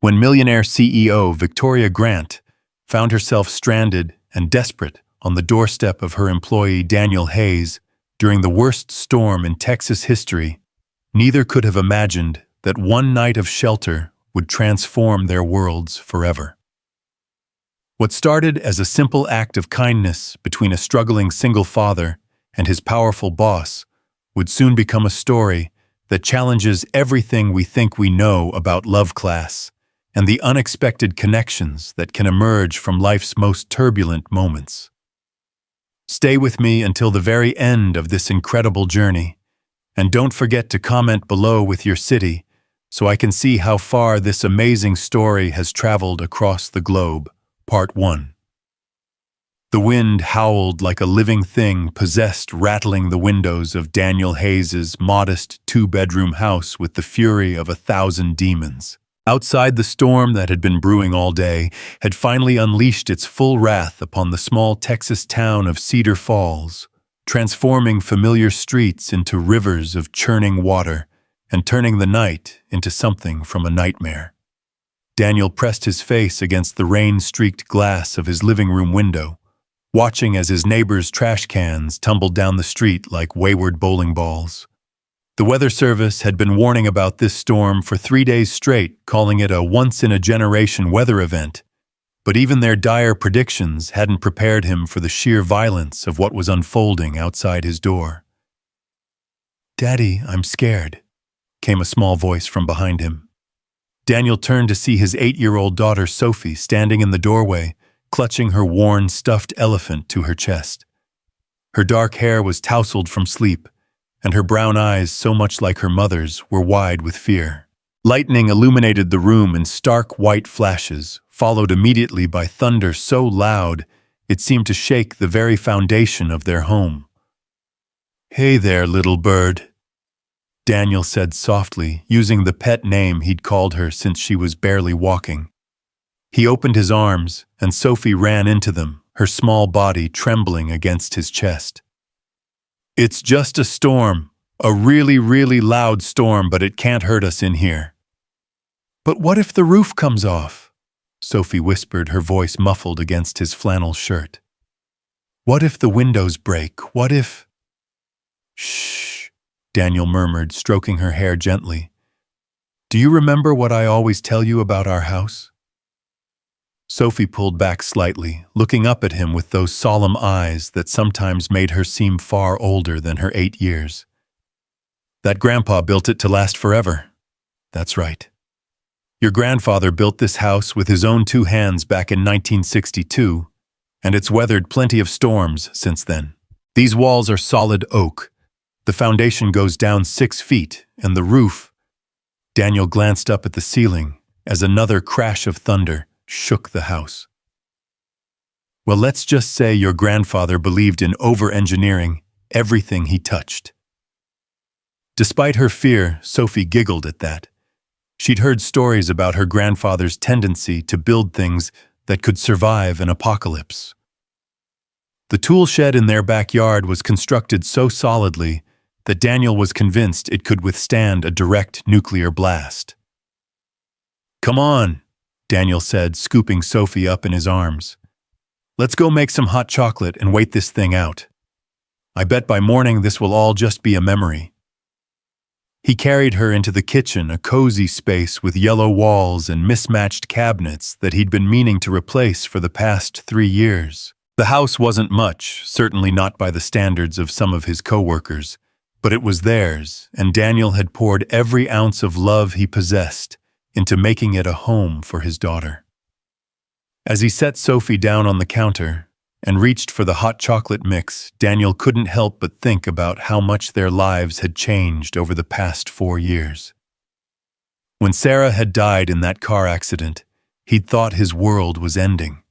When millionaire CEO Victoria Grant found herself stranded and desperate on the doorstep of her employee Daniel Hayes during the worst storm in Texas history, neither could have imagined that one night of shelter would transform their worlds forever. What started as a simple act of kindness between a struggling single father and his powerful boss would soon become a story that challenges everything we think we know about love class and the unexpected connections that can emerge from life's most turbulent moments. Stay with me until the very end of this incredible journey, and don't forget to comment below with your city so I can see how far this amazing story has traveled across the globe. Part 1. The wind howled like a living thing possessed, rattling the windows of Daniel Hayes's modest two-bedroom house with the fury of 1,000 demons. Outside, the storm that had been brewing all day had finally unleashed its full wrath upon the small Texas town of Cedar Falls, transforming familiar streets into rivers of churning water and turning the night into something from a nightmare. Daniel pressed his face against the rain-streaked glass of his living room window, watching as his neighbors' trash cans tumbled down the street like wayward bowling balls. The Weather Service had been warning about this storm for 3 days straight, calling it a once-in-a-generation weather event, but even their dire predictions hadn't prepared him for the sheer violence of what was unfolding outside his door. "Daddy, I'm scared," came a small voice from behind him. Daniel turned to see his 8-year-old daughter Sophie standing in the doorway, clutching her worn, stuffed elephant to her chest. Her dark hair was tousled from sleep, and her brown eyes, so much like her mother's, were wide with fear. Lightning illuminated the room in stark white flashes, followed immediately by thunder so loud it seemed to shake the very foundation of their home. "Hey there, little bird," Daniel said softly, using the pet name he'd called her since she was barely walking. He opened his arms, and Sophie ran into them, her small body trembling against his chest. "It's just a storm, a really, really loud storm, but it can't hurt us in here." "But what if the roof comes off?" Sophie whispered, her voice muffled against his flannel shirt. "What if the windows break? What if—" "Shh," Daniel murmured, stroking her hair gently. "Do you remember what I always tell you about our house?" Sophie pulled back slightly, looking up at him with those solemn eyes that sometimes made her seem far older than her 8 years. "That Grandpa built it to last forever." "That's right. Your grandfather built this house with his own 2 hands back in 1962, and it's weathered plenty of storms since then. These walls are solid oak. The foundation goes down 6 feet, and the roof—" Daniel glanced up at the ceiling as another crash of thunder shook the house. "Well, let's just say your grandfather believed in over-engineering everything he touched." Despite her fear, Sophie giggled at that. She'd heard stories about her grandfather's tendency to build things that could survive an apocalypse. The tool shed in their backyard was constructed so solidly that Daniel was convinced it could withstand a direct nuclear blast. "Come on," Daniel said, scooping Sophie up in his arms. "Let's go make some hot chocolate and wait this thing out. I bet by morning this will all just be a memory." He carried her into the kitchen, a cozy space with yellow walls and mismatched cabinets that he'd been meaning to replace for the past 3 years. The house wasn't much, certainly not by the standards of some of his co-workers, but it was theirs, and Daniel had poured every ounce of love he possessed into making it a home for his daughter. As he set Sophie down on the counter and reached for the hot chocolate mix, Daniel couldn't help but think about how much their lives had changed over the past 4 years. When Sarah had died in that car accident, he'd thought his world was ending.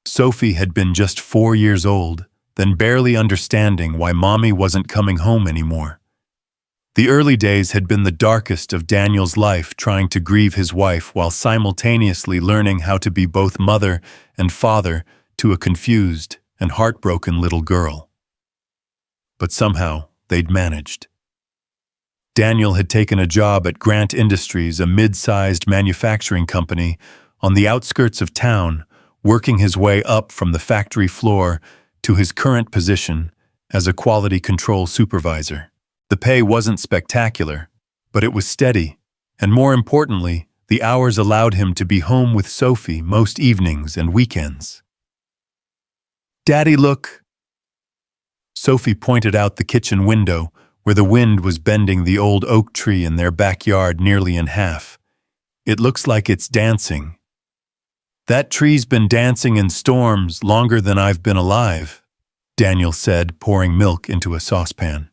Sophie had been just 4 years old, then barely understanding why Mommy wasn't coming home anymore. The early days had been the darkest of Daniel's life, trying to grieve his wife while simultaneously learning how to be both mother and father to a confused and heartbroken little girl. But somehow they'd managed. Daniel had taken a job at Grant Industries, a mid-sized manufacturing company on the outskirts of town, working his way up from the factory floor to his current position as a quality control supervisor. The pay wasn't spectacular, but it was steady, and more importantly, the hours allowed him to be home with Sophie most evenings and weekends. "Daddy, look!" Sophie pointed out the kitchen window, where the wind was bending the old oak tree in their backyard nearly in half. "It looks like it's dancing." "That tree's been dancing in storms longer than I've been alive," Daniel said, pouring milk into a saucepan.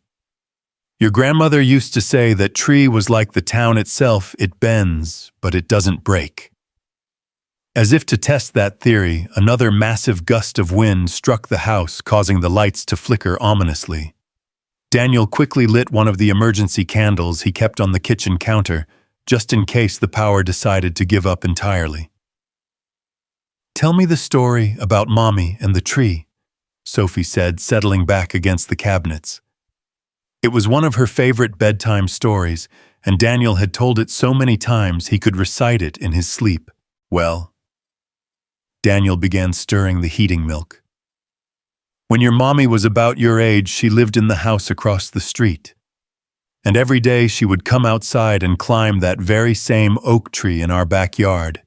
"Your grandmother used to say that tree was like the town itself, it bends, but it doesn't break." As if to test that theory, another massive gust of wind struck the house, causing the lights to flicker ominously. Daniel quickly lit one of the emergency candles he kept on the kitchen counter, just in case the power decided to give up entirely. "Tell me the story about Mommy and the tree," Sophie said, settling back against the cabinets. It was one of her favorite bedtime stories, and Daniel had told it so many times he could recite it in his sleep. "Well," Daniel began stirring the heating milk. "When your mommy was about your age, she lived in the house across the street. And every day she would come outside and climb that very same oak tree in our backyard.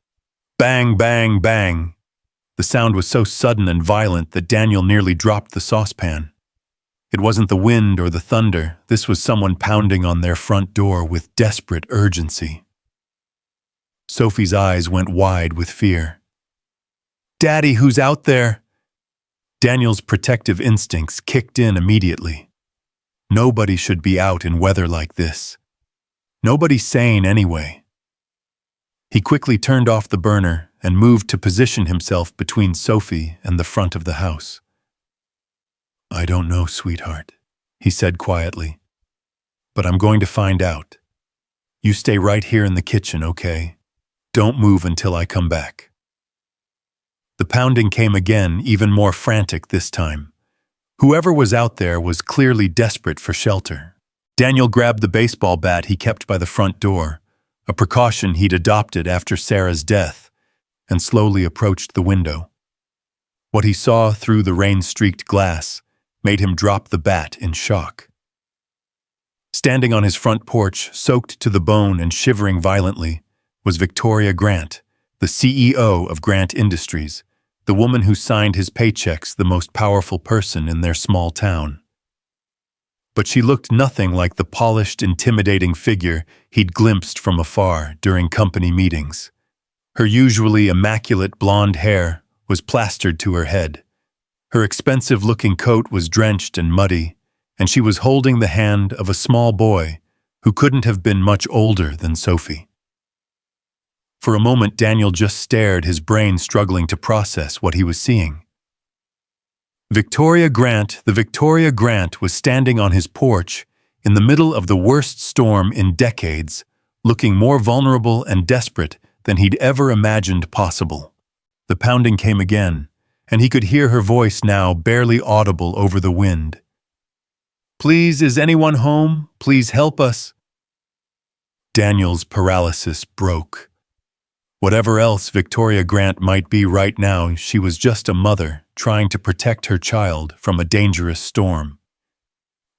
Bang, bang, bang." The sound was so sudden and violent that Daniel nearly dropped the saucepan. It wasn't the wind or the thunder, this was someone pounding on their front door with desperate urgency. Sophie's eyes went wide with fear. "Daddy, who's out there?" Daniel's protective instincts kicked in immediately. Nobody should be out in weather like this. Nobody sane anyway. He quickly turned off the burner and moved to position himself between Sophie and the front of the house. "I don't know, sweetheart," he said quietly. "But I'm going to find out. You stay right here in the kitchen, okay? Don't move until I come back." The pounding came again, even more frantic this time. Whoever was out there was clearly desperate for shelter. Daniel grabbed the baseball bat he kept by the front door, a precaution he'd adopted after Sarah's death, and slowly approached the window. What he saw through the rain-streaked glass made him drop the bat in shock. Standing on his front porch, soaked to the bone and shivering violently, was Victoria Grant, the CEO of Grant Industries, the woman who signed his paychecks, the most powerful person in their small town. But she looked nothing like the polished, intimidating figure he'd glimpsed from afar during company meetings. Her usually immaculate blonde hair was plastered to her head. Her expensive-looking coat was drenched and muddy, and she was holding the hand of a small boy who couldn't have been much older than Sophie. For a moment, Daniel just stared, his brain struggling to process what he was seeing. Victoria Grant, the Victoria Grant, was standing on his porch in the middle of the worst storm in decades, looking more vulnerable and desperate than he'd ever imagined possible. The pounding came again, and he could hear her voice now barely audible over the wind. "Please, is anyone home? Please help us." Daniel's paralysis broke. Whatever else Victoria Grant might be right now, she was just a mother trying to protect her child from a dangerous storm.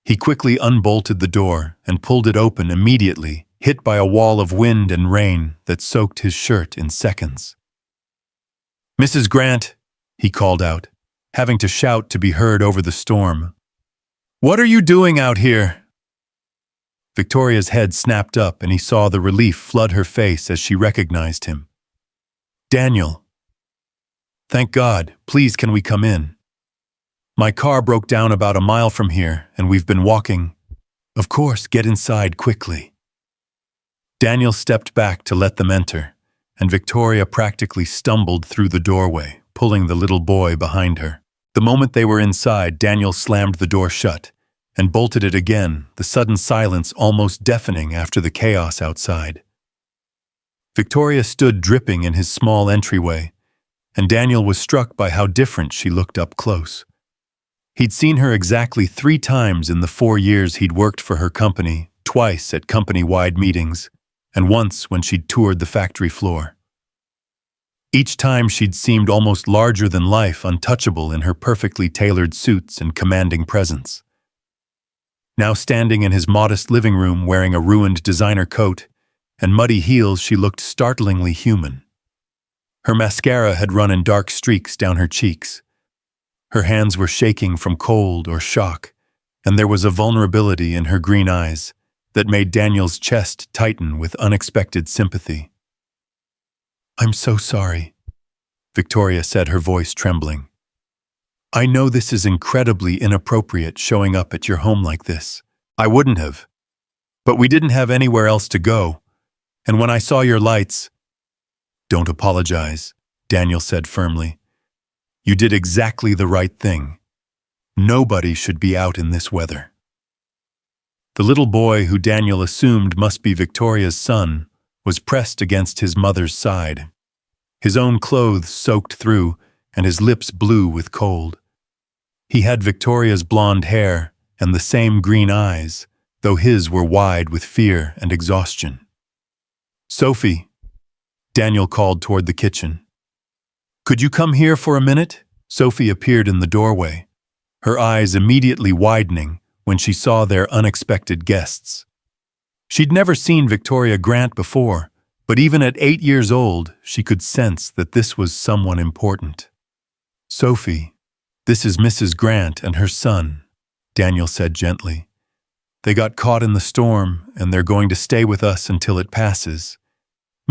He quickly unbolted the door and pulled it open immediately, hit by a wall of wind and rain that soaked his shirt in seconds. "Mrs. Grant," he called out, having to shout to be heard over the storm. "What are you doing out here?" Victoria's head snapped up and he saw the relief flood her face as she recognized him. "Daniel." "Thank God. Please, can we come in? My car broke down about a mile from here, and we've been walking." "Of course, get inside quickly." Daniel stepped back to let them enter, and Victoria practically stumbled through the doorway, pulling the little boy behind her. The moment they were inside, Daniel slammed the door shut and bolted it again, the sudden silence almost deafening after the chaos outside. Victoria stood dripping in his small entryway, and Daniel was struck by how different she looked up close. He'd seen her exactly 3 times in the 4 years he'd worked for her company, twice at company-wide meetings, and once when she'd toured the factory floor. Each time she'd seemed almost larger than life, untouchable in her perfectly tailored suits and commanding presence. Now standing in his modest living room wearing a ruined designer coat and muddy heels, she looked startlingly human. Her mascara had run in dark streaks down her cheeks. Her hands were shaking from cold or shock, and there was a vulnerability in her green eyes that made Daniel's chest tighten with unexpected sympathy. "I'm so sorry," Victoria said, her voice trembling. "I know this is incredibly inappropriate, showing up at your home like this. I wouldn't have. But we didn't have anywhere else to go, and when I saw your lights—" "Don't apologize," Daniel said firmly. "You did exactly the right thing. Nobody should be out in this weather." The little boy, who Daniel assumed must be Victoria's son, was pressed against his mother's side. His own clothes soaked through, and his lips blue with cold. He had Victoria's blonde hair and the same green eyes, though his were wide with fear and exhaustion. "Sophie," Daniel called toward the kitchen. "Could you come here for a minute?" Sophie appeared in the doorway, her eyes immediately widening when she saw their unexpected guests. She'd never seen Victoria Grant before, but even at 8 years old, she could sense that this was someone important. "Sophie, this is Mrs. Grant and her son," Daniel said gently. "They got caught in the storm, and they're going to stay with us until it passes.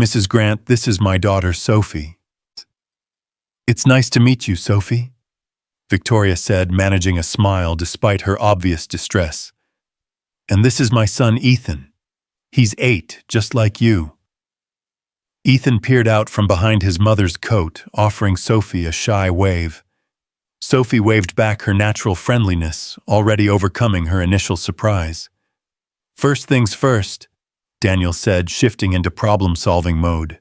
Mrs. Grant, this is my daughter, Sophie." "It's nice to meet you, Sophie," Victoria said, managing a smile despite her obvious distress. "And this is my son, Ethan. He's 8, just like you." Ethan peered out from behind his mother's coat, offering Sophie a shy wave. Sophie waved back her natural friendliness, already overcoming her initial surprise. "First things first," Daniel said, shifting into problem-solving mode.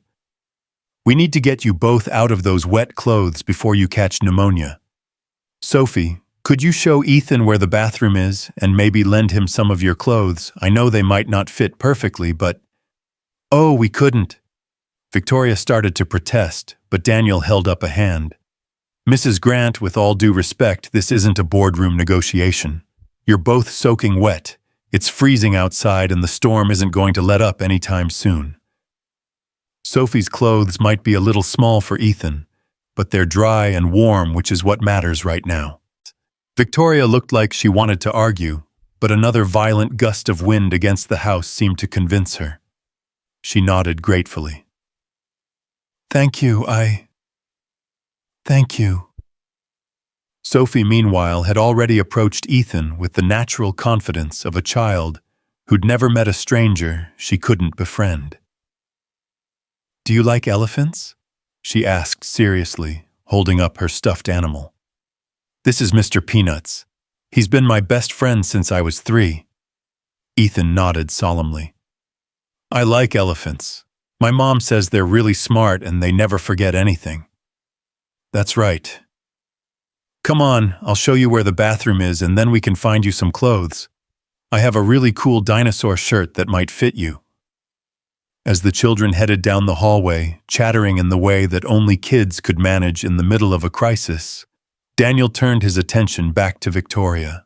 "We need to get you both out of those wet clothes before you catch pneumonia. Sophie, could you show Ethan where the bathroom is and maybe lend him some of your clothes? I know they might not fit perfectly, but—" "Oh, we couldn't." Victoria started to protest, but Daniel held up a hand. "Mrs. Grant, with all due respect, this isn't a boardroom negotiation. You're both soaking wet. It's freezing outside and the storm isn't going to let up anytime soon. Sophie's clothes might be a little small for Ethan, but they're dry and warm, which is what matters right now." Victoria looked like she wanted to argue, but another violent gust of wind against the house seemed to convince her. She nodded gratefully. Thank you. Thank you." Sophie, meanwhile, had already approached Ethan with the natural confidence of a child who'd never met a stranger she couldn't befriend. "Do you like elephants?" she asked seriously, holding up her stuffed animal. "This is Mr. Peanuts. He's been my best friend since I was 3. Ethan nodded solemnly. "I like elephants. My mom says they're really smart and they never forget anything." "That's right. Come on, I'll show you where the bathroom is and then we can find you some clothes. I have a really cool dinosaur shirt that might fit you." As the children headed down the hallway, chattering in the way that only kids could manage in the middle of a crisis, Daniel turned his attention back to Victoria.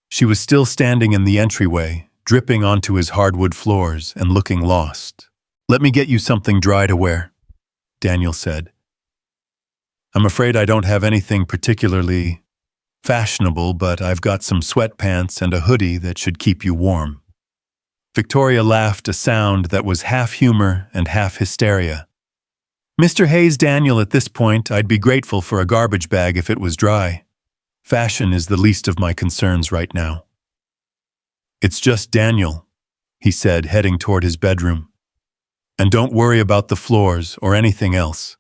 She was still standing in the entryway, dripping onto his hardwood floors and looking lost. "Let me get you something dry to wear," Daniel said. "I'm afraid I don't have anything particularly fashionable, but I've got some sweatpants and a hoodie that should keep you warm." Victoria laughed, a sound that was half humor and half hysteria. "Mr. Hayes, Daniel, at this point, I'd be grateful for a garbage bag if it was dry. Fashion is the least of my concerns right now." "It's just Daniel," he said, heading toward his bedroom. "And don't worry about the floors or anything else.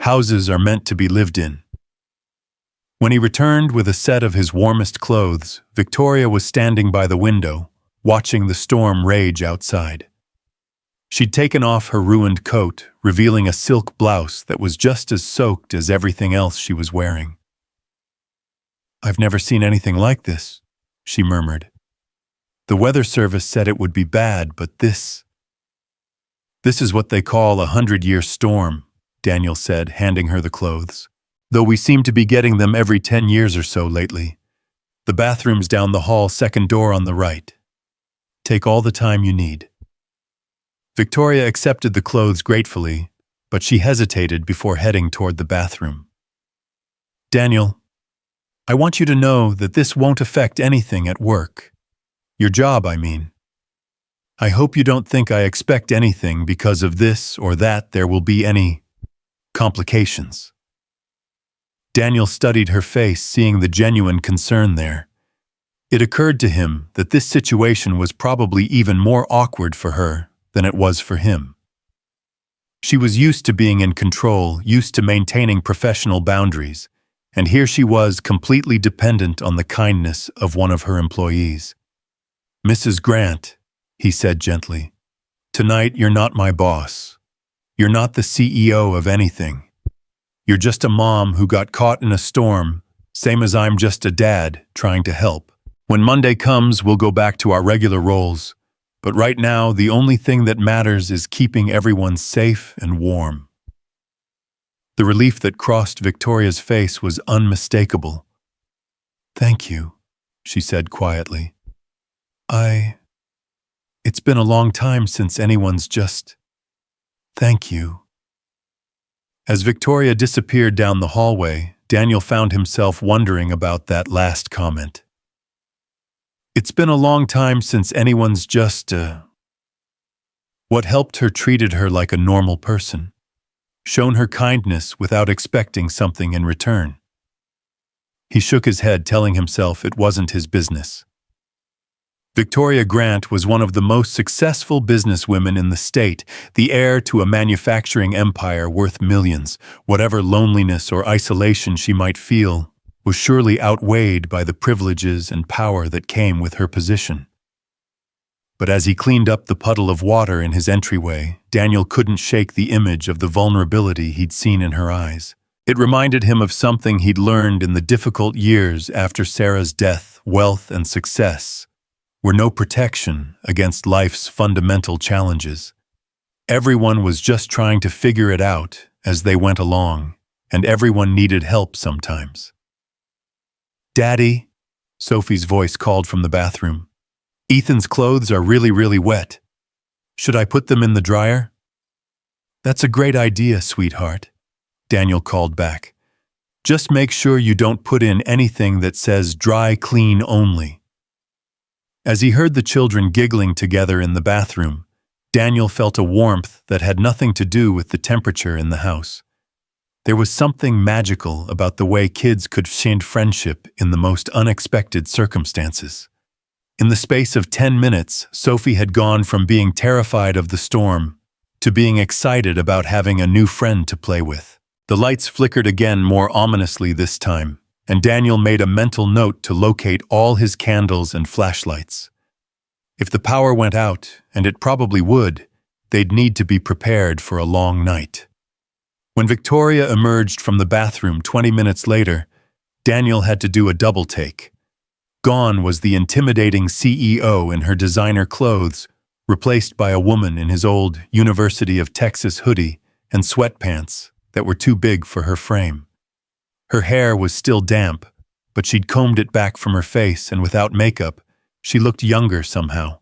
Houses are meant to be lived in." When he returned with a set of his warmest clothes, Victoria was standing by the window, watching the storm rage outside. She'd taken off her ruined coat, revealing a silk blouse that was just as soaked as everything else she was wearing. "I've never seen anything like this," she murmured. The weather service said it would be bad, but this is what they call a 100-year storm, Daniel said, handing her the clothes. Though we seem to be getting them every 10 years or so lately. The bathroom's down the hall, second door on the right. Take all the time you need. Victoria accepted the clothes gratefully, but she hesitated before heading toward the bathroom. Daniel, I want you to know that this won't affect anything at work. Your job, I mean. I hope you don't think I expect anything because of this or that there will be any complications. Daniel studied her face, seeing the genuine concern there. It occurred to him that this situation was probably even more awkward for her than it was for him. She was used to being in control, used to maintaining professional boundaries, and here she was completely dependent on the kindness of one of her employees. Mrs. Grant, he said gently, tonight you're not my boss. You're not the CEO of anything. You're just a mom who got caught in a storm, same as I'm just a dad trying to help. When Monday comes, we'll go back to our regular roles. But right now, the only thing that matters is keeping everyone safe and warm. The relief that crossed Victoria's face was unmistakable. Thank you, she said quietly. It's been a long time since anyone's just... Thank you. As Victoria disappeared down the hallway, Daniel found himself wondering about that last comment. It's been a long time since anyone's just, What helped her treated her like a normal person, shown her kindness without expecting something in return. He shook his head, telling himself it wasn't his business. Victoria Grant was one of the most successful businesswomen in the state, the heir to a manufacturing empire worth millions. Whatever loneliness or isolation she might feel was surely outweighed by the privileges and power that came with her position. But as he cleaned up the puddle of water in his entryway, Daniel couldn't shake the image of the vulnerability he'd seen in her eyes. It reminded him of something he'd learned in the difficult years after Sarah's death. Wealth and success were no protection against life's fundamental challenges. Everyone was just trying to figure it out as they went along, and everyone needed help sometimes. Daddy, Sophie's voice called from the bathroom. Ethan's clothes are really wet. Should I put them in the dryer? That's a great idea, sweetheart, Daniel called back. Just make sure you don't put in anything that says dry clean only. As he heard the children giggling together in the bathroom, Daniel felt a warmth that had nothing to do with the temperature in the house. There was something magical about the way kids could find friendship in the most unexpected circumstances. In the space of 10 minutes, Sophie had gone from being terrified of the storm to being excited about having a new friend to play with. The lights flickered again, more ominously this time, and Daniel made a mental note to locate all his candles and flashlights. If the power went out, and it probably would, they'd need to be prepared for a long night. When Victoria emerged from the bathroom 20 minutes later, Daniel had to do a double take. Gone was the intimidating CEO in her designer clothes, replaced by a woman in his old University of Texas hoodie and sweatpants that were too big for her frame. Her hair was still damp, but she'd combed it back from her face, and without makeup, she looked younger somehow,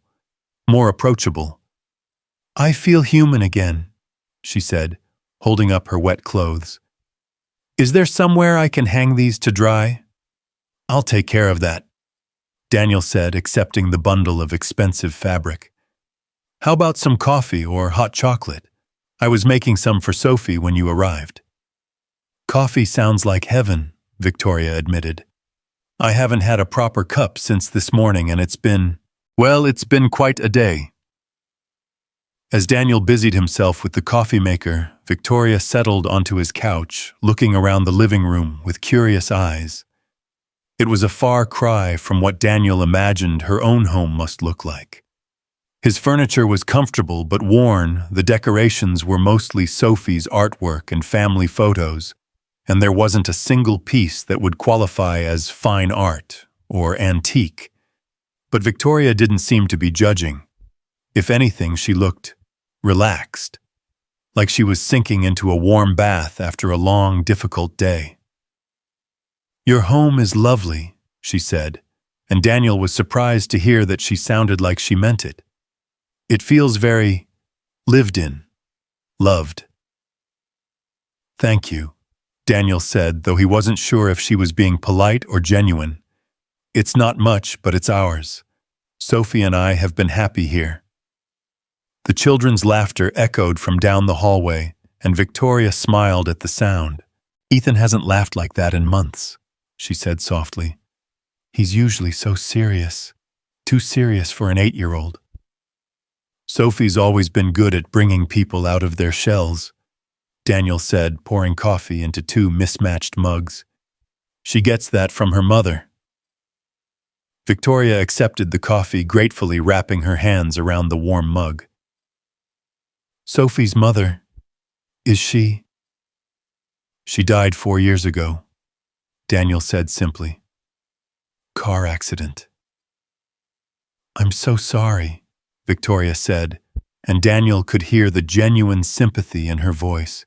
more approachable. I feel human again, she said, holding up her wet clothes. Is there somewhere I can hang these to dry? I'll take care of that, Daniel said, accepting the bundle of expensive fabric. How about some coffee or hot chocolate? I was making some for Sophie when you arrived. Coffee sounds like heaven, Victoria admitted. I haven't had a proper cup since this morning, and it's been quite a day. As Daniel busied himself with the coffee maker, Victoria settled onto his couch, looking around the living room with curious eyes. It was a far cry from what Daniel imagined her own home must look like. His furniture was comfortable but worn, the decorations were mostly Sophie's artwork and family photos, and there wasn't a single piece that would qualify as fine art or antique. But Victoria didn't seem to be judging. If anything, she looked relaxed, like she was sinking into a warm bath after a long, difficult day. "Your home is lovely," she said, and Daniel was surprised to hear that she sounded like she meant it. "It feels very lived in, loved." "Thank you," Daniel said, though he wasn't sure if she was being polite or genuine. "It's not much, but it's ours. Sophie and I have been happy here." The children's laughter echoed from down the hallway, and Victoria smiled at the sound. "Ethan hasn't laughed like that in months," she said softly. "He's usually so serious. Too serious for an 8-year-old. "Sophie's always been good at bringing people out of their shells," Daniel said, pouring coffee into 2 mismatched mugs. "She gets that from her mother." Victoria accepted the coffee, gratefully wrapping her hands around the warm mug. "Sophie's mother, is she?" "She died 4 years ago," Daniel said simply. "Car accident." "I'm so sorry," Victoria said, and Daniel could hear the genuine sympathy in her voice.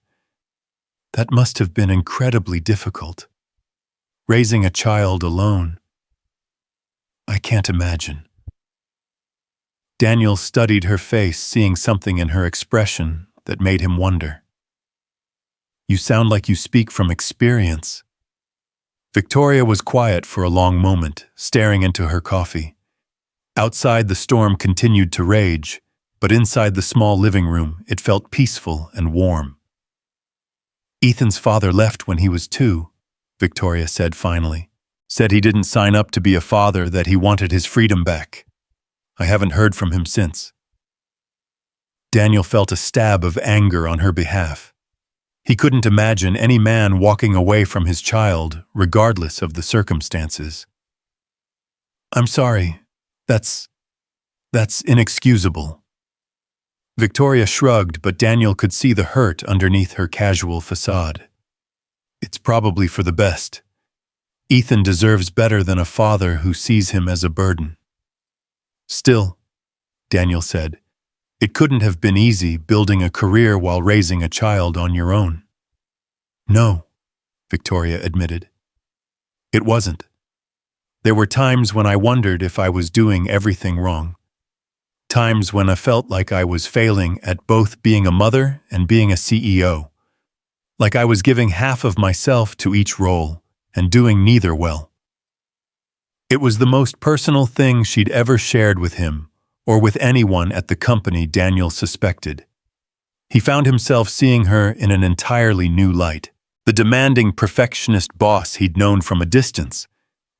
"That must have been incredibly difficult. Raising a child alone. I can't imagine." Daniel studied her face, seeing something in her expression that made him wonder. "You sound like you speak from experience." Victoria was quiet for a long moment, staring into her coffee. Outside, the storm continued to rage, but inside the small living room, it felt peaceful and warm. "Ethan's father left when he was 2, Victoria said finally. "Said he didn't sign up to be a father, that he wanted his freedom back. I haven't heard from him since." Daniel felt a stab of anger on her behalf. He couldn't imagine any man walking away from his child, regardless of the circumstances. "I'm sorry. That's inexcusable." Victoria shrugged, but Daniel could see the hurt underneath her casual facade. "It's probably for the best. Ethan deserves better than a father who sees him as a burden." "Still," Daniel said, "it couldn't have been easy building a career while raising a child on your own." "No," Victoria admitted. "It wasn't. There were times when I wondered if I was doing everything wrong. Times when I felt like I was failing at both being a mother and being a CEO. Like I was giving half of myself to each role and doing neither well." It was the most personal thing she'd ever shared with him, or with anyone at the company, Daniel suspected. He found himself seeing her in an entirely new light. The demanding perfectionist boss he'd known from a distance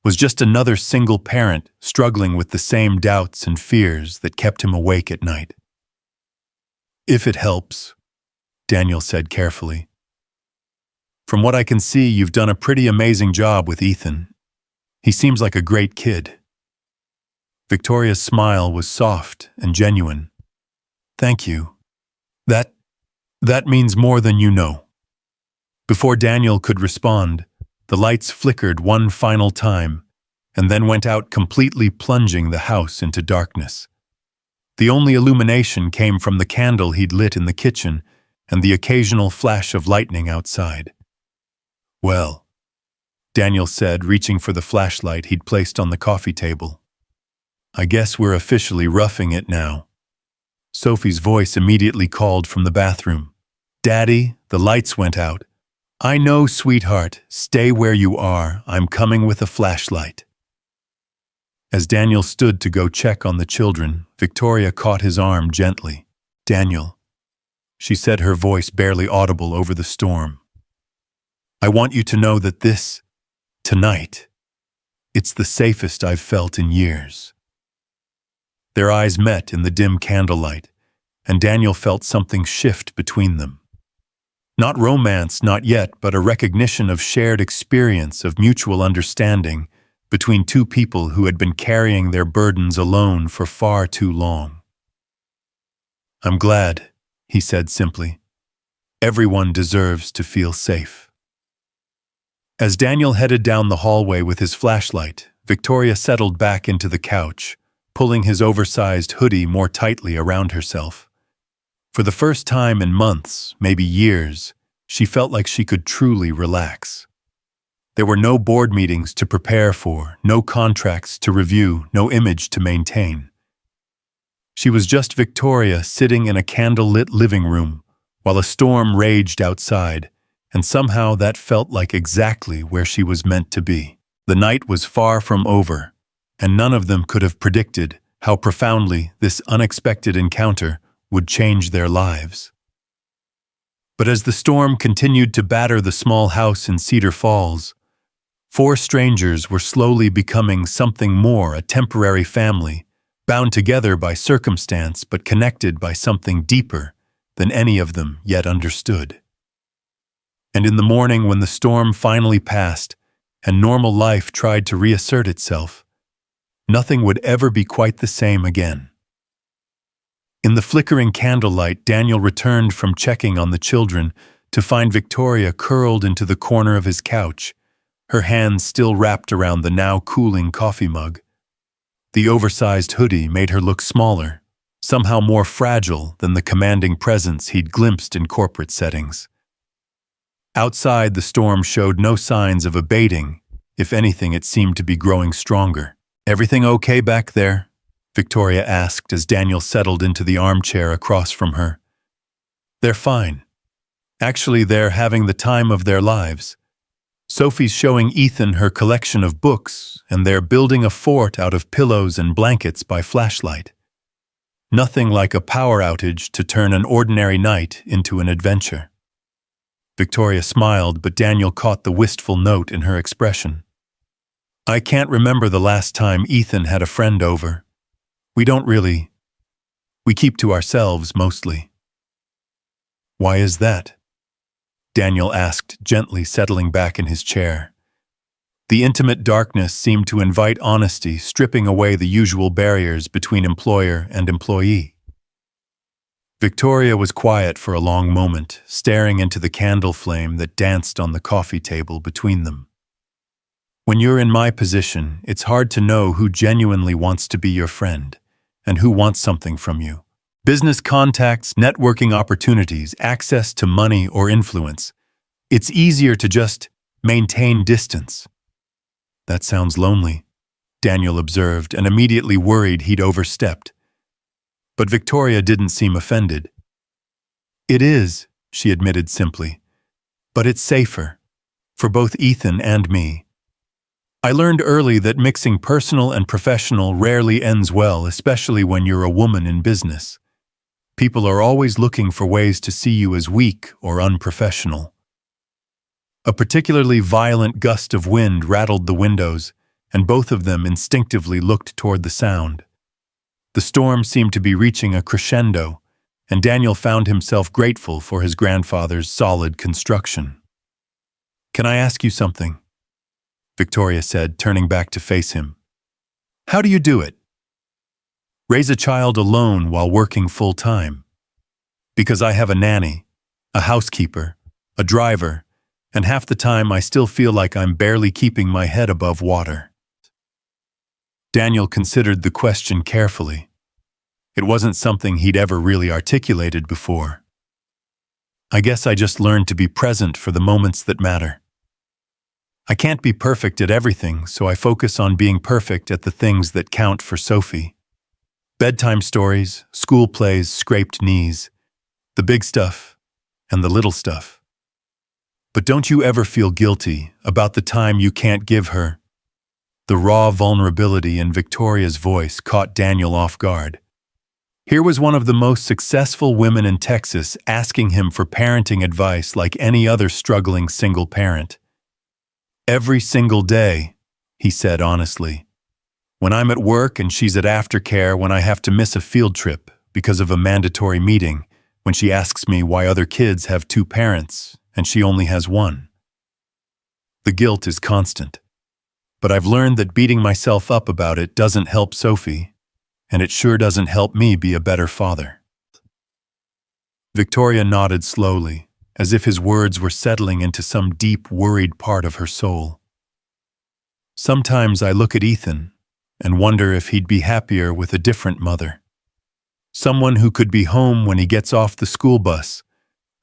was just another single parent struggling with the same doubts and fears that kept him awake at night. "If it helps," Daniel said carefully. "From what I can see, you've done a pretty amazing job with Ethan. He seems like a great kid." Victoria's smile was soft and genuine. "Thank you. That means more than you know." Before Daniel could respond, the lights flickered one final time and then went out, completely plunging the house into darkness. The only illumination came from the candle he'd lit in the kitchen and the occasional flash of lightning outside. "Well," Daniel said, reaching for the flashlight he'd placed on the coffee table, "I guess we're officially roughing it now." Sophie's voice immediately called from the bathroom. "Daddy, the lights went out." "I know, sweetheart. Stay where you are. I'm coming with a flashlight." As Daniel stood to go check on the children, Victoria caught his arm gently. "Daniel," she said, her voice barely audible over the storm, "I want you to know that tonight, it's the safest I've felt in years." Their eyes met in the dim candlelight, and Daniel felt something shift between them. Not romance, not yet, but a recognition of shared experience, of mutual understanding between 2 people who had been carrying their burdens alone for far too long. "I'm glad," he said simply. "Everyone deserves to feel safe." As Daniel headed down the hallway with his flashlight, Victoria settled back into the couch, pulling his oversized hoodie more tightly around herself. For the first time in months, maybe years, she felt like she could truly relax. There were no board meetings to prepare for, no contracts to review, no image to maintain. She was just Victoria sitting in a candle-lit living room while a storm raged outside, and somehow that felt like exactly where she was meant to be. The night was far from over, and none of them could have predicted how profoundly this unexpected encounter would change their lives. But as the storm continued to batter the small house in Cedar Falls, four strangers were slowly becoming something more, a temporary family, bound together by circumstance but connected by something deeper than any of them yet understood. And in the morning when the storm finally passed and normal life tried to reassert itself, nothing would ever be quite the same again. In the flickering candlelight, Daniel returned from checking on the children to find Victoria curled into the corner of his couch, her hands still wrapped around the now cooling coffee mug. The oversized hoodie made her look smaller, somehow more fragile than the commanding presence he'd glimpsed in corporate settings. Outside, the storm showed no signs of abating. If anything, it seemed to be growing stronger. "Everything okay back there?" Victoria asked as Daniel settled into the armchair across from her. "They're fine. Actually, they're having the time of their lives. Sophie's showing Ethan her collection of books, and they're building a fort out of pillows and blankets by flashlight. Nothing like a power outage to turn an ordinary night into an adventure." Victoria smiled, but Daniel caught the wistful note in her expression. "I can't remember the last time Ethan had a friend over. We don't really. We keep to ourselves mostly." "Why is that?" Daniel asked, gently settling back in his chair. The intimate darkness seemed to invite honesty, stripping away the usual barriers between employer and employee. Victoria was quiet for a long moment, staring into the candle flame that danced on the coffee table between them. "When you're in my position, it's hard to know who genuinely wants to be your friend and who wants something from you. Business contacts, networking opportunities, access to money or influence. It's easier to just maintain distance." "That sounds lonely," Daniel observed, and immediately worried he'd overstepped. But Victoria didn't seem offended. "It is," she admitted simply, "but it's safer. For both Ethan and me. I learned early that mixing personal and professional rarely ends well, especially when you're a woman in business. People are always looking for ways to see you as weak or unprofessional." A particularly violent gust of wind rattled the windows, and both of them instinctively looked toward the sound. The storm seemed to be reaching a crescendo, and Daniel found himself grateful for his grandfather's solid construction. "Can I ask you something?" Victoria said, turning back to face him. "How do you do it? Raise a child alone while working full-time?" "Because I have a nanny, a housekeeper, a driver, and half the time I still feel like I'm barely keeping my head above water." Daniel considered the question carefully. It wasn't something he'd ever really articulated before. "I guess I just learned to be present for the moments that matter. I can't be perfect at everything, so I focus on being perfect at the things that count for Sophie. Bedtime stories, school plays, scraped knees, the big stuff and the little stuff. But don't you ever feel guilty about the time you can't give her?" The raw vulnerability in Victoria's voice caught Daniel off guard. Here was one of the most successful women in Texas asking him for parenting advice like any other struggling single parent. "Every single day," he said honestly. "When I'm at work and she's at aftercare, when I have to miss a field trip because of a mandatory meeting, when she asks me why other kids have two parents and she only has one. The guilt is constant. But I've learned that beating myself up about it doesn't help Sophie, and it sure doesn't help me be a better father." Victoria nodded slowly, as if his words were settling into some deep, worried part of her soul. "Sometimes I look at Ethan, and wonder if he'd be happier with a different mother. Someone who could be home when he gets off the school bus,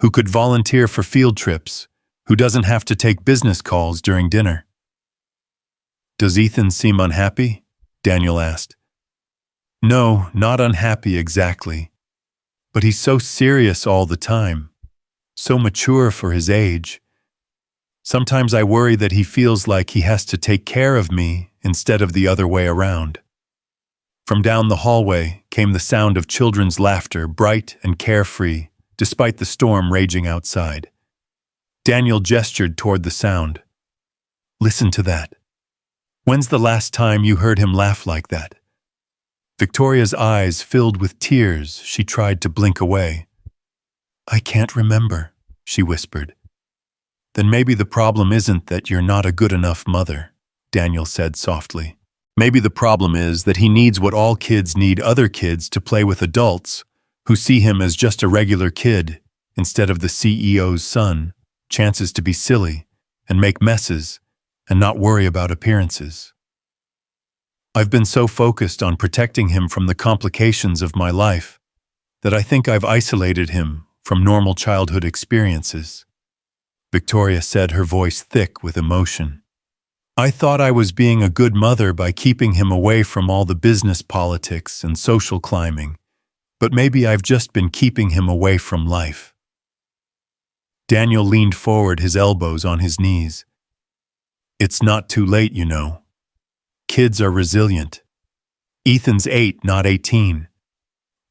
who could volunteer for field trips, who doesn't have to take business calls during dinner. "Does Ethan seem unhappy?" Daniel asked. "No, not unhappy exactly. But he's so serious all the time, so mature for his age. Sometimes I worry that he feels like he has to take care of me instead of the other way around." From down the hallway came the sound of children's laughter, bright and carefree, despite the storm raging outside. Daniel gestured toward the sound. "Listen to that. When's the last time you heard him laugh like that?" Victoria's eyes filled with tears. She tried to blink away. "I can't remember," she whispered. "Then maybe the problem isn't that you're not a good enough mother," Daniel said softly. "Maybe the problem is that he needs what all kids need: other kids to play with adults who see him as just a regular kid instead of the CEO's son, chances to be silly and make messes and not worry about appearances. I've been so focused on protecting him from the complications of my life that I think I've isolated him from normal childhood experiences," Victoria said, her voice thick with emotion. "I thought I was being a good mother by keeping him away from all the business politics and social climbing, but maybe I've just been keeping him away from life." Daniel leaned forward, his elbows on his knees. "It's not too late, you know. Kids are resilient. Ethan's 8, not 18.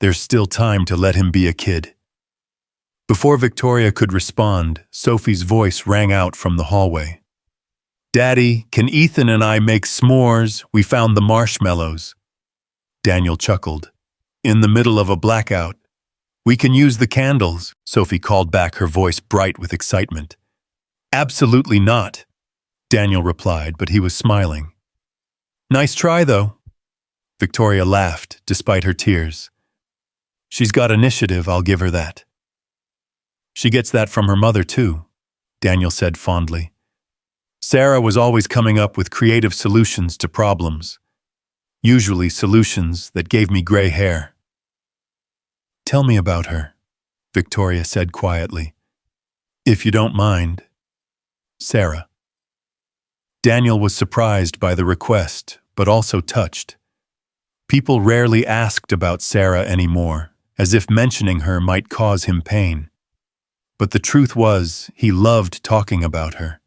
There's still time to let him be a kid." Before Victoria could respond, Sophie's voice rang out from the hallway. "Daddy, can Ethan and I make s'mores? We found the marshmallows." Daniel chuckled. "In the middle of a blackout. We can use the candles," Sophie called back, her voice bright with excitement. "Absolutely not," Daniel replied, but he was smiling. "Nice try, though." Victoria laughed, despite her tears. "She's got initiative, I'll give her that." "She gets that from her mother, too," Daniel said fondly. "Sarah was always coming up with creative solutions to problems, usually solutions that gave me gray hair." "Tell me about her," Victoria said quietly. "If you don't mind." "Sarah." Daniel was surprised by the request, but also touched. People rarely asked about Sarah anymore, as if mentioning her might cause him pain. But the truth was, he loved talking about her.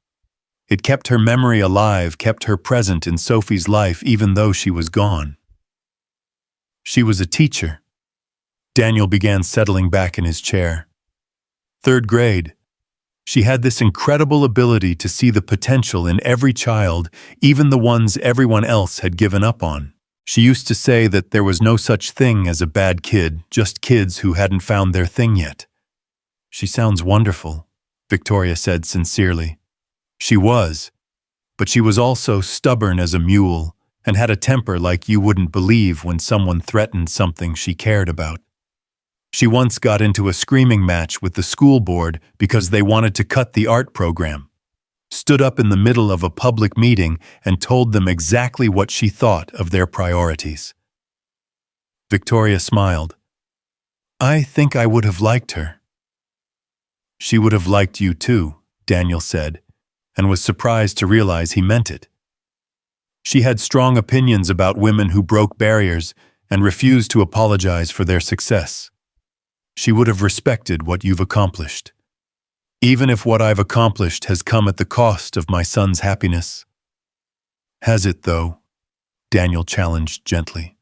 It kept her memory alive, kept her present in Sophie's life even though she was gone. She was a teacher. Daniel began settling back in his chair. 3rd grade. She had this incredible ability to see the potential in every child, even the ones everyone else had given up on. She used to say that there was no such thing as a bad kid, just kids who hadn't found their thing yet. "She sounds wonderful," Victoria said sincerely. She was, but she was also stubborn as a mule and had a temper like you wouldn't believe when someone threatened something she cared about. She once got into a screaming match with the school board because they wanted to cut the art program, stood up in the middle of a public meeting and told them exactly what she thought of their priorities. Victoria smiled. "I think I would have liked her." "She would have liked you too," Daniel said, and was surprised to realize he meant it. She had strong opinions about women who broke barriers and refused to apologize for their success. She would have respected what you've accomplished. Even if what I've accomplished has come at the cost of my son's happiness. "Has it, though?" Daniel challenged gently.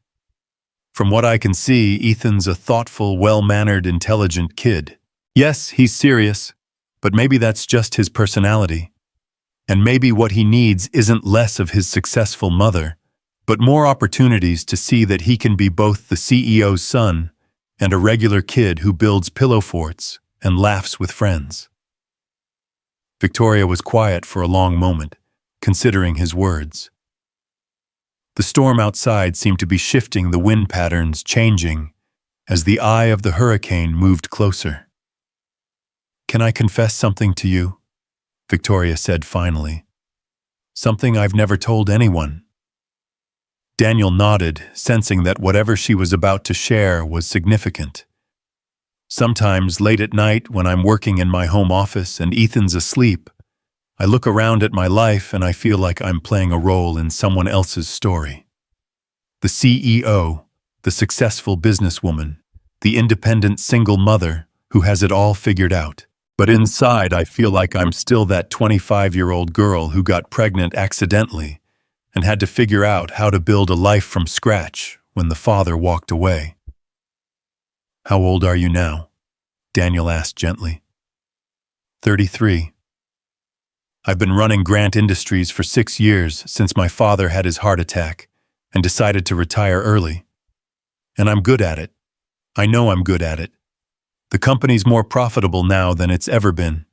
"From what I can see, Ethan's a thoughtful, well-mannered, intelligent kid. Yes, he's serious, but maybe that's just his personality. And maybe what he needs isn't less of his successful mother, but more opportunities to see that he can be both the CEO's son and a regular kid who builds pillow forts and laughs with friends." Victoria was quiet for a long moment, considering his words. The storm outside seemed to be shifting, the wind patterns changing as the eye of the hurricane moved closer. "Can I confess something to you?" Victoria said finally. "Something I've never told anyone." Daniel nodded, sensing that whatever she was about to share was significant. Sometimes, late at night, when I'm working in my home office and Ethan's asleep, I look around at my life and I feel like I'm playing a role in someone else's story. The CEO, the successful businesswoman, the independent single mother who has it all figured out. But inside, I feel like I'm still that 25-year-old girl who got pregnant accidentally and had to figure out how to build a life from scratch when the father walked away. "How old are you now?" Daniel asked gently. 33. I've been running Grant Industries for 6 years since my father had his heart attack and decided to retire early. And I'm good at it. I know I'm good at it. The company's more profitable now than it's ever been.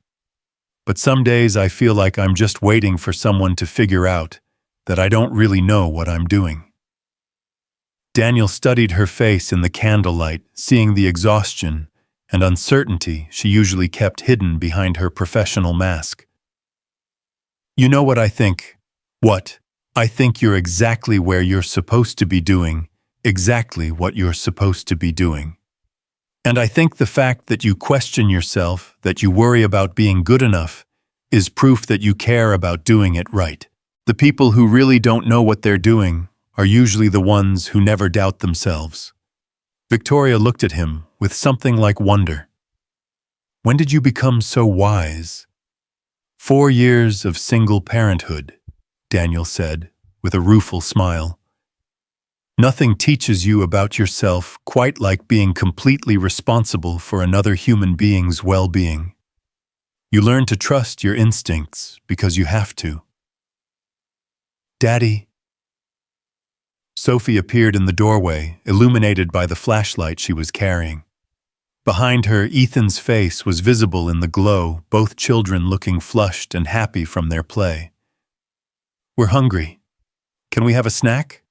But some days I feel like I'm just waiting for someone to figure out that I don't really know what I'm doing. Daniel studied her face in the candlelight, seeing the exhaustion and uncertainty she usually kept hidden behind her professional mask. "You know what I think?" "What?" "I think you're exactly where you're supposed to be doing exactly what you're supposed to be doing. And I think the fact that you question yourself, that you worry about being good enough, is proof that you care about doing it right. The people who really don't know what they're doing are usually the ones who never doubt themselves." Victoria looked at him with something like wonder. "When did you become so wise?" 4 years of single parenthood," Daniel said, with a rueful smile. "Nothing teaches you about yourself quite like being completely responsible for another human being's well-being. You learn to trust your instincts because you have to." "Daddy." Sophie appeared in the doorway, illuminated by the flashlight she was carrying. Behind her, Ethan's face was visible in the glow, both children looking flushed and happy from their play. "We're hungry. Can we have a snack?"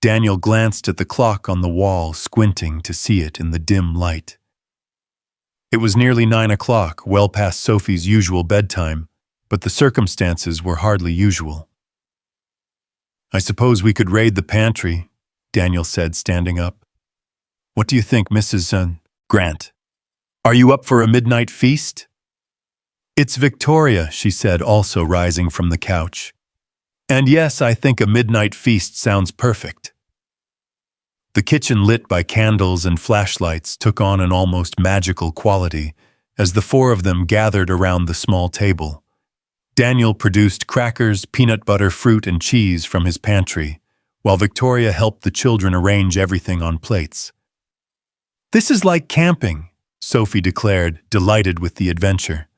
Daniel glanced at the clock on the wall, squinting to see it in the dim light. It was nearly 9 o'clock, well past Sophie's usual bedtime, but the circumstances were hardly usual. "I suppose we could raid the pantry," Daniel said, standing up. "What do you think, Mrs. Grant? Are you up for a midnight feast?" "It's Victoria," she said, also rising from the couch. "And yes, I think a midnight feast sounds perfect." The kitchen, lit by candles and flashlights, took on an almost magical quality as the 4 of them gathered around the small table. Daniel produced crackers, peanut butter, fruit, and cheese from his pantry, while Victoria helped the children arrange everything on plates. "This is like camping," Sophie declared, delighted with the adventure.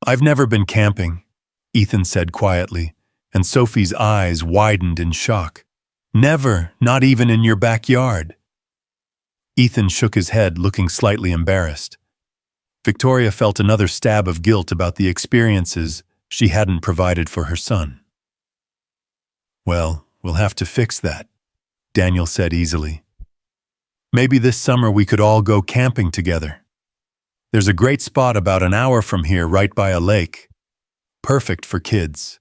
"I've never been camping," Ethan said quietly, and Sophie's eyes widened in shock. "Never, not even in your backyard." Ethan shook his head, looking slightly embarrassed. Victoria felt another stab of guilt about the experiences she hadn't provided for her son. "Well, we'll have to fix that," Daniel said easily. "Maybe this summer we could all go camping together. There's a great spot about an hour from here right by a lake. Perfect for kids."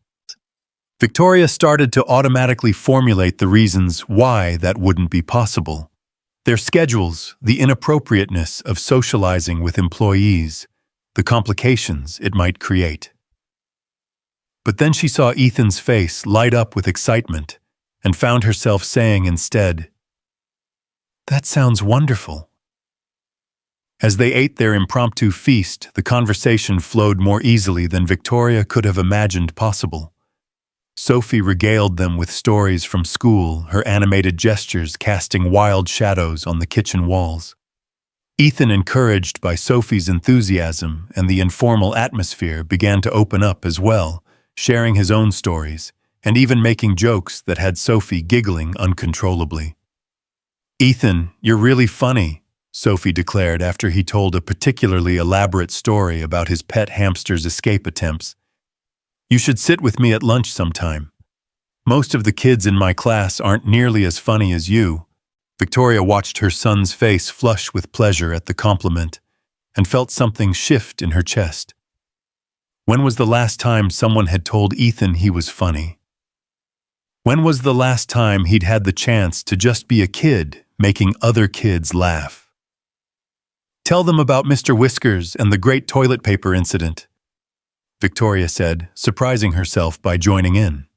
Victoria started to automatically formulate the reasons why that wouldn't be possible. Their schedules, the inappropriateness of socializing with employees, the complications it might create. But then she saw Ethan's face light up with excitement and found herself saying instead, "That sounds wonderful." As they ate their impromptu feast, the conversation flowed more easily than Victoria could have imagined possible. Sophie regaled them with stories from school, her animated gestures casting wild shadows on the kitchen walls. Ethan, encouraged by Sophie's enthusiasm and the informal atmosphere, began to open up as well, sharing his own stories, and even making jokes that had Sophie giggling uncontrollably. "Ethan, you're really funny," Sophie declared after he told a particularly elaborate story about his pet hamster's escape attempts. "You should sit with me at lunch sometime. Most of the kids in my class aren't nearly as funny as you." Victoria watched her son's face flush with pleasure at the compliment and felt something shift in her chest. When was the last time someone had told Ethan he was funny? When was the last time he'd had the chance to just be a kid, making other kids laugh? Tell them about Mr. Whiskers and the great toilet paper incident, Victoria said, surprising herself by joining in.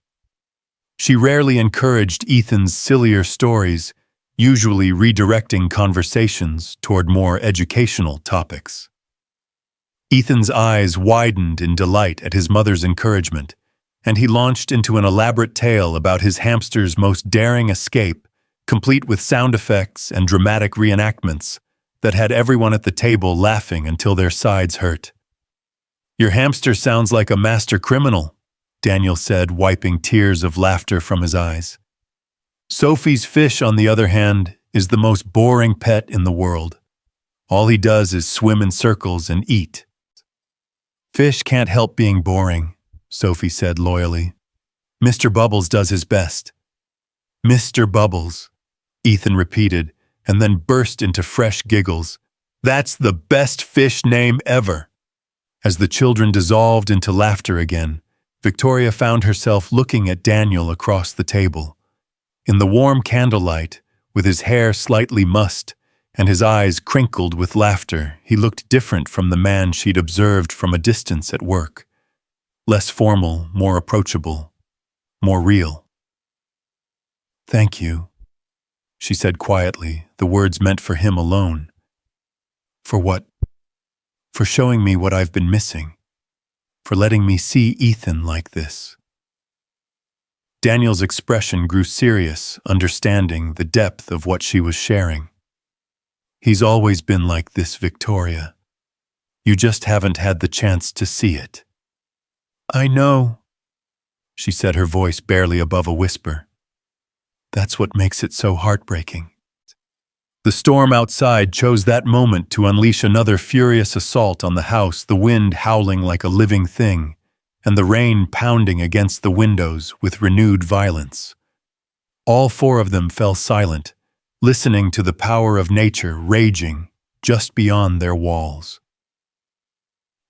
She rarely encouraged Ethan's sillier stories, usually redirecting conversations toward more educational topics. Ethan's eyes widened in delight at his mother's encouragement, and he launched into an elaborate tale about his hamster's most daring escape, complete with sound effects and dramatic reenactments that had everyone at the table laughing until their sides hurt. "Your hamster sounds like a master criminal," Daniel said, wiping tears of laughter from his eyes. "Sophie's fish, on the other hand, is the most boring pet in the world. All he does is swim in circles and eat." "Fish can't help being boring," Sophie said loyally. "Mr. Bubbles does his best." "Mr. Bubbles," Ethan repeated, and then burst into fresh giggles. "That's the best fish name ever." As the children dissolved into laughter again, Victoria found herself looking at Daniel across the table. In the warm candlelight, with his hair slightly mussed and his eyes crinkled with laughter, he looked different from the man she'd observed from a distance at work. Less formal, more approachable, more real. "Thank you," she said quietly, the words meant for him alone. "For what? For showing me what I've been missing. For letting me see Ethan like this." Daniel's expression grew serious, understanding the depth of what she was sharing. "He's always been like this, Victoria. You just haven't had the chance to see it." "I know," she said, her voice barely above a whisper. "That's what makes it so heartbreaking." The storm outside chose that moment to unleash another furious assault on the house, the wind howling like a living thing, and the rain pounding against the windows with renewed violence. All four of them fell silent, listening to the power of nature raging just beyond their walls.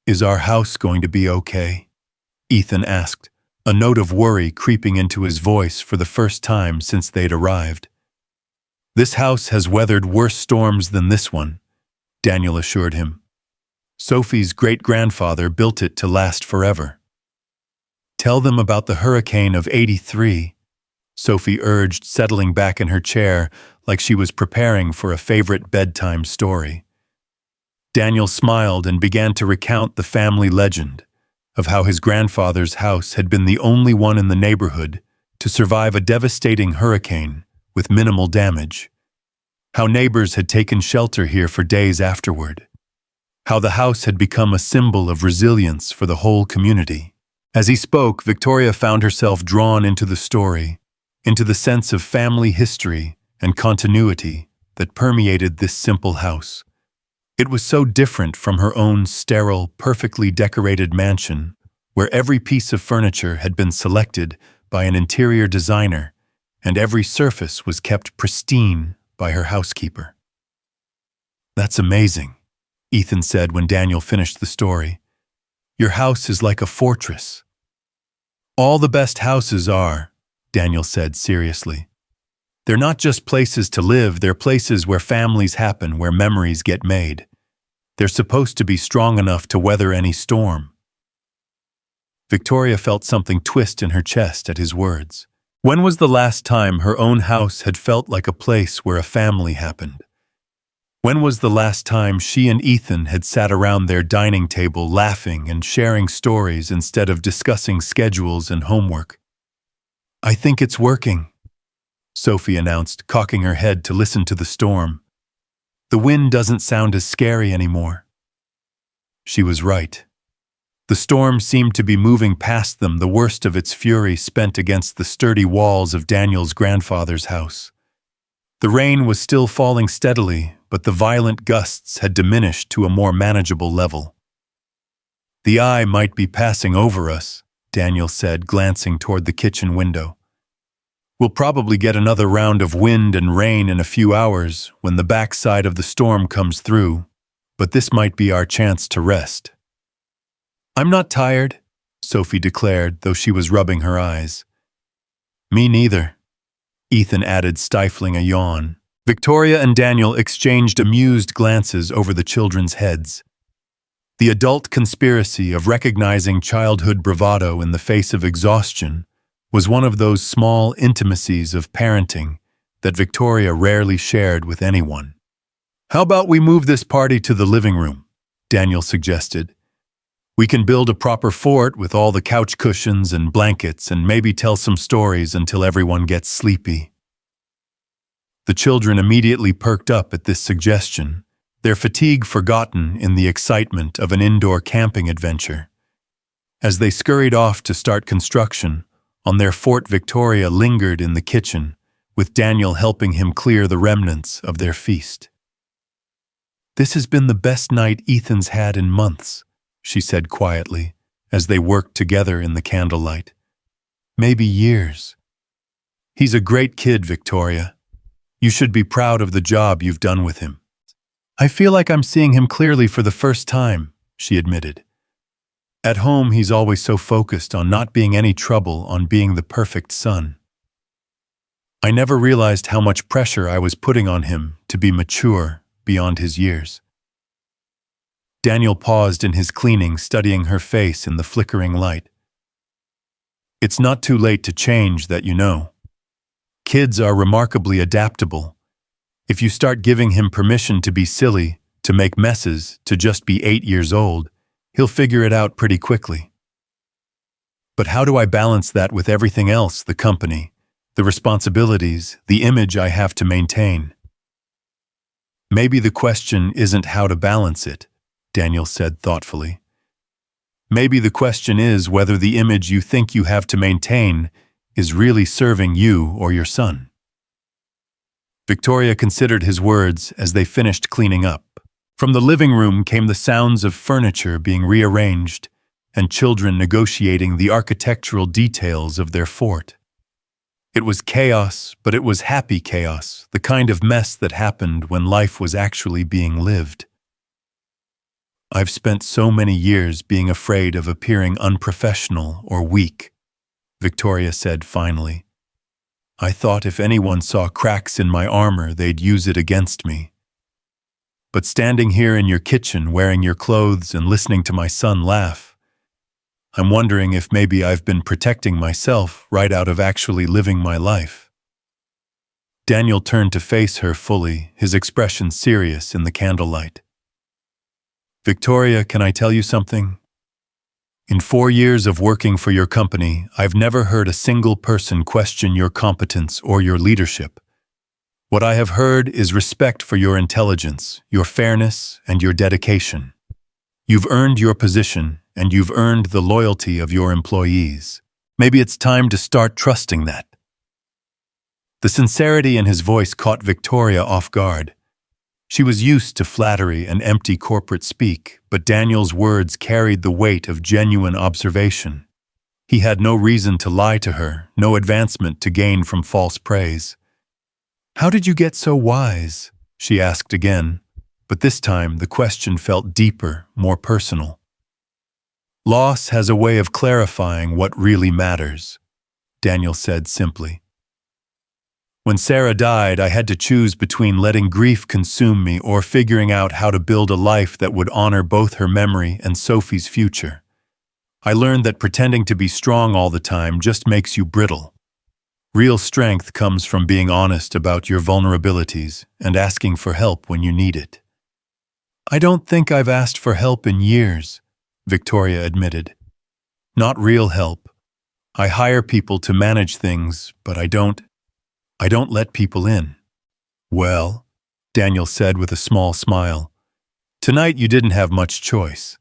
"Is our house going to be okay?" Ethan asked, a note of worry creeping into his voice for the first time since they'd arrived. "This house has weathered worse storms than this one," Daniel assured him. "Sophie's great-grandfather built it to last forever." "Tell them about the hurricane of '83, Sophie urged, settling back in her chair like she was preparing for a favorite bedtime story. Daniel smiled and began to recount the family legend of how his grandfather's house had been the only one in the neighborhood to survive a devastating hurricane with minimal damage, how neighbors had taken shelter here for days afterward, how the house had become a symbol of resilience for the whole community. As he spoke, Victoria found herself drawn into the story, into the sense of family history and continuity that permeated this simple house. It was so different from her own sterile, perfectly decorated mansion, where every piece of furniture had been selected by an interior designer and every surface was kept pristine by her housekeeper. "That's amazing," Ethan said when Daniel finished the story. "Your house is like a fortress." "All the best houses are," Daniel said seriously. "They're not just places to live, they're places where families happen, where memories get made. They're supposed to be strong enough to weather any storm." Victoria felt something twist in her chest at his words. When was the last time her own house had felt like a place where a family happened? When was the last time she and Ethan had sat around their dining table laughing and sharing stories instead of discussing schedules and homework? "I think it's working," Sophie announced, cocking her head to listen to the storm. "The wind doesn't sound as scary anymore." She was right. The storm seemed to be moving past them, the worst of its fury spent against the sturdy walls of Daniel's grandfather's house. The rain was still falling steadily, but the violent gusts had diminished to a more manageable level. "The eye might be passing over us," Daniel said, glancing toward the kitchen window. "We'll probably get another round of wind and rain in a few hours when the backside of the storm comes through, but this might be our chance to rest." "I'm not tired," Sophie declared, though she was rubbing her eyes. Me neither, Ethan added, stifling a yawn. Victoria and Daniel exchanged amused glances over the children's heads. The adult conspiracy of recognizing childhood bravado in the face of exhaustion was one of those small intimacies of parenting that Victoria rarely shared with anyone. How about we move this party to the living room? Daniel suggested. We can build a proper fort with all the couch cushions and blankets and maybe tell some stories until everyone gets sleepy. The children immediately perked up at this suggestion, their fatigue forgotten in the excitement of an indoor camping adventure. As they scurried off to start construction, on their fort Victoria lingered in the kitchen, with Daniel helping him clear the remnants of their feast. This has been the best night Ethan's had in months, she said quietly, as they worked together in the candlelight. Maybe years. He's a great kid, Victoria. You should be proud of the job you've done with him. I feel like I'm seeing him clearly for the first time, she admitted. At home, he's always so focused on not being any trouble, on being the perfect son. I never realized how much pressure I was putting on him to be mature beyond his years. Daniel paused in his cleaning, studying her face in the flickering light. It's not too late to change that, you know. Kids are remarkably adaptable. If you start giving him permission to be silly, to make messes, to just be 8 years old, he'll figure it out pretty quickly. But how do I balance that with everything else, the company, the responsibilities, the image I have to maintain? Maybe the question isn't how to balance it, Daniel said thoughtfully. Maybe the question is whether the image you think you have to maintain is really serving you or your son. Victoria considered his words as they finished cleaning up. From the living room came the sounds of furniture being rearranged and children negotiating the architectural details of their fort. It was chaos, but it was happy chaos, the kind of mess that happened when life was actually being lived. I've spent so many years being afraid of appearing unprofessional or weak, Victoria said finally. I thought if anyone saw cracks in my armor, they'd use it against me. But standing here in your kitchen, wearing your clothes and listening to my son laugh, I'm wondering if maybe I've been protecting myself right out of actually living my life. Daniel turned to face her fully, his expression serious in the candlelight. Victoria, can I tell you something? In 4 years of working for your company, I've never heard a single person question your competence or your leadership. What I have heard is respect for your intelligence, your fairness, and your dedication. You've earned your position, and you've earned the loyalty of your employees. Maybe it's time to start trusting that. The sincerity in his voice caught Victoria off guard. She was used to flattery and empty corporate speak, but Daniel's words carried the weight of genuine observation. He had no reason to lie to her, no advancement to gain from false praise. How did you get so wise? She asked again, but this time the question felt deeper, more personal. Loss has a way of clarifying what really matters, Daniel said simply. When Sarah died, I had to choose between letting grief consume me or figuring out how to build a life that would honor both her memory and Sophie's future. I learned that pretending to be strong all the time just makes you brittle. Real strength comes from being honest about your vulnerabilities and asking for help when you need it. I don't think I've asked for help in years, Victoria admitted. Not real help. I hire people to manage things, but I don't let people in. Well, Daniel said with a small smile, tonight you didn't have much choice.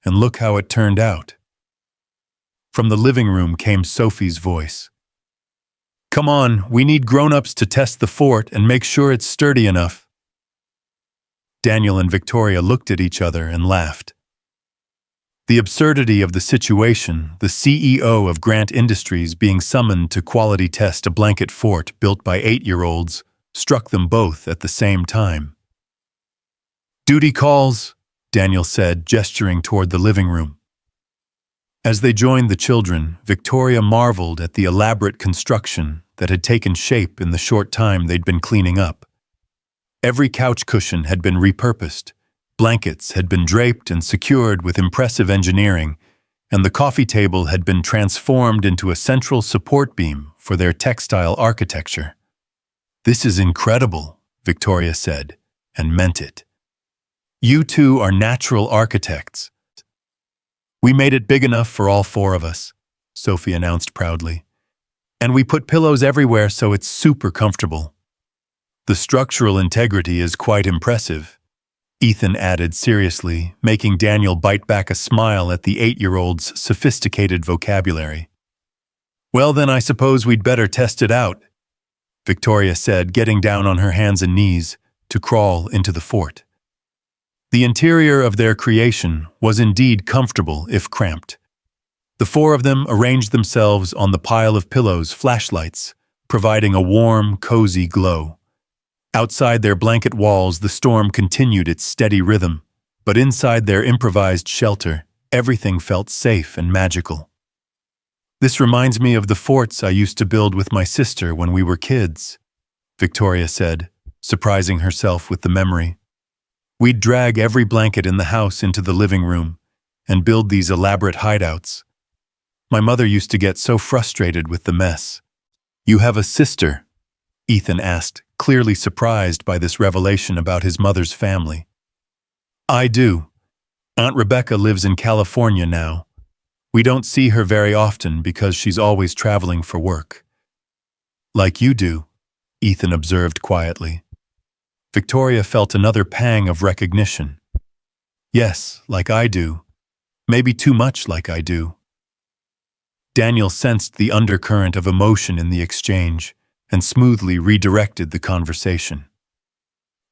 And look how it turned out. From the living room came Sophie's voice. Come on, we need grown-ups to test the fort and make sure it's sturdy enough. Daniel and Victoria looked at each other and laughed. The absurdity of the situation, the CEO of Grant Industries being summoned to quality test a blanket fort built by 8-year-olds, struck them both at the same time. Duty calls, Daniel said, gesturing toward the living room. As they joined the children, Victoria marveled at the elaborate construction that had taken shape in the short time they'd been cleaning up. Every couch cushion had been repurposed, blankets had been draped and secured with impressive engineering, and the coffee table had been transformed into a central support beam for their textile architecture. "This is incredible," Victoria said, and meant it. "You two are natural architects." "We made it big enough for all four of us," Sophie announced proudly. "And we put pillows everywhere so it's super comfortable." "The structural integrity is quite impressive," Ethan added seriously, making Daniel bite back a smile at the 8-year-old's sophisticated vocabulary. "Well, then I suppose we'd better test it out," Victoria said, getting down on her hands and knees to crawl into the fort. The interior of their creation was indeed comfortable if cramped. The four of them arranged themselves on the pile of pillows, flashlights, providing a warm, cozy glow. Outside their blanket walls, the storm continued its steady rhythm, but inside their improvised shelter, everything felt safe and magical. "This reminds me of the forts I used to build with my sister when we were kids," Victoria said, surprising herself with the memory. "We'd drag every blanket in the house into the living room and build these elaborate hideouts. My mother used to get so frustrated with the mess." "You have a sister?" Ethan asked, clearly surprised by this revelation about his mother's family. "I do. Aunt Rebecca lives in California now. We don't see her very often because she's always traveling for work." "Like you do," Ethan observed quietly. Victoria felt another pang of recognition. "Yes, like I do. Maybe too much like I do." Daniel sensed the undercurrent of emotion in the exchange and smoothly redirected the conversation.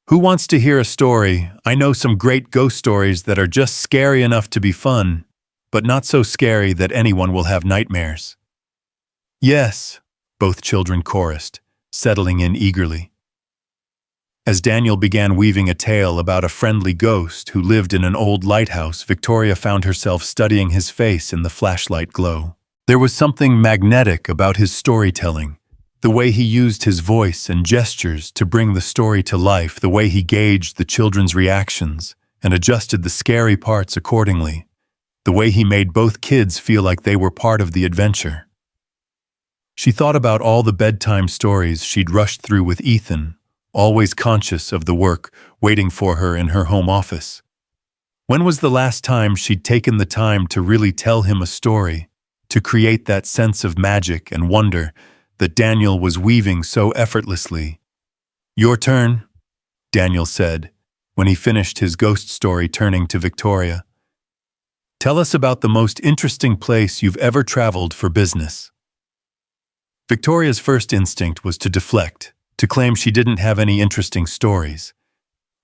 "Who wants to hear a story? I know some great ghost stories that are just scary enough to be fun, but not so scary that anyone will have nightmares." "Yes," both children chorused, settling in eagerly. As Daniel began weaving a tale about a friendly ghost who lived in an old lighthouse, Victoria found herself studying his face in the flashlight glow. There was something magnetic about his storytelling, the way he used his voice and gestures to bring the story to life, the way he gauged the children's reactions and adjusted the scary parts accordingly, the way he made both kids feel like they were part of the adventure. She thought about all the bedtime stories she'd rushed through with Ethan, always conscious of the work waiting for her in her home office. When was the last time she'd taken the time to really tell him a story, to create that sense of magic and wonder that Daniel was weaving so effortlessly? "Your turn," Daniel said, when he finished his ghost story, turning to Victoria. "Tell us about the most interesting place you've ever traveled for business." Victoria's first instinct was to deflect, to claim she didn't have any interesting stories.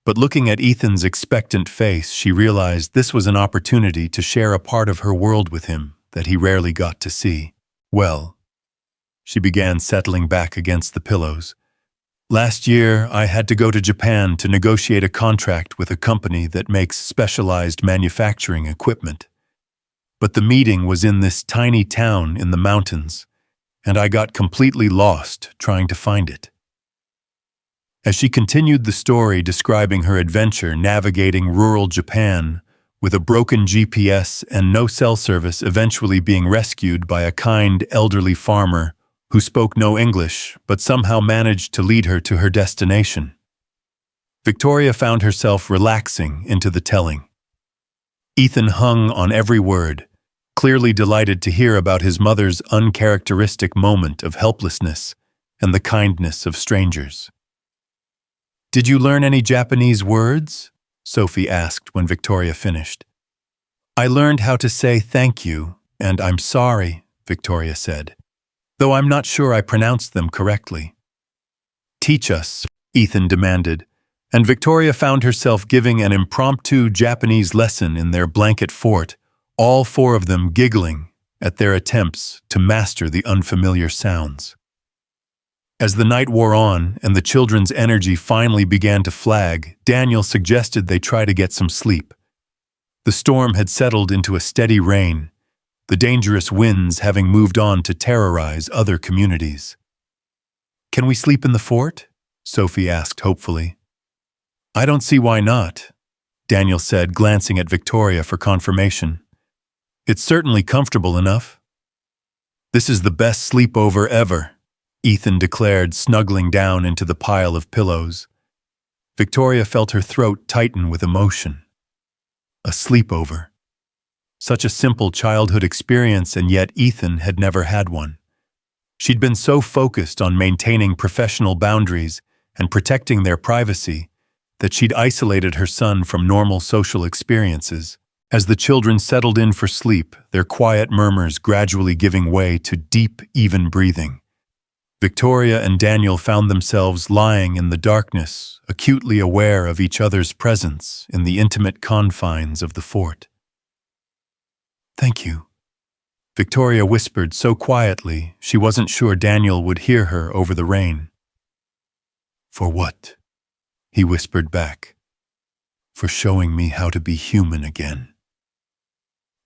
But looking at Ethan's expectant face, she realized this was an opportunity to share a part of her world with him that he rarely got to see. "Well," she began, settling back against the pillows, "last year I had to go to Japan to negotiate a contract with a company that makes specialized manufacturing equipment. But the meeting was in this tiny town in the mountains, and I got completely lost trying to find it." As she continued the story describing her adventure navigating rural Japan, with a broken GPS and no cell service, eventually being rescued by a kind elderly farmer who spoke no English but somehow managed to lead her to her destination, Victoria found herself relaxing into the telling. Ethan hung on every word, clearly delighted to hear about his mother's uncharacteristic moment of helplessness and the kindness of strangers. "Did you learn any Japanese words?" Sophie asked when Victoria finished. "I learned how to say thank you and I'm sorry," Victoria said, "though I'm not sure I pronounced them correctly." "Teach us," Ethan demanded, and Victoria found herself giving an impromptu Japanese lesson in their blanket fort, all four of them giggling at their attempts to master the unfamiliar sounds. As the night wore on and the children's energy finally began to flag, Daniel suggested they try to get some sleep. The storm had settled into a steady rain, the dangerous winds having moved on to terrorize other communities. "Can we sleep in the fort?" Sophie asked hopefully. "I don't see why not," Daniel said, glancing at Victoria for confirmation. "It's certainly comfortable enough." "This is the best sleepover ever," Ethan declared, snuggling down into the pile of pillows. Victoria felt her throat tighten with emotion. A sleepover. Such a simple childhood experience, and yet Ethan had never had one. She'd been so focused on maintaining professional boundaries and protecting their privacy that she'd isolated her son from normal social experiences. As the children settled in for sleep, their quiet murmurs gradually giving way to deep, even breathing, Victoria and Daniel found themselves lying in the darkness, acutely aware of each other's presence in the intimate confines of the fort. "Thank you," Victoria whispered so quietly she wasn't sure Daniel would hear her over the rain. "For what?" he whispered back. "For showing me how to be human again."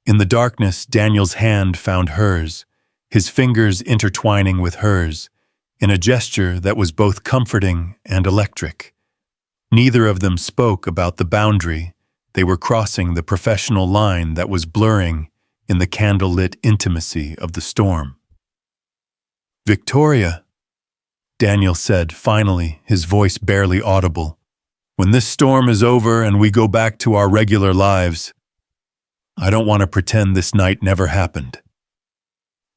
In the darkness, Daniel's hand found hers, his fingers intertwining with hers, in a gesture that was both comforting and electric. Neither of them spoke about the boundary. They were crossing the professional line that was blurring in the candlelit intimacy of the storm. "Victoria," Daniel said finally, his voice barely audible, "when this storm is over and we go back to our regular lives, I don't want to pretend this night never happened."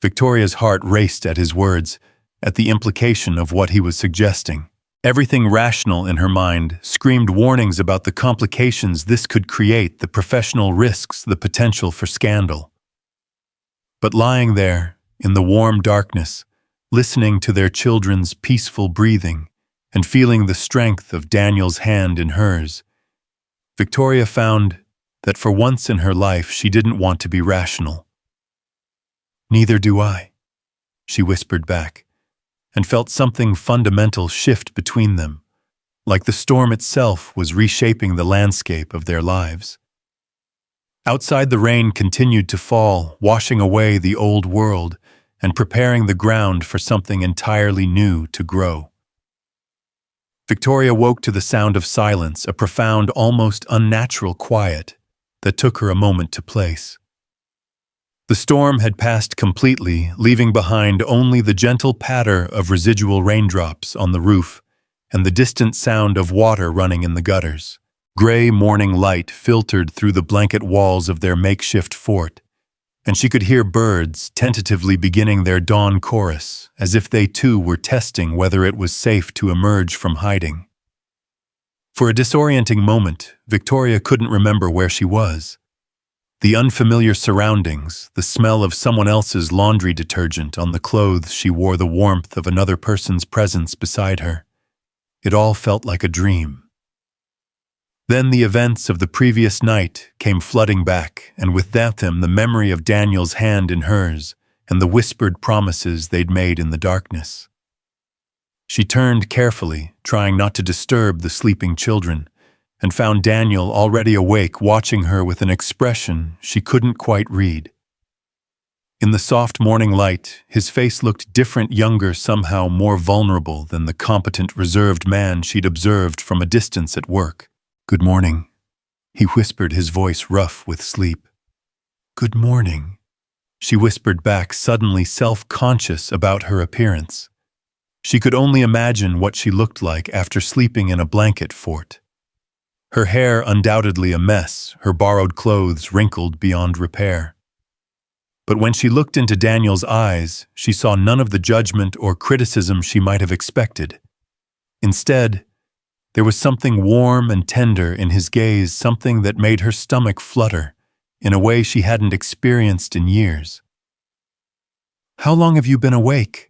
Victoria's heart raced at his words, at the implication of what he was suggesting. Everything rational in her mind screamed warnings about the complications this could create, the professional risks, the potential for scandal. But lying there, in the warm darkness, listening to their children's peaceful breathing and feeling the strength of Daniel's hand in hers, Victoria found that for once in her life she didn't want to be rational. "Neither do I," she whispered back, and felt something fundamental shift between them, like the storm itself was reshaping the landscape of their lives. Outside, the rain continued to fall, washing away the old world and preparing the ground for something entirely new to grow. Victoria woke to the sound of silence, a profound, almost unnatural quiet that took her a moment to place. The storm had passed completely, leaving behind only the gentle patter of residual raindrops on the roof and the distant sound of water running in the gutters. Gray morning light filtered through the blanket walls of their makeshift fort, and she could hear birds tentatively beginning their dawn chorus, as if they too were testing whether it was safe to emerge from hiding. For a disorienting moment, Victoria couldn't remember where she was. The unfamiliar surroundings, the smell of someone else's laundry detergent on the clothes she wore, the warmth of another person's presence beside her. It all felt like a dream. Then the events of the previous night came flooding back, and with them the memory of Daniel's hand in hers and the whispered promises they'd made in the darkness. She turned carefully, trying not to disturb the sleeping children, and found Daniel already awake, watching her with an expression she couldn't quite read. In the soft morning light, his face looked different, younger, somehow more vulnerable than the competent, reserved man she'd observed from a distance at work. "Good morning," he whispered, his voice rough with sleep. "Good morning," she whispered back, suddenly self-conscious about her appearance. She could only imagine what she looked like after sleeping in a blanket fort. Her hair undoubtedly a mess, her borrowed clothes wrinkled beyond repair. But when she looked into Daniel's eyes, she saw none of the judgment or criticism she might have expected. Instead, there was something warm and tender in his gaze, something that made her stomach flutter in a way she hadn't experienced in years. "How long have you been awake?"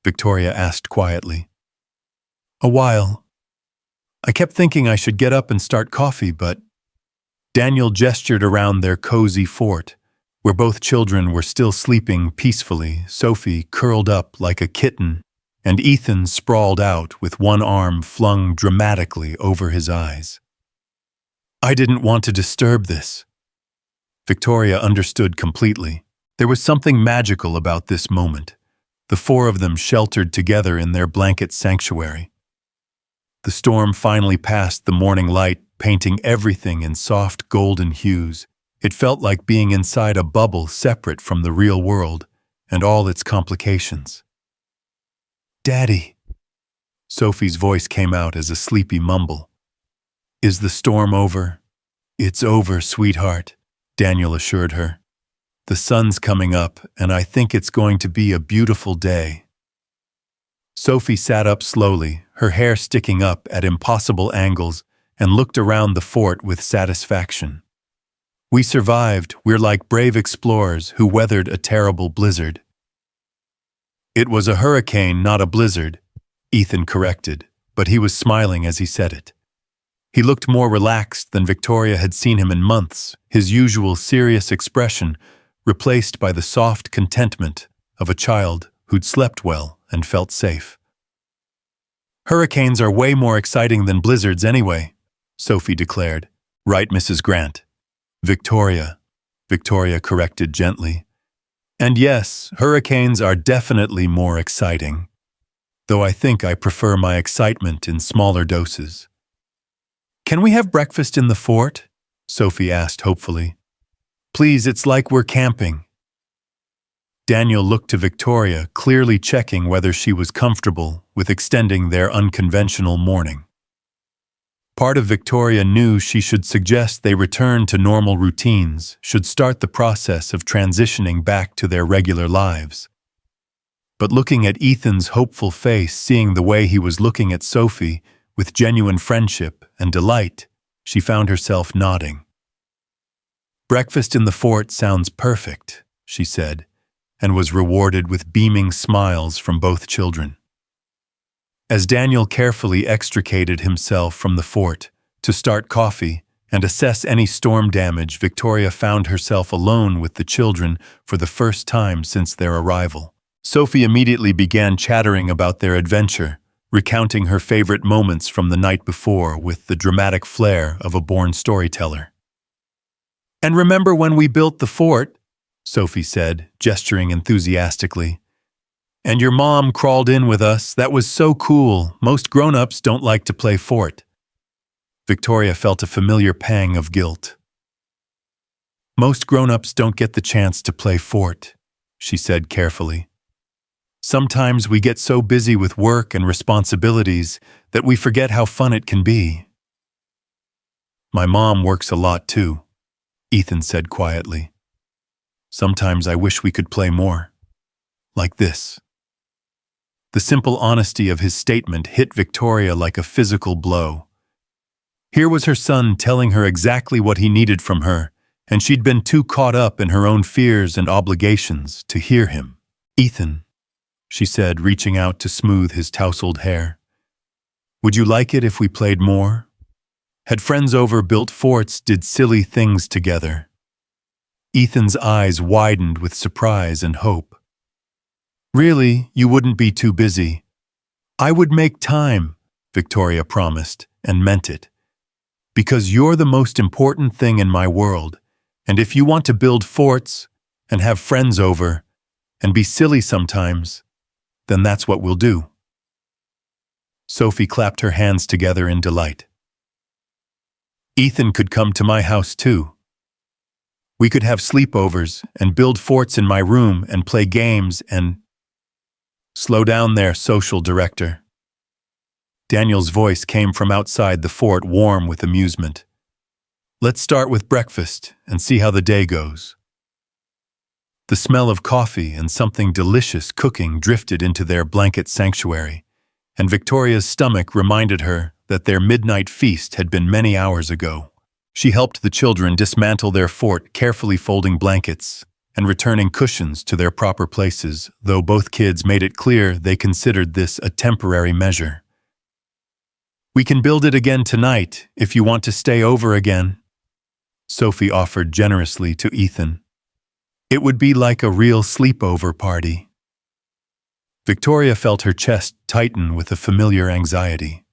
Victoria asked quietly. "A while. I kept thinking I should get up and start coffee, but—" Daniel gestured around their cozy fort, where both children were still sleeping peacefully, Sophie curled up like a kitten, and Ethan sprawled out with one arm flung dramatically over his eyes. "I didn't want to disturb this." Victoria understood completely. There was something magical about this moment, the four of them sheltered together in their blanket sanctuary. The storm finally passed, the morning light painting everything in soft golden hues. It felt like being inside a bubble separate from the real world and all its complications. "Daddy," Sophie's voice came out as a sleepy mumble. "Is the storm over?" "It's over, sweetheart," Daniel assured her. "The sun's coming up, and I think it's going to be a beautiful day." Sophie sat up slowly, her hair sticking up at impossible angles, and looked around the fort with satisfaction. "We survived. We're like brave explorers who weathered a terrible blizzard." "It was a hurricane, not a blizzard," Ethan corrected, but he was smiling as he said it. He looked more relaxed than Victoria had seen him in months, his usual serious expression replaced by the soft contentment of a child who'd slept well and felt safe. "Hurricanes are way more exciting than blizzards anyway," Sophie declared. "Right, Mrs. Grant?" Victoria corrected gently. "And yes, hurricanes are definitely more exciting, though I think I prefer my excitement in smaller doses." "Can we have breakfast in the fort?" Sophie asked hopefully. "Please, it's like we're camping." Daniel looked to Victoria, clearly checking whether she was comfortable with extending their unconventional morning. Part of Victoria knew she should suggest they return to normal routines, should start the process of transitioning back to their regular lives. But looking at Ethan's hopeful face, seeing the way he was looking at Sophie with genuine friendship and delight, she found herself nodding. "Breakfast in the fort sounds perfect," she said, and was rewarded with beaming smiles from both children. As Daniel carefully extricated himself from the fort to start coffee and assess any storm damage, Victoria found herself alone with the children for the first time since their arrival. Sophie immediately began chattering about their adventure, recounting her favorite moments from the night before with the dramatic flair of a born storyteller. "And remember when we built the fort?" Sophie said, gesturing enthusiastically. "And your mom crawled in with us. That was so cool. Most grown-ups don't like to play fort." Victoria felt a familiar pang of guilt. "Most grown-ups don't get the chance to play fort," she said carefully. "Sometimes we get so busy with work and responsibilities that we forget how fun it can be." "My mom works a lot too," Ethan said quietly. "Sometimes I wish we could play more. Like this." The simple honesty of his statement hit Victoria like a physical blow. Here was her son telling her exactly what he needed from her, and she'd been too caught up in her own fears and obligations to hear him. "Ethan," she said, reaching out to smooth his tousled hair, "would you like it if we played more? Had friends over, built forts, did silly things together." Ethan's eyes widened with surprise and hope. "Really, you wouldn't be too busy?" "I would make time," Victoria promised, and meant it. "Because you're the most important thing in my world, and if you want to build forts, and have friends over, and be silly sometimes, then that's what we'll do." Sophie clapped her hands together in delight. "Ethan could come to my house too. We could have sleepovers and build forts in my room and play games and—" "Slow down there, social director." Daniel's voice came from outside the fort, warm with amusement. "Let's start with breakfast and see how the day goes." The smell of coffee and something delicious cooking drifted into their blanket sanctuary, and Victoria's stomach reminded her that their midnight feast had been many hours ago. She helped the children dismantle their fort, carefully folding blankets and returning cushions to their proper places, though both kids made it clear they considered this a temporary measure. "We can build it again tonight if you want to stay over again," Sophie offered generously to Ethan. "It would be like a real sleepover party." Victoria felt her chest tighten with a familiar anxiety.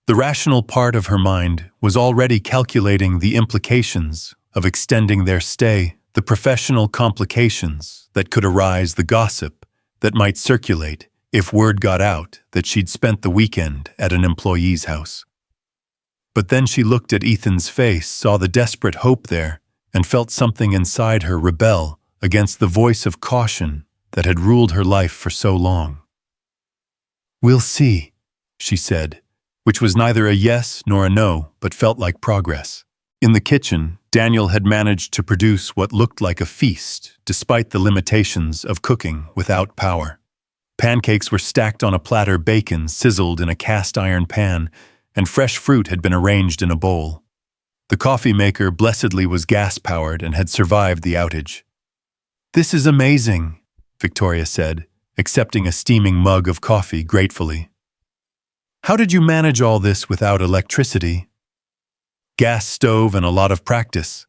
The rational part of her mind was already calculating the implications of extending their stay The professional complications that could arise, the gossip that might circulate if word got out that she'd spent the weekend at an employee's house. But then she looked at Ethan's face, saw the desperate hope there, and felt something inside her rebel against the voice of caution that had ruled her life for so long. "We'll see," she said, which was neither a yes nor a no, but felt like progress. In the kitchen, Daniel had managed to produce what looked like a feast, despite the limitations of cooking without power. Pancakes were stacked on a platter, bacon sizzled in a cast-iron pan, and fresh fruit had been arranged in a bowl. The coffee maker blessedly was gas-powered and had survived the outage. "This is amazing," Victoria said, accepting a steaming mug of coffee gratefully. "How did you manage all this without electricity?" "Gas stove and a lot of practice,"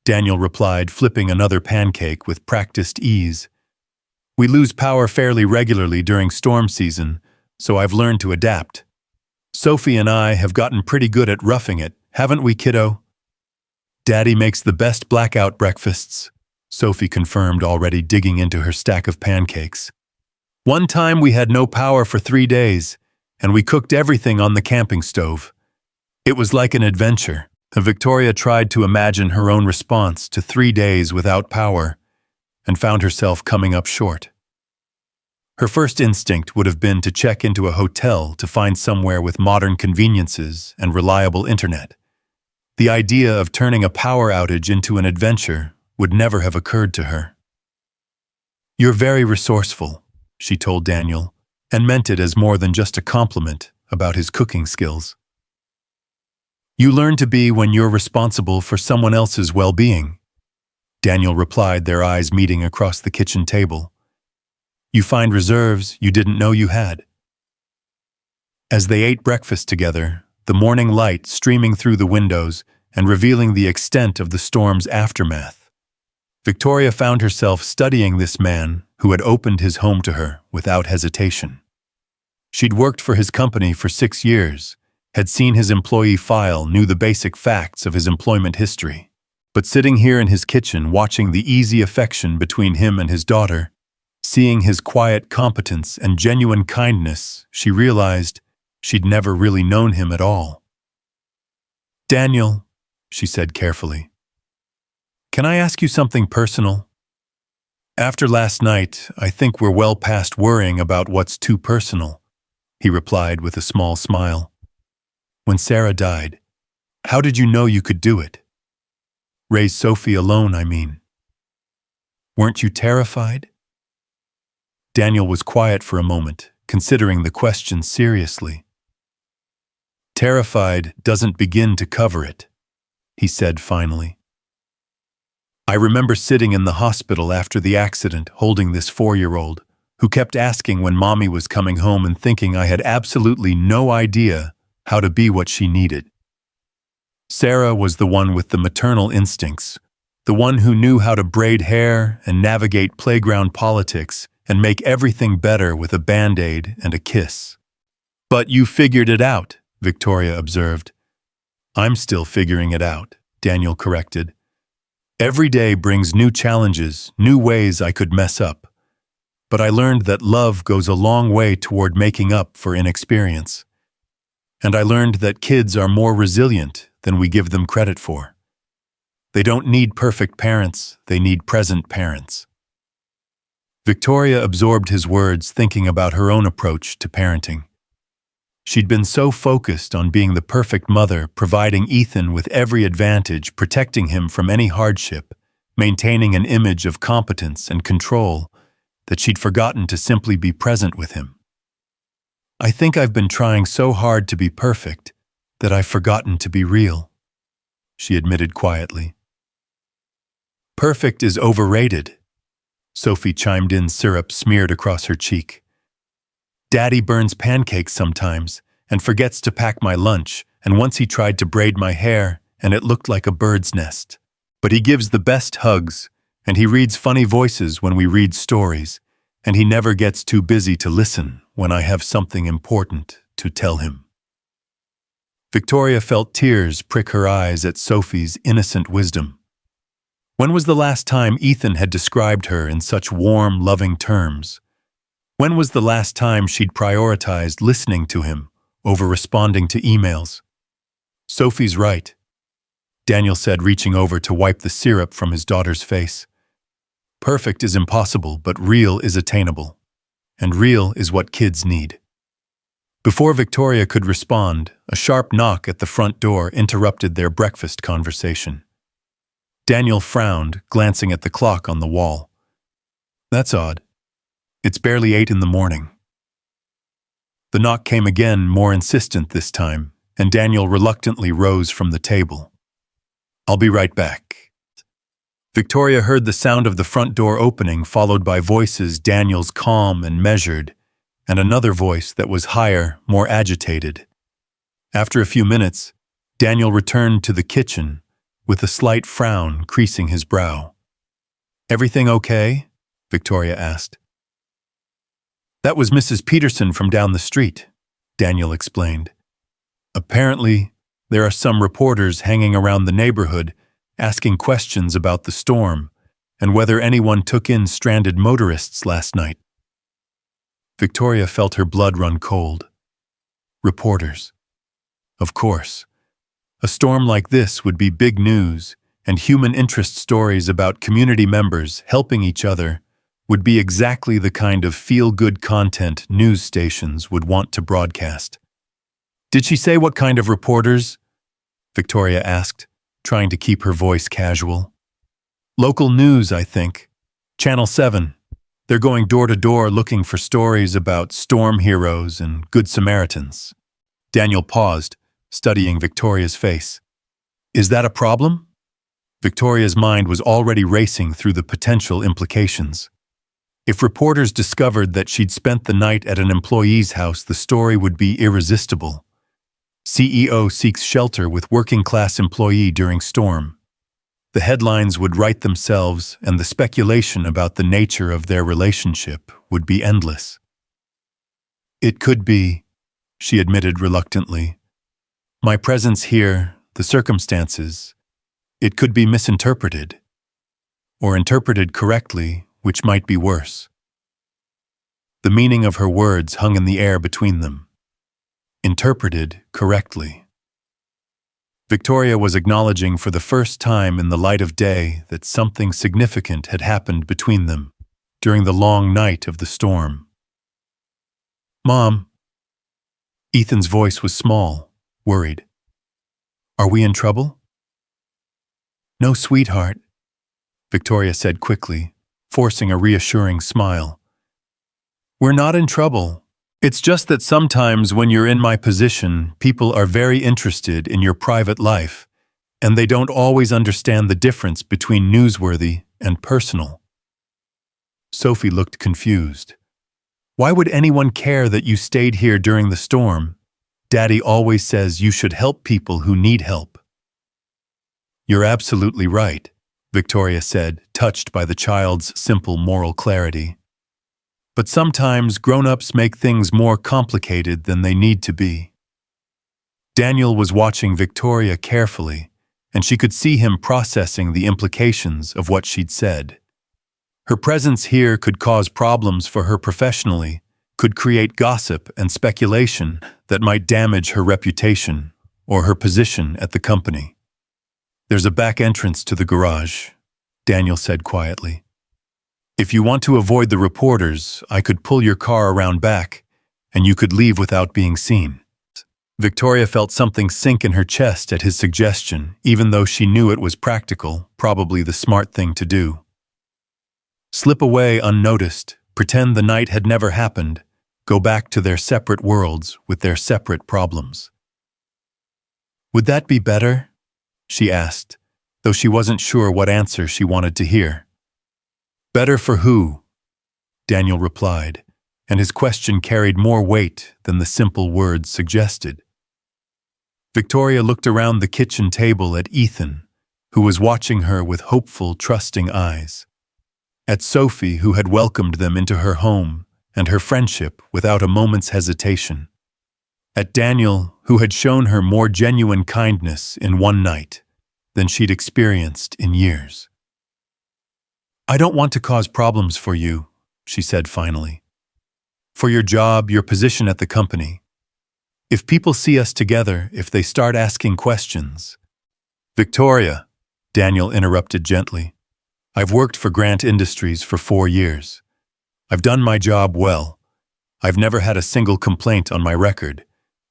Daniel replied, flipping another pancake with practiced ease. "We lose power fairly regularly during storm season, so I've learned to adapt. Sophie and I have gotten pretty good at roughing it, haven't we, kiddo?" "Daddy makes the best blackout breakfasts," Sophie confirmed, already digging into her stack of pancakes. "One time we had no power for 3 days, and we cooked everything on the camping stove. It was like an adventure." Victoria tried to imagine her own response to 3 days without power, and found herself coming up short. Her first instinct would have been to check into a hotel to find somewhere with modern conveniences and reliable internet. The idea of turning a power outage into an adventure would never have occurred to her. "You're very resourceful," she told Daniel, and meant it as more than just a compliment about his cooking skills. "You learn to be when you're responsible for someone else's well-being," Daniel replied, their eyes meeting across the kitchen table. "You find reserves you didn't know you had." As they ate breakfast together, the morning light streaming through the windows and revealing the extent of the storm's aftermath, Victoria found herself studying this man who had opened his home to her without hesitation. She'd worked for his company for 6 years, had seen his employee file, knew the basic facts of his employment history. But sitting here in his kitchen, watching the easy affection between him and his daughter, seeing his quiet competence and genuine kindness, she realized she'd never really known him at all. "Daniel," she said carefully, "can I ask you something personal? After last night, I think we're well past worrying about what's too personal," he replied with a small smile. "When Sarah died, how did you know you could do it? Raise Sophie alone, I mean. Weren't you terrified?" Daniel was quiet for a moment, considering the question seriously. "Terrified doesn't begin to cover it," he said finally. "I remember sitting in the hospital after the accident, holding this 4-year-old, who kept asking when Mommy was coming home and thinking I had absolutely no idea how to be what she needed. Sarah was the one with the maternal instincts, the one who knew how to braid hair and navigate playground politics and make everything better with a Band-Aid and a kiss." "But you figured it out," Victoria observed. "I'm still figuring it out," Daniel corrected. "Every day brings new challenges, new ways I could mess up. But I learned that love goes a long way toward making up for inexperience. And I learned that kids are more resilient than we give them credit for. They don't need perfect parents, they need present parents." Victoria absorbed his words, thinking about her own approach to parenting. She'd been so focused on being the perfect mother, providing Ethan with every advantage, protecting him from any hardship, maintaining an image of competence and control, that she'd forgotten to simply be present with him. "I think I've been trying so hard to be perfect that I've forgotten to be real," she admitted quietly. "Perfect is overrated," Sophie chimed in, syrup smeared across her cheek. "Daddy burns pancakes sometimes and forgets to pack my lunch, and once he tried to braid my hair and it looked like a bird's nest. But he gives the best hugs, and he reads funny voices when we read stories, and he never gets too busy to listen when I have something important to tell him." Victoria felt tears prick her eyes at Sophie's innocent wisdom. When was the last time Ethan had described her in such warm, loving terms? When was the last time she'd prioritized listening to him over responding to emails? Sophie's right, Daniel said, reaching over to wipe the syrup from his daughter's face. Perfect is impossible, but real is attainable. And real is what kids need. Before Victoria could respond, a sharp knock at the front door interrupted their breakfast conversation. Daniel frowned, glancing at the clock on the wall. That's odd. It's barely 8 in the morning. The knock came again, more insistent this time, and Daniel reluctantly rose from the table. I'll be right back. Victoria heard the sound of the front door opening, followed by voices Daniel's calm and measured, and another voice that was higher, more agitated. After a few minutes, Daniel returned to the kitchen, with a slight frown creasing his brow. Everything okay? Victoria asked. That was Mrs. Peterson from down the street, Daniel explained. Apparently, there are some reporters hanging around the neighborhood asking questions about the storm and whether anyone took in stranded motorists last night. Victoria felt her blood run cold. Reporters. Of course. A storm like this would be big news, and human interest stories about community members helping each other would be exactly the kind of feel-good content news stations would want to broadcast. Did she say what kind of reporters? Victoria asked, trying to keep her voice casual. Local news, I think. Channel 7. They're going door to door looking for stories about storm heroes and good Samaritans. Daniel paused, studying Victoria's face. Is that a problem? Victoria's mind was already racing through the potential implications. If reporters discovered that she'd spent the night at an employee's house, the story would be irresistible. CEO seeks shelter with working-class employee during storm. The headlines would write themselves, and the speculation about the nature of their relationship would be endless. It could be, she admitted reluctantly. My presence here, the circumstances, it could be misinterpreted. Or interpreted correctly, which might be worse. The meaning of her words hung in the air between them. Interpreted correctly. Victoria was acknowledging for the first time in the light of day that something significant had happened between them during the long night of the storm. Mom. Ethan's voice was small, worried. Are we in trouble? No, sweetheart, Victoria said quickly, forcing a reassuring smile. We're not in trouble. It's just that sometimes when you're in my position, people are very interested in your private life, and they don't always understand the difference between newsworthy and personal. Sophie looked confused. Why would anyone care that you stayed here during the storm? Daddy always says you should help people who need help. You're absolutely right, Victoria said, touched by the child's simple moral clarity. But sometimes grown-ups make things more complicated than they need to be. Daniel was watching Victoria carefully, and she could see him processing the implications of what she'd said. Her presence here could cause problems for her professionally, could create gossip and speculation that might damage her reputation or her position at the company. There's a back entrance to the garage, Daniel said quietly. If you want to avoid the reporters, I could pull your car around back, and you could leave without being seen. Victoria felt something sink in her chest at his suggestion, even though she knew it was practical, probably the smart thing to do. Slip away unnoticed, pretend the night had never happened, go back to their separate worlds with their separate problems. Would that be better? She asked, though she wasn't sure what answer she wanted to hear. Better for who? Daniel replied, and his question carried more weight than the simple words suggested. Victoria looked around the kitchen table at Ethan, who was watching her with hopeful, trusting eyes. At Sophie, who had welcomed them into her home and her friendship without a moment's hesitation. At Daniel, who had shown her more genuine kindness in one night than she'd experienced in years. I don't want to cause problems for you, she said finally. For your job, your position at the company. If people see us together, if they start asking questions. Victoria, Daniel interrupted gently. I've worked for Grant Industries for 4 years. I've done my job well. I've never had a single complaint on my record,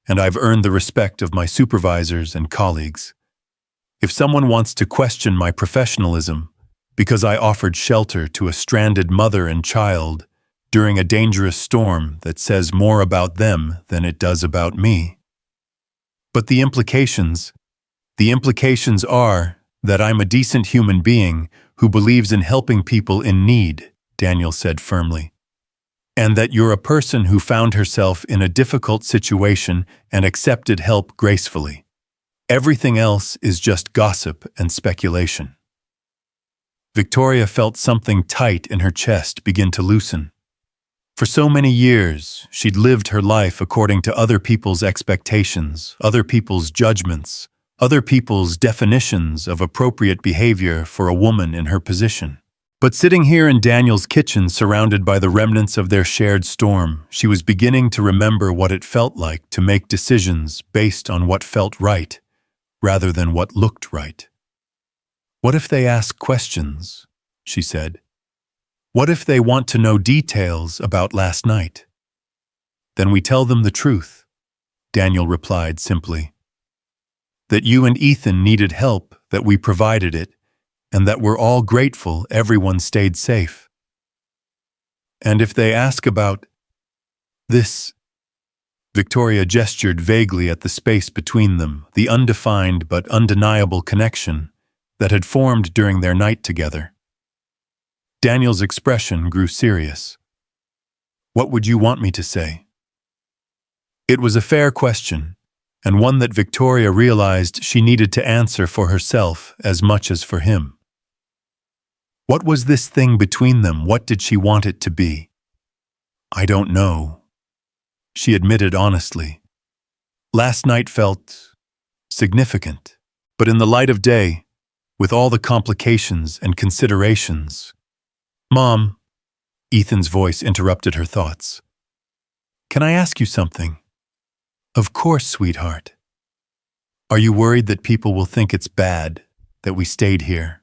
and I've earned the respect of my supervisors and colleagues. If someone wants to question my professionalism because I offered shelter to a stranded mother and child during a dangerous storm, that says more about them than it does about me. But the implications are that I'm a decent human being who believes in helping people in need, Daniel said firmly. And that you're a person who found herself in a difficult situation and accepted help gracefully. Everything else is just gossip and speculation. Victoria felt something tight in her chest begin to loosen. For so many years, she'd lived her life according to other people's expectations, other people's judgments, other people's definitions of appropriate behavior for a woman in her position. But sitting here in Daniel's kitchen, surrounded by the remnants of their shared storm, she was beginning to remember what it felt like to make decisions based on what felt right, rather than what looked right. What if they ask questions? She said. What if they want to know details about last night? Then we tell them the truth, Daniel replied simply. That you and Ethan needed help, that we provided it, and that we're all grateful everyone stayed safe. And if they ask about this, Victoria gestured vaguely at the space between them, the undefined but undeniable connection that had formed during their night together. Daniel's expression grew serious. What would you want me to say? It was a fair question, and one that Victoria realized she needed to answer for herself as much as for him. What was this thing between them? What did she want it to be? I don't know, she admitted honestly. Last night felt significant, but in the light of day, with all the complications and considerations. Mom, Ethan's voice interrupted her thoughts. Can I ask you something? Of course, sweetheart. Are you worried that people will think it's bad that we stayed here?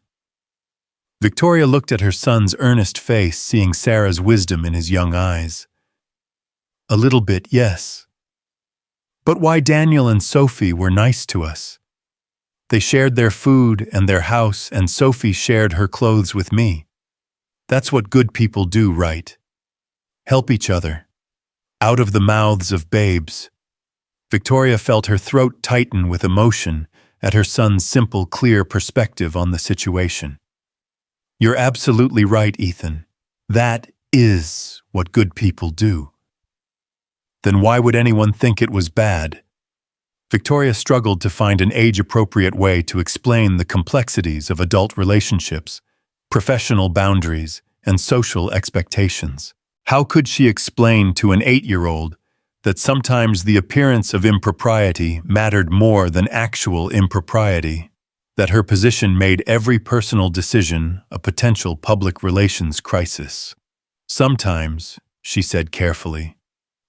Victoria looked at her son's earnest face, seeing Sarah's wisdom in his young eyes. A little bit, yes. But why Daniel and Sophie were nice to us? They shared their food and their house, and Sophie shared her clothes with me. That's what good people do, right? Help each other. Out of the mouths of babes. Victoria felt her throat tighten with emotion at her son's simple, clear perspective on the situation. You're absolutely right, Ethan. That is what good people do. Then why would anyone think it was bad? Victoria struggled to find an age-appropriate way to explain the complexities of adult relationships, professional boundaries, and social expectations. How could she explain to an 8-year-old that sometimes the appearance of impropriety mattered more than actual impropriety, that her position made every personal decision a potential public relations crisis? Sometimes, she said carefully,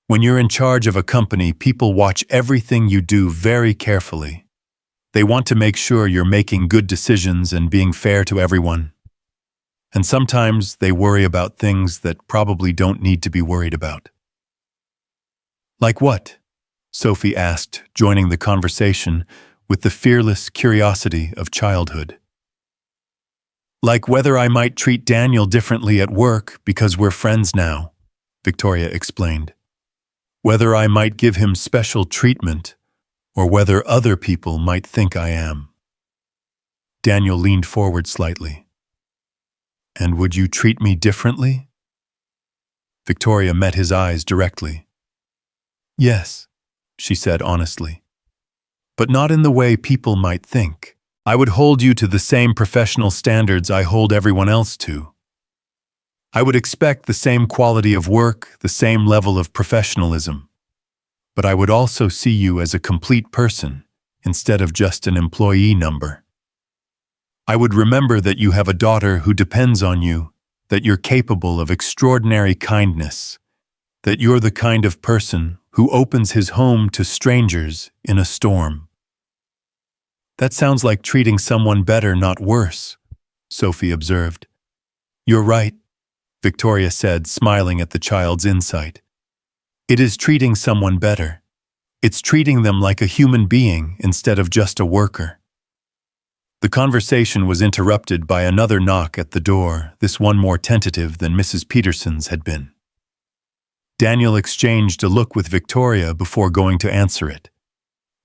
when you're in charge of a company, people watch everything you do very carefully. They want to make sure you're making good decisions and being fair to everyone. And sometimes they worry about things that probably don't need to be worried about. Like what? Sophie asked, joining the conversation with the fearless curiosity of childhood. Like whether I might treat Daniel differently at work because we're friends now, Victoria explained. Whether I might give him special treatment, or whether other people might think I am. Daniel leaned forward slightly. And would you treat me differently? Victoria met his eyes directly. Yes, she said honestly. But not in the way people might think. I would hold you to the same professional standards I hold everyone else to. I would expect the same quality of work, the same level of professionalism. But I would also see you as a complete person, instead of just an employee number. I would remember that you have a daughter who depends on you that you're capable of extraordinary kindness, that you're the kind of person who opens his home to strangers in a storm. That sounds like treating someone better, not worse, Sophie observed. You're right, Victoria said, smiling at the child's insight. It is treating someone better. It's treating them like a human being instead of just a worker. The conversation was interrupted by another knock at the door, this one more tentative than Mrs. Peterson's had been. Daniel exchanged a look with Victoria before going to answer it.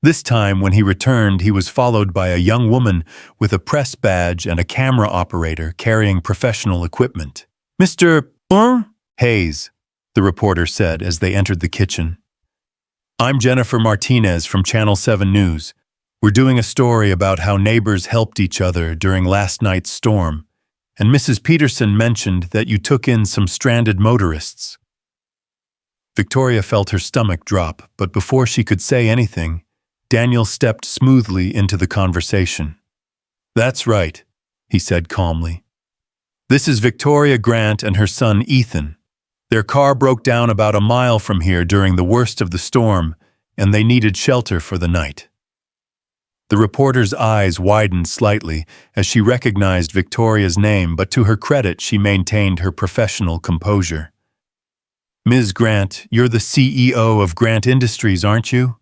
This time, when he returned, he was followed by a young woman with a press badge and a camera operator carrying professional equipment. Mr. Hayes, the reporter said as they entered the kitchen. I'm Jennifer Martinez from Channel 7 News. We're doing a story about how neighbors helped each other during last night's storm, and Mrs. Peterson mentioned that you took in some stranded motorists. Victoria felt her stomach drop, but before she could say anything, Daniel stepped smoothly into the conversation. That's right, he said calmly. This is Victoria Grant and her son Ethan. Their car broke down about a mile from here during the worst of the storm, and they needed shelter for the night. The reporter's eyes widened slightly as she recognized Victoria's name, but to her credit, she maintained her professional composure. Ms. Grant, you're the CEO of Grant Industries, aren't you?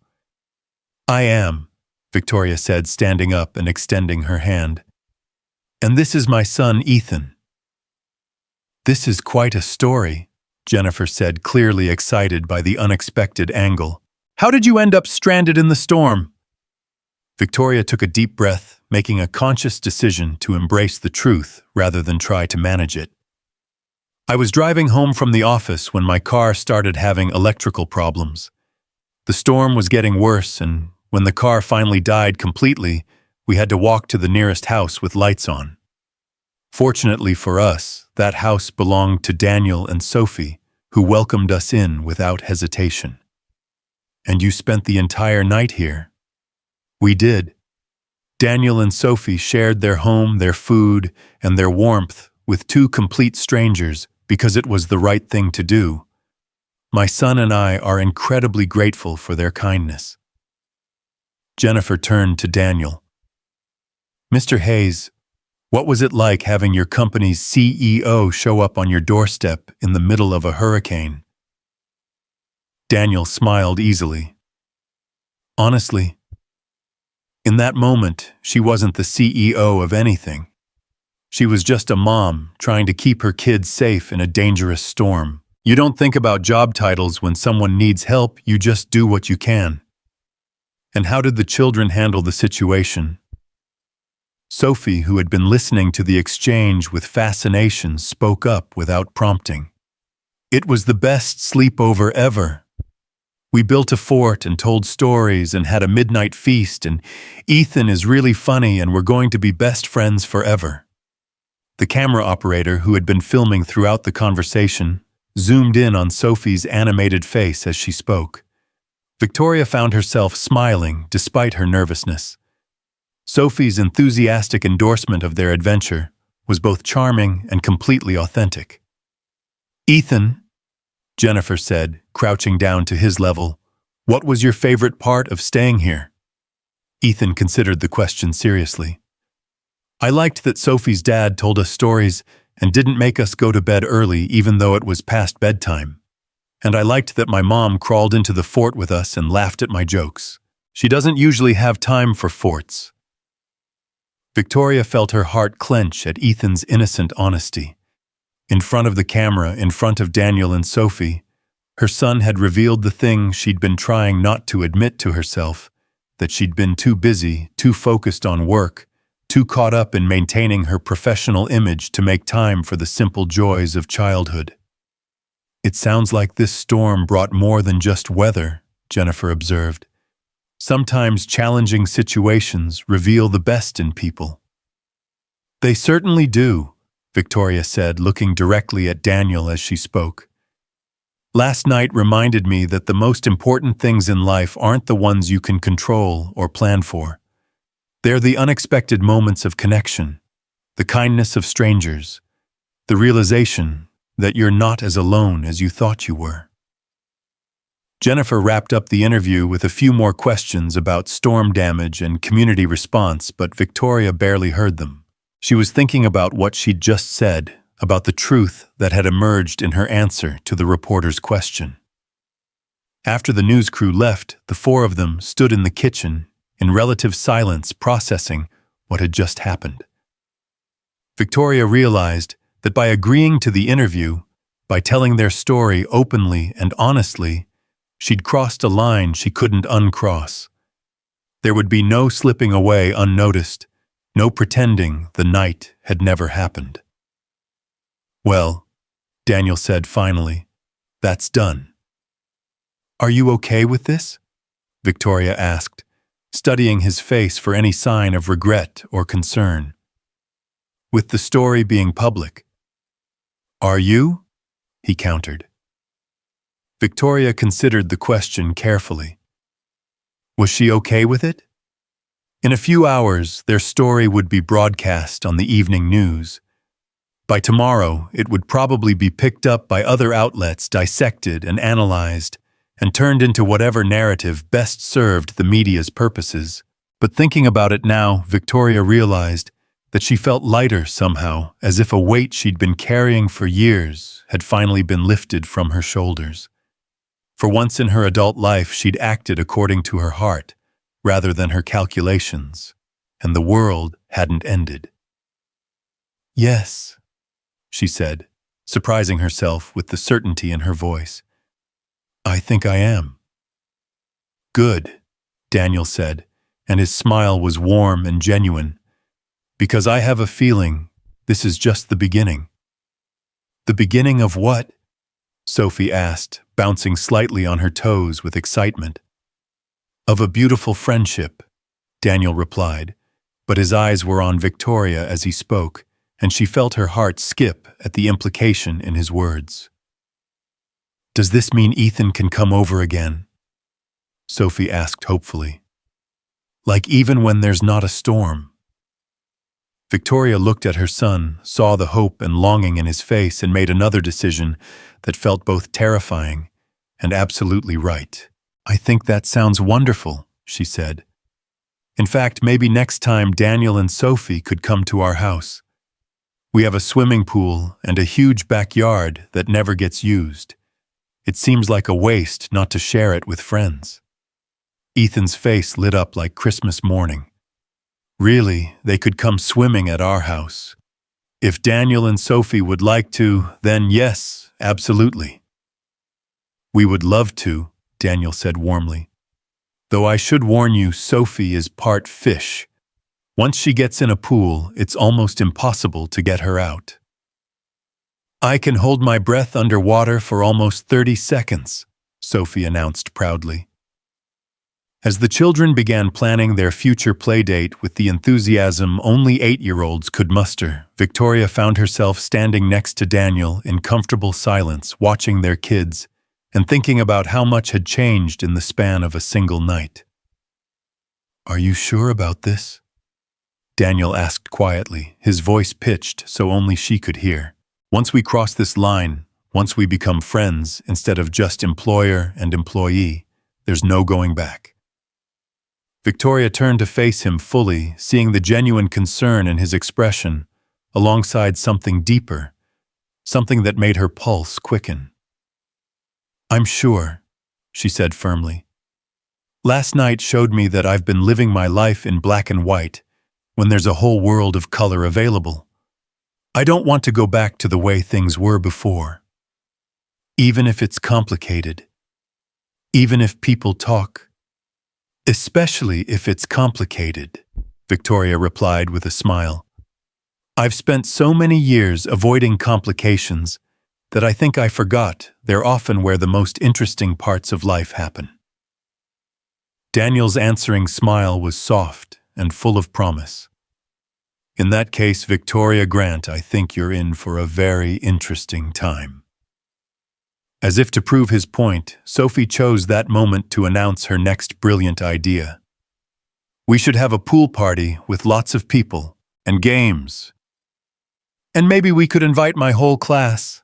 I am, Victoria said, standing up and extending her hand. And this is my son, Ethan. This is quite a story, Jennifer said, clearly excited by the unexpected angle. How did you end up stranded in the storm? Victoria took a deep breath, making a conscious decision to embrace the truth rather than try to manage it. I was driving home from the office when my car started having electrical problems. The storm was getting worse, and when the car finally died completely, we had to walk to the nearest house with lights on. Fortunately for us, that house belonged to Daniel and Sophie, who welcomed us in without hesitation. And you spent the entire night here? We did. Daniel and Sophie shared their home, their food, and their warmth with two complete strangers because it was the right thing to do. My son and I are incredibly grateful for their kindness. Jennifer turned to Daniel. Mr. Hayes, what was it like having your company's CEO show up on your doorstep in the middle of a hurricane? Daniel smiled easily. Honestly, in that moment, she wasn't the CEO of anything. She was just a mom trying to keep her kids safe in a dangerous storm. You don't think about job titles when someone needs help, you just do what you can. And how did the children handle the situation? Sophie, who had been listening to the exchange with fascination, spoke up without prompting. It was the best sleepover ever. We built a fort and told stories and had a midnight feast, and Ethan is really funny and we're going to be best friends forever. The camera operator, who had been filming throughout the conversation, zoomed in on Sophie's animated face as she spoke. Victoria found herself smiling despite her nervousness. Sophie's enthusiastic endorsement of their adventure was both charming and completely authentic. Ethan, Jennifer said, crouching down to his level, what was your favorite part of staying here? Ethan considered the question seriously. I liked that Sophie's dad told us stories and didn't make us go to bed early even though it was past bedtime. And I liked that my mom crawled into the fort with us and laughed at my jokes. She doesn't usually have time for forts. Victoria felt her heart clench at Ethan's innocent honesty. In front of the camera, in front of Daniel and Sophie, her son had revealed the thing she'd been trying not to admit to herself, that she'd been too busy, too focused on work, too caught up in maintaining her professional image to make time for the simple joys of childhood. It sounds like this storm brought more than just weather, Jennifer observed. Sometimes challenging situations reveal the best in people. They certainly do, Victoria said, looking directly at Daniel as she spoke. Last night reminded me that the most important things in life aren't the ones you can control or plan for. They're the unexpected moments of connection, the kindness of strangers, The realization that you're not as alone as you thought you were. Jennifer wrapped up the interview with a few more questions about storm damage and community response, but Victoria barely heard them. She was thinking about what she'd just said, about the truth that had emerged in her answer to the reporter's question. After the news crew left, the four of them stood in the kitchen, in relative silence, processing what had just happened. Victoria realized that by agreeing to the interview, by telling their story openly and honestly, she'd crossed a line she couldn't uncross. There would be no slipping away unnoticed, no pretending the night had never happened. "Well," Daniel said finally, "that's done." "Are you okay with this?" Victoria asked, studying his face for any sign of regret or concern. "With the story being public?" "Are you?" he countered. Victoria considered the question carefully. Was she okay with it? In a few hours, their story would be broadcast on the evening news. By tomorrow, it would probably be picked up by other outlets, dissected and analyzed, and turned into whatever narrative best served the media's purposes. But thinking about it now, Victoria realized that she felt lighter somehow, as if a weight she'd been carrying for years had finally been lifted from her shoulders. For once in her adult life, she'd acted according to her heart, rather than her calculations, and the world hadn't ended. "Yes," she said, surprising herself with the certainty in her voice. "I think I am." "Good," Daniel said, and his smile was warm and genuine, "because I have a feeling this is just the beginning." "The beginning of what?" Sophie asked, bouncing slightly on her toes with excitement. "Of a beautiful friendship," Daniel replied, but his eyes were on Victoria as he spoke, and she felt her heart skip at the implication in his words. "Does this mean Ethan can come over again?" Sophie asked hopefully. "Like even when there's not a storm?" Victoria looked at her son, saw the hope and longing in his face, and made another decision that felt both terrifying and absolutely right. "I think that sounds wonderful," she said. "In fact, maybe next time Daniel and Sophie could come to our house. We have a swimming pool and a huge backyard that never gets used. It seems like a waste not to share it with friends." Ethan's face lit up like Christmas morning. "Really, they could come swimming at our house. If Daniel and Sophie would like to, then yes, absolutely." "We would love to," Daniel said warmly. "Though I should warn you, Sophie is part fish. Once she gets in a pool, it's almost impossible to get her out." "I can hold my breath underwater for almost 30 seconds, Sophie announced proudly. As the children began planning their future playdate with the enthusiasm only 8-year-olds could muster, Victoria found herself standing next to Daniel in comfortable silence, watching their kids, and thinking about how much had changed in the span of a single night. "Are you sure about this?" Daniel asked quietly, his voice pitched so only she could hear. "Once we cross this line, once we become friends instead of just employer and employee, there's no going back." Victoria turned to face him fully, seeing the genuine concern in his expression, alongside something deeper, something that made her pulse quicken. "I'm sure," she said firmly. "Last night showed me that I've been living my life in black and white, when there's a whole world of color available. I don't want to go back to the way things were before. Even if it's complicated. Even if people talk. Especially if it's complicated," Victoria replied with a smile. "I've spent so many years avoiding complications that I think I forgot they're often where the most interesting parts of life happen." Daniel's answering smile was soft and full of promise. "In that case, Victoria Grant, I think you're in for a very interesting time." As if to prove his point, Sophie chose that moment to announce her next brilliant idea. "We should have a pool party with lots of people and games. And maybe we could invite my whole class.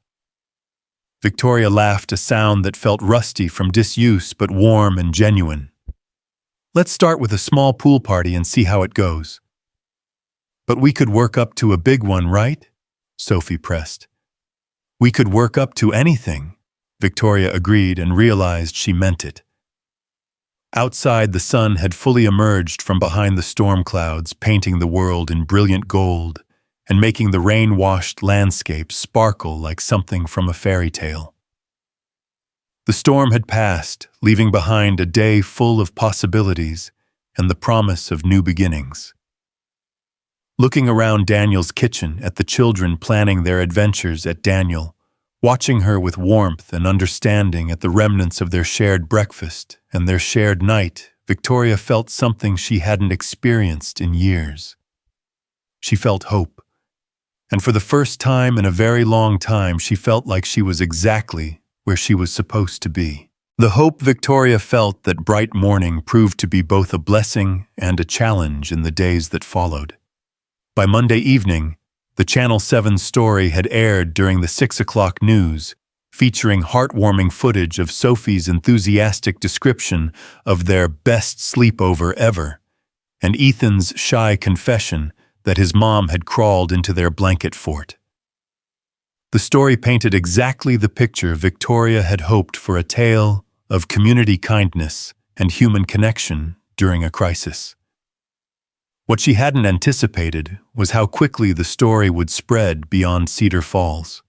Victoria laughed, a sound that felt rusty from disuse but warm and genuine. Let's start with a small pool party and see how it goes. But we could work up to a big one, right? Sophie pressed. We could work up to anything, Victoria agreed and realized she meant it. Outside, the sun had fully emerged from behind the storm clouds, painting the world in brilliant gold and making the rain-washed landscape sparkle like something from a fairy tale. The storm had passed, leaving behind a day full of possibilities and the promise of new beginnings. Looking around Daniel's kitchen at the children planning their adventures at Daniel, watching her with warmth and understanding at the remnants of their shared breakfast and their shared night, Victoria felt something she hadn't experienced in years. She felt hope. And for the first time in a very long time, she felt like she was exactly where she was supposed to be. The hope Victoria felt that bright morning proved to be both a blessing and a challenge in the days that followed. By Monday evening, the Channel 7 story had aired during the 6 o'clock news, featuring heartwarming footage of Sophie's enthusiastic description of their best sleepover ever, and Ethan's shy confession that his mom had crawled into their blanket fort. The story painted exactly the picture Victoria had hoped for, a tale of community kindness and human connection during a crisis. What she hadn't anticipated was how quickly the story would spread beyond Cedar Falls.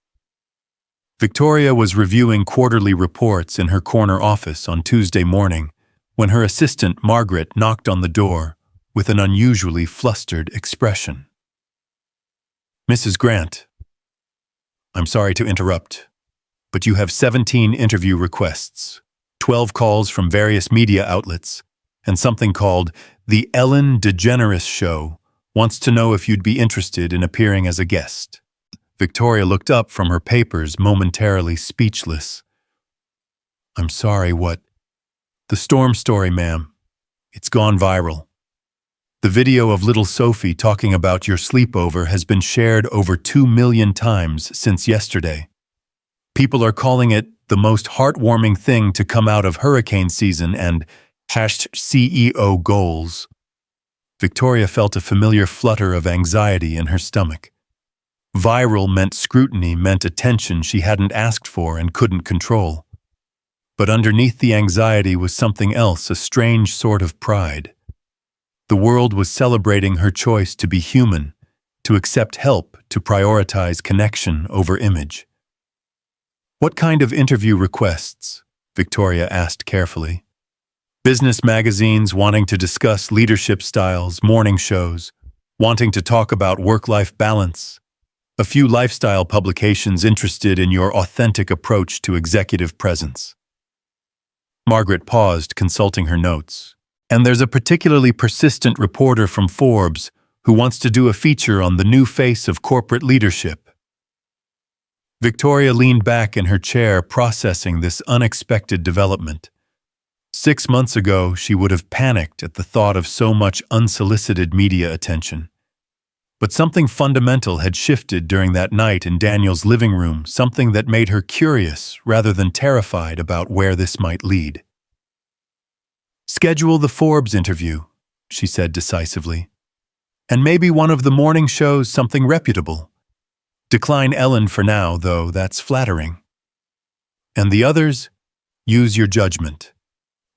Victoria was reviewing quarterly reports in her corner office on Tuesday morning when her assistant Margaret knocked on the door with an unusually flustered expression. Mrs. Grant, I'm sorry to interrupt, but you have 17 interview requests, 12 calls from various media outlets, and something called The Ellen DeGeneres Show wants to know if you'd be interested in appearing as a guest. Victoria looked up from her papers, momentarily speechless. I'm sorry, what? The storm story, ma'am. It's gone viral. The video of little Sophie talking about your sleepover has been shared over 2 million times since yesterday. People are calling it the most heartwarming thing to come out of hurricane season and #CEO goals. Victoria felt a familiar flutter of anxiety in her stomach. Viral meant scrutiny, meant attention she hadn't asked for and couldn't control. But underneath the anxiety was something else, a strange sort of pride. The world was celebrating her choice to be human, to accept help, to prioritize connection over image. What kind of interview requests? Victoria asked carefully. Business magazines wanting to discuss leadership styles, morning shows, wanting to talk about work-life balance. A few lifestyle publications interested in your authentic approach to executive presence. Margaret paused, consulting her notes. And there's a particularly persistent reporter from Forbes who wants to do a feature on the new face of corporate leadership. Victoria leaned back in her chair, processing this unexpected development. 6 months ago, she would have panicked at the thought of so much unsolicited media attention. But something fundamental had shifted during that night in Daniel's living room, something that made her curious rather than terrified about where this might lead. Schedule the Forbes interview, she said decisively. And maybe one of the morning shows, something reputable. Decline Ellen for now, though, that's flattering. And the others, use your judgment.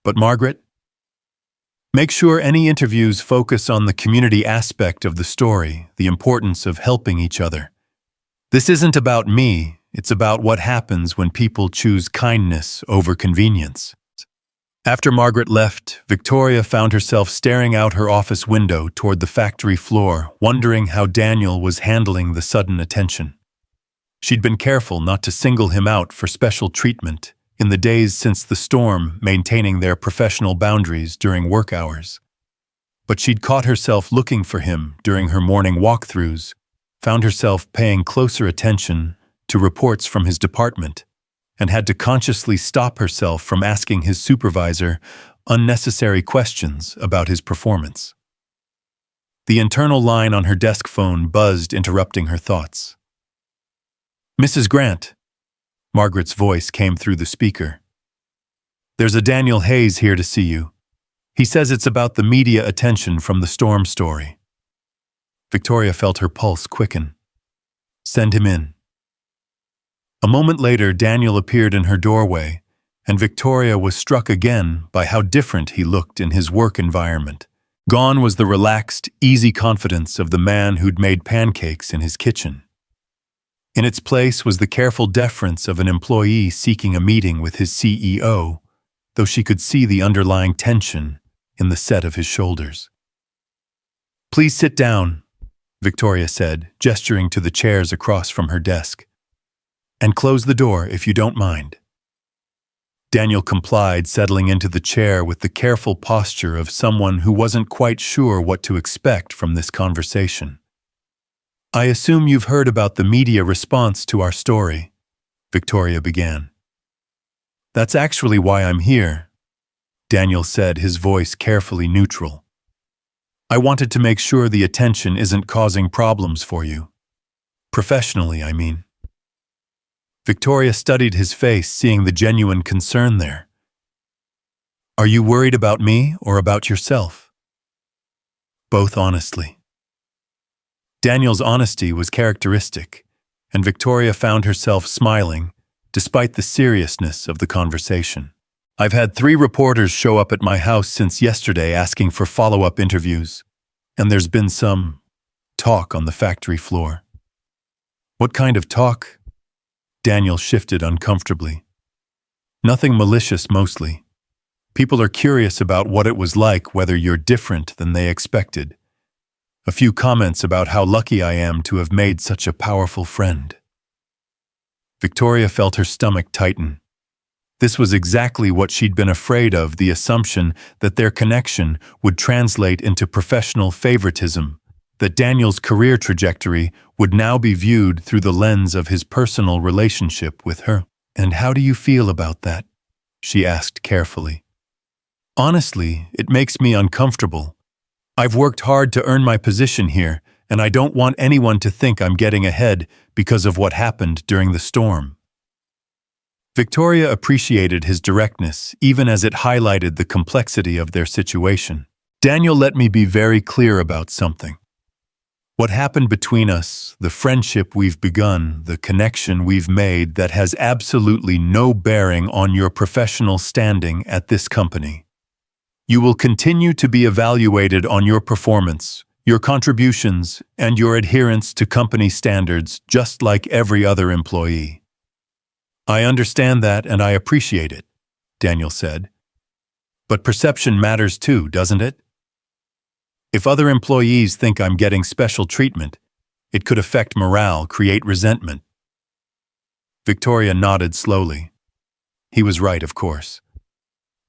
But Margaret, make sure any interviews focus on the community aspect of the story, the importance of helping each other. This isn't about me, it's about what happens when people choose kindness over convenience. After Margaret left, Victoria found herself staring out her office window toward the factory floor, wondering how Daniel was handling the sudden attention. She'd been careful not to single him out for special treatment in the days since the storm, maintaining their professional boundaries during work hours. But she'd caught herself looking for him during her morning walkthroughs, found herself paying closer attention to reports from his department, and had to consciously stop herself from asking his supervisor unnecessary questions about his performance. The internal line on her desk phone buzzed, interrupting her thoughts. Mrs. Grant, Margaret's voice came through the speaker. There's a Daniel Hayes here to see you. He says it's about the media attention from the storm story. Victoria felt her pulse quicken. Send him in. A moment later, Daniel appeared in her doorway, and Victoria was struck again by how different he looked in his work environment. Gone was the relaxed, easy confidence of the man who'd made pancakes in his kitchen. In its place was the careful deference of an employee seeking a meeting with his CEO, though she could see the underlying tension in the set of his shoulders. Please sit down, Victoria said, gesturing to the chairs across from her desk. And close the door if you don't mind. Daniel complied, settling into the chair with the careful posture of someone who wasn't quite sure what to expect from this conversation. I assume you've heard about the media response to our story, Victoria began. That's actually why I'm here, Daniel said, his voice carefully neutral. I wanted to make sure the attention isn't causing problems for you. Professionally, I mean. Victoria studied his face, seeing the genuine concern there. Are you worried about me or about yourself? Both, honestly. Daniel's honesty was characteristic, and Victoria found herself smiling, despite the seriousness of the conversation. I've had 3 reporters show up at my house since yesterday asking for follow-up interviews, and there's been some talk on the factory floor. What kind of talk? Daniel shifted uncomfortably. Nothing malicious, mostly. People are curious about what it was like, whether you're different than they expected. A few comments about how lucky I am to have made such a powerful friend. Victoria felt her stomach tighten. This was exactly what she'd been afraid of, the assumption that their connection would translate into professional favoritism, that Daniel's career trajectory would now be viewed through the lens of his personal relationship with her. And how do you feel about that? She asked carefully. Honestly, it makes me uncomfortable. I've worked hard to earn my position here, and I don't want anyone to think I'm getting ahead because of what happened during the storm. Victoria appreciated his directness, even as it highlighted the complexity of their situation. Daniel, let me be very clear about something. What happened between us, the friendship we've begun, the connection we've made, that has absolutely no bearing on your professional standing at this company. You will continue to be evaluated on your performance, your contributions, and your adherence to company standards, just like every other employee. I understand that and I appreciate it, Daniel said. But perception matters too, doesn't it? If other employees think I'm getting special treatment, it could affect morale, create resentment. Victoria nodded slowly. He was right, of course.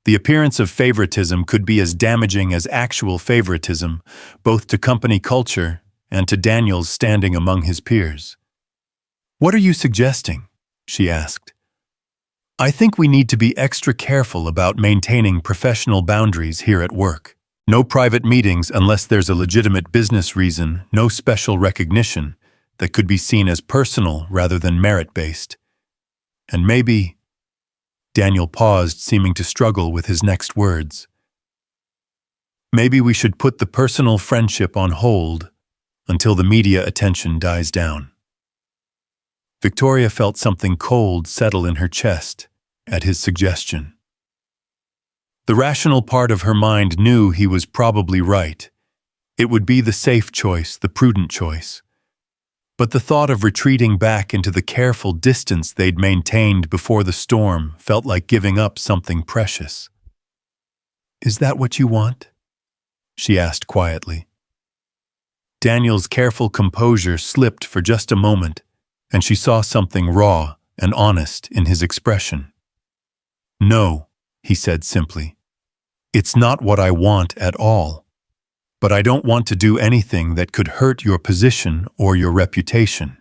The appearance of favoritism could be as damaging as actual favoritism, both to company culture and to Daniel's standing among his peers. What are you suggesting? She asked. I think we need to be extra careful about maintaining professional boundaries here at work. No private meetings unless there's a legitimate business reason, no special recognition that could be seen as personal rather than merit-based. And maybe... Daniel paused, seeming to struggle with his next words. Maybe we should put the personal friendship on hold until the media attention dies down. Victoria felt something cold settle in her chest at his suggestion. The rational part of her mind knew he was probably right. It would be the safe choice, the prudent choice. But the thought of retreating back into the careful distance they'd maintained before the storm felt like giving up something precious. Is that what you want? She asked quietly. Daniel's careful composure slipped for just a moment, and she saw something raw and honest in his expression. No, he said simply. It's not what I want at all. But I don't want to do anything that could hurt your position or your reputation.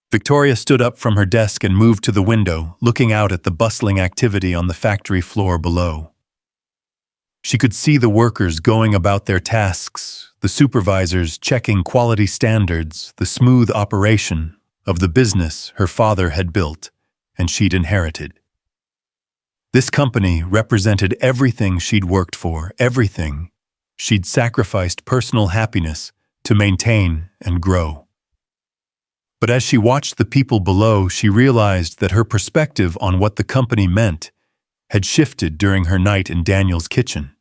Victoria stood up from her desk and moved to the window, looking out at the bustling activity on the factory floor below. She could see the workers going about their tasks, the supervisors checking quality standards, the smooth operation of the business her father had built and she'd inherited. This company represented everything she'd worked for, everything she'd sacrificed personal happiness to maintain and grow. But as she watched the people below, she realized that her perspective on what the company meant had shifted during her night in Daniel's kitchen.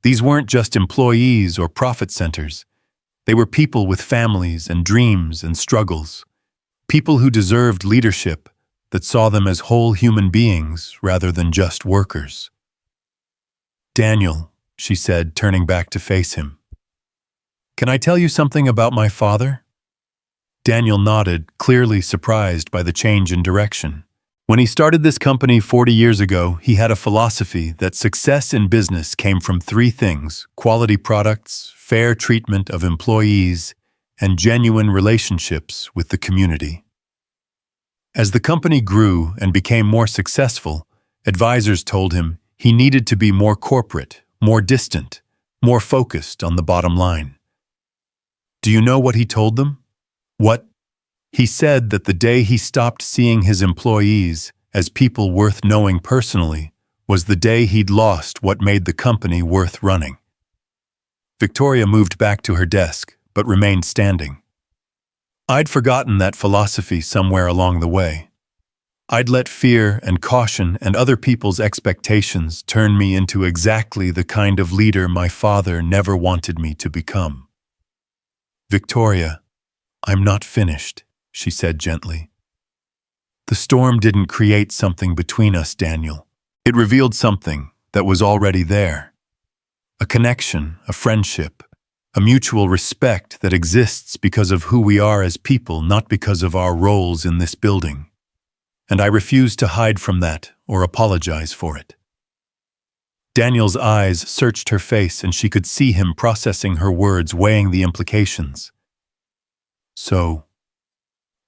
These weren't just employees or profit centers. They were people with families and dreams and struggles. People who deserved leadership that saw them as whole human beings rather than just workers. "Daniel," she said, turning back to face him, "can I tell you something about my father?" Daniel nodded, clearly surprised by the change in direction. When he started this company 40 years ago, he had a philosophy that success in business came from three things: quality products, fair treatment of employees, and genuine relationships with the community. As the company grew and became more successful, advisors told him he needed to be more corporate, more distant, more focused on the bottom line. Do you know what he told them? He said that the day he stopped seeing his employees as people worth knowing personally was the day he'd lost what made the company worth running. Victoria moved back to her desk, but remained standing. I'd forgotten that philosophy somewhere along the way. I'd let fear and caution and other people's expectations turn me into exactly the kind of leader my father never wanted me to become. "Victoria, I'm not finished," she said gently. "The storm didn't create something between us, Daniel. It revealed something that was already there. A connection, a friendship, a mutual respect that exists because of who we are as people, not because of our roles in this building. And I refuse to hide from that or apologize for it." Daniel's eyes searched her face and she could see him processing her words, weighing the implications. "So,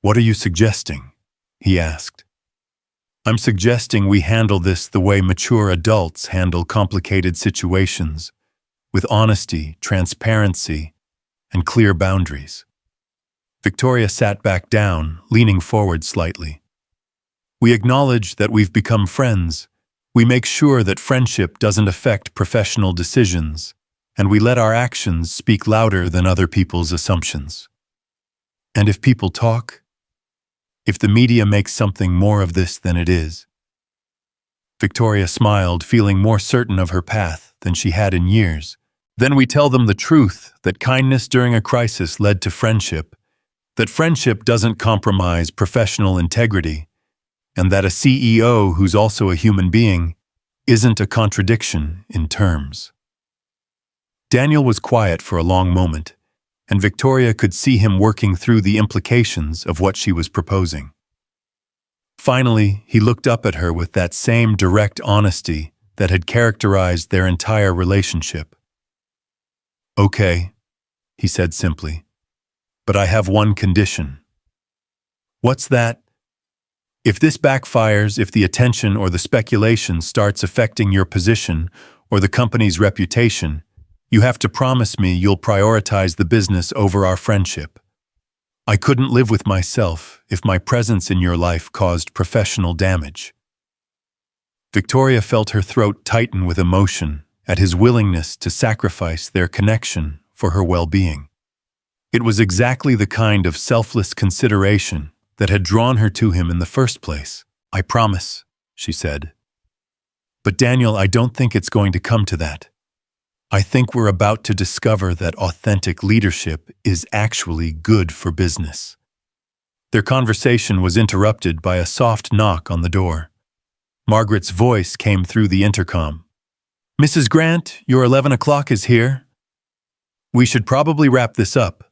what are you suggesting?" he asked. "I'm suggesting we handle this the way mature adults handle complicated situations, with honesty, transparency, and clear boundaries." Victoria sat back down, leaning forward slightly. "We acknowledge that we've become friends. We make sure that friendship doesn't affect professional decisions, and we let our actions speak louder than other people's assumptions. And if people talk, if the media makes something more of this than it is." Victoria smiled, feeling more certain of her path than she had in years. "Then we tell them the truth, that kindness during a crisis led to friendship, that friendship doesn't compromise professional integrity, and that a CEO who's also a human being isn't a contradiction in terms." Daniel was quiet for a long moment, and Victoria could see him working through the implications of what she was proposing. Finally, he looked up at her with that same direct honesty that had characterized their entire relationship. "Okay," he said simply, "but I have one condition." "What's that?" "If this backfires, if the attention or the speculation starts affecting your position or the company's reputation, you have to promise me you'll prioritize the business over our friendship. I couldn't live with myself if my presence in your life caused professional damage." Victoria felt her throat tighten with emotion at his willingness to sacrifice their connection for her well-being. It was exactly the kind of selfless consideration that had drawn her to him in the first place. "I promise," she said. "But Daniel, I don't think it's going to come to that. I think we're about to discover that authentic leadership is actually good for business." Their conversation was interrupted by a soft knock on the door. Margaret's voice came through the intercom. "Mrs. Grant, your 11 o'clock is here." "We should probably wrap this up,"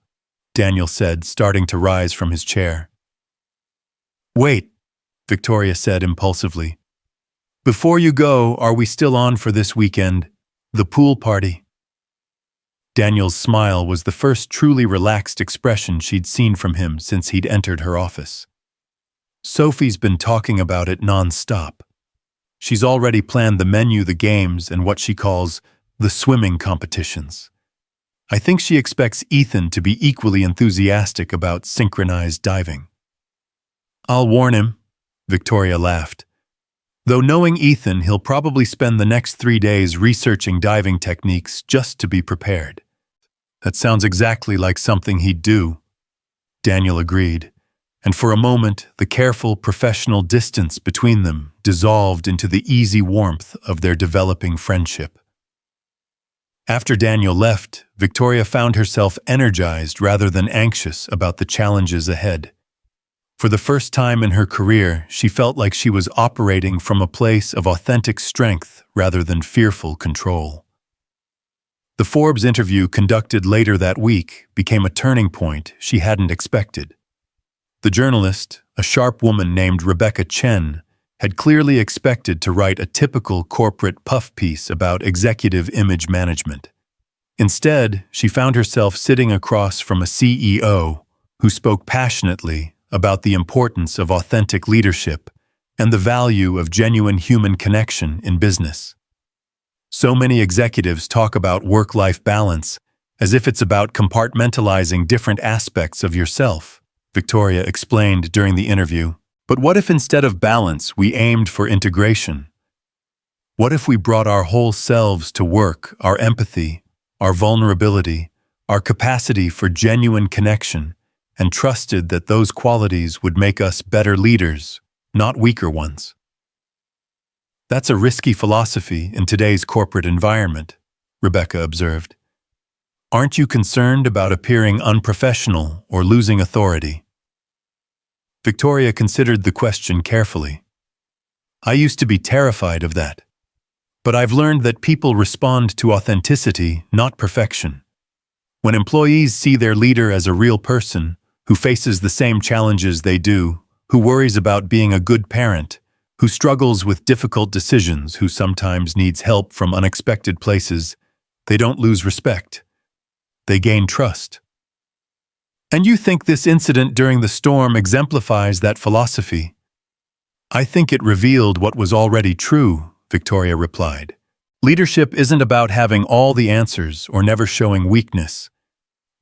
Daniel said, starting to rise from his chair. "Wait," Victoria said impulsively. "Before you go, are we still on for this weekend? The pool party?" Daniel's smile was the first truly relaxed expression she'd seen from him since he'd entered her office. "Sophie's been talking about it non-stop. She's already planned the menu, the games, and what she calls the swimming competitions. I think she expects Ethan to be equally enthusiastic about synchronized diving. I'll warn him, Victoria laughed. Though knowing Ethan, he'll probably spend the next 3 days researching diving techniques just to be prepared. That sounds exactly like something he'd do, Daniel agreed, and for a moment the careful professional distance between them dissolved into the easy warmth of their developing friendship. After Daniel left, Victoria found herself energized rather than anxious about the challenges ahead. For the first time in her career, she felt like she was operating from a place of authentic strength rather than fearful control. The Forbes interview conducted later that week became a turning point she hadn't expected. The journalist, a sharp woman named Rebecca Chen, had clearly expected to write a typical corporate puff piece about executive image management. Instead, she found herself sitting across from a CEO who spoke passionately about the importance of authentic leadership and the value of genuine human connection in business. So many executives talk about work-life balance as if it's about compartmentalizing different aspects of yourself, Victoria explained during the interview. But what if instead of balance, we aimed for integration? What if we brought our whole selves to work, our empathy, our vulnerability, our capacity for genuine connection, and trusted that those qualities would make us better leaders, not weaker ones? That's a risky philosophy in today's corporate environment, Rebecca observed. Aren't you concerned about appearing unprofessional or losing authority? Victoria considered the question carefully. I used to be terrified of that. But I've learned that people respond to authenticity, not perfection. When employees see their leader as a real person, who faces the same challenges they do, who worries about being a good parent, who struggles with difficult decisions, who sometimes needs help from unexpected places, they don't lose respect. They gain trust. And you think this incident during the storm exemplifies that philosophy? I think it revealed what was already true, Victoria replied. Leadership isn't about having all the answers or never showing weakness.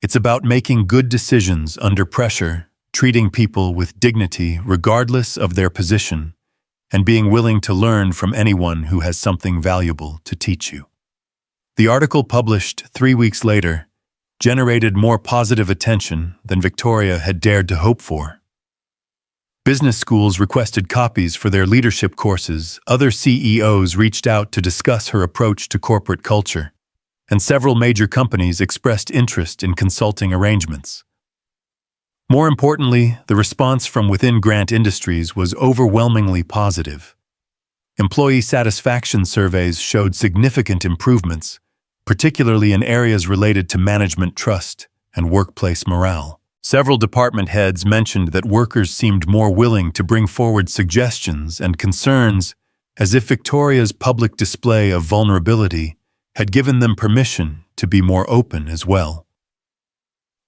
It's about making good decisions under pressure, treating people with dignity regardless of their position, and being willing to learn from anyone who has something valuable to teach you. The article, published 3 weeks later, generated more positive attention than Victoria had dared to hope for. Business schools requested copies for their leadership courses, other CEOs reached out to discuss her approach to corporate culture, and several major companies expressed interest in consulting arrangements. More importantly, the response from within Grant Industries was overwhelmingly positive. Employee satisfaction surveys showed significant improvements, particularly in areas related to management trust and workplace morale. Several department heads mentioned that workers seemed more willing to bring forward suggestions and concerns, as if Victoria's public display of vulnerability had given them permission to be more open as well.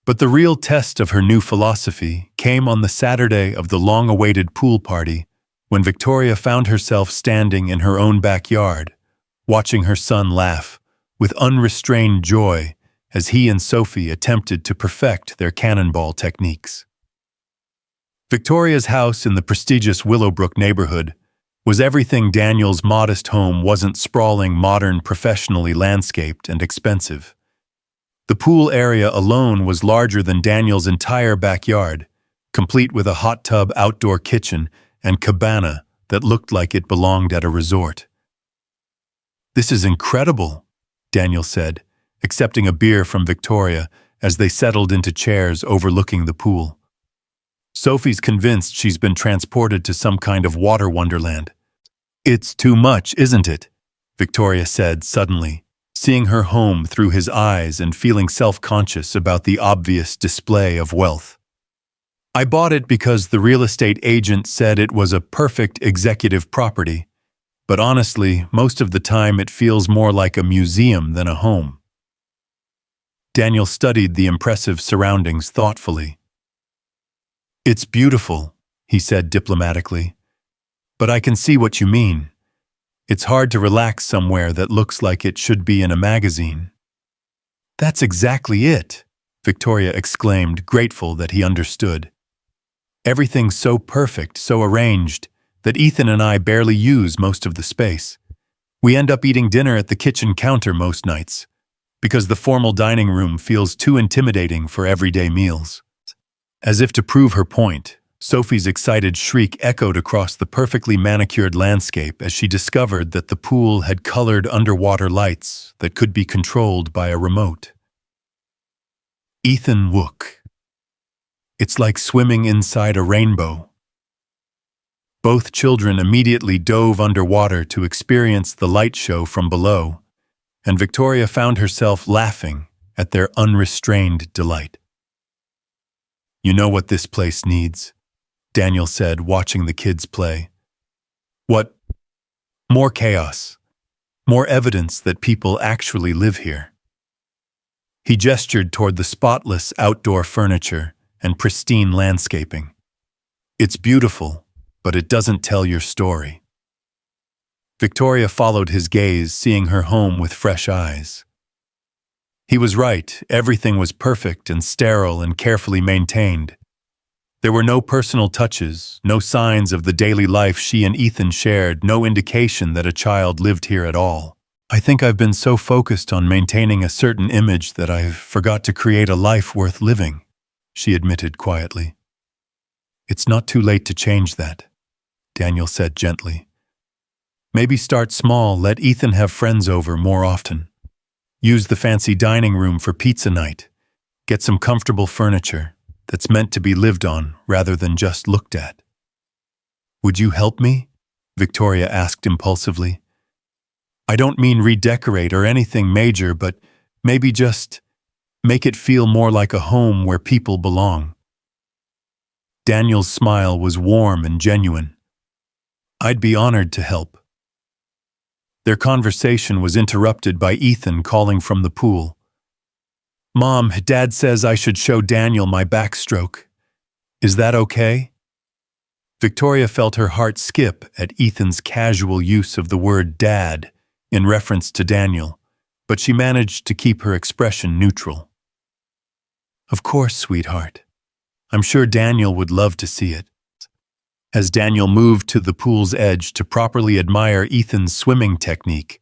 But the real test of her new philosophy came on the Saturday of the long-awaited pool party, when Victoria found herself standing in her own backyard, watching her son laugh with unrestrained joy as he and Sophie attempted to perfect their cannonball techniques. Victoria's house in the prestigious Willowbrook neighborhood was everything Daniel's modest home wasn't: sprawling, modern, professionally landscaped, and expensive. The pool area alone was larger than Daniel's entire backyard, complete with a hot tub, outdoor kitchen, and cabana that looked like it belonged at a resort. "This is incredible," Daniel said, accepting a beer from Victoria as they settled into chairs overlooking the pool. Sophie's convinced she's been transported to some kind of water wonderland. "It's too much, isn't it?" Victoria said suddenly, seeing her home through his eyes and feeling self-conscious about the obvious display of wealth. "I bought it because the real estate agent said it was a perfect executive property, but honestly, most of the time it feels more like a museum than a home." Daniel studied the impressive surroundings thoughtfully. "It's beautiful," he said diplomatically, "but I can see what you mean. It's hard to relax somewhere that looks like it should be in a magazine." That's exactly it, Victoria exclaimed, grateful that he understood. Everything's so perfect, so arranged, that Ethan and I barely use most of the space. We end up eating dinner at the kitchen counter most nights, because the formal dining room feels too intimidating for everyday meals. As if to prove her point, Sophie's excited shriek echoed across the perfectly manicured landscape as she discovered that the pool had colored underwater lights that could be controlled by a remote. Ethan wook. It's like swimming inside a rainbow. Both children immediately dove underwater to experience the light show from below, and Victoria found herself laughing at their unrestrained delight. You know what this place needs, Daniel said, watching the kids play. What? More chaos. More evidence that people actually live here. He gestured toward the spotless outdoor furniture and pristine landscaping. It's beautiful, but it doesn't tell your story. Victoria followed his gaze, seeing her home with fresh eyes. He was right, everything was perfect and sterile and carefully maintained. There were no personal touches, no signs of the daily life she and Ethan shared, no indication that a child lived here at all. I think I've been so focused on maintaining a certain image that I've forgot to create a life worth living, she admitted quietly. It's not too late to change that, Daniel said gently. Maybe start small, let Ethan have friends over more often. Use the fancy dining room for pizza night. Get some comfortable furniture that's meant to be lived on rather than just looked at. Would you help me? Victoria asked impulsively. I don't mean redecorate or anything major, but maybe just make it feel more like a home where people belong. Daniel's smile was warm and genuine. I'd be honored to help. Their conversation was interrupted by Ethan calling from the pool. Mom, Dad says I should show Daniel my backstroke. Is that okay? Victoria felt her heart skip at Ethan's casual use of the word Dad in reference to Daniel, but she managed to keep her expression neutral. Of course, sweetheart. I'm sure Daniel would love to see it. As Daniel moved to the pool's edge to properly admire Ethan's swimming technique,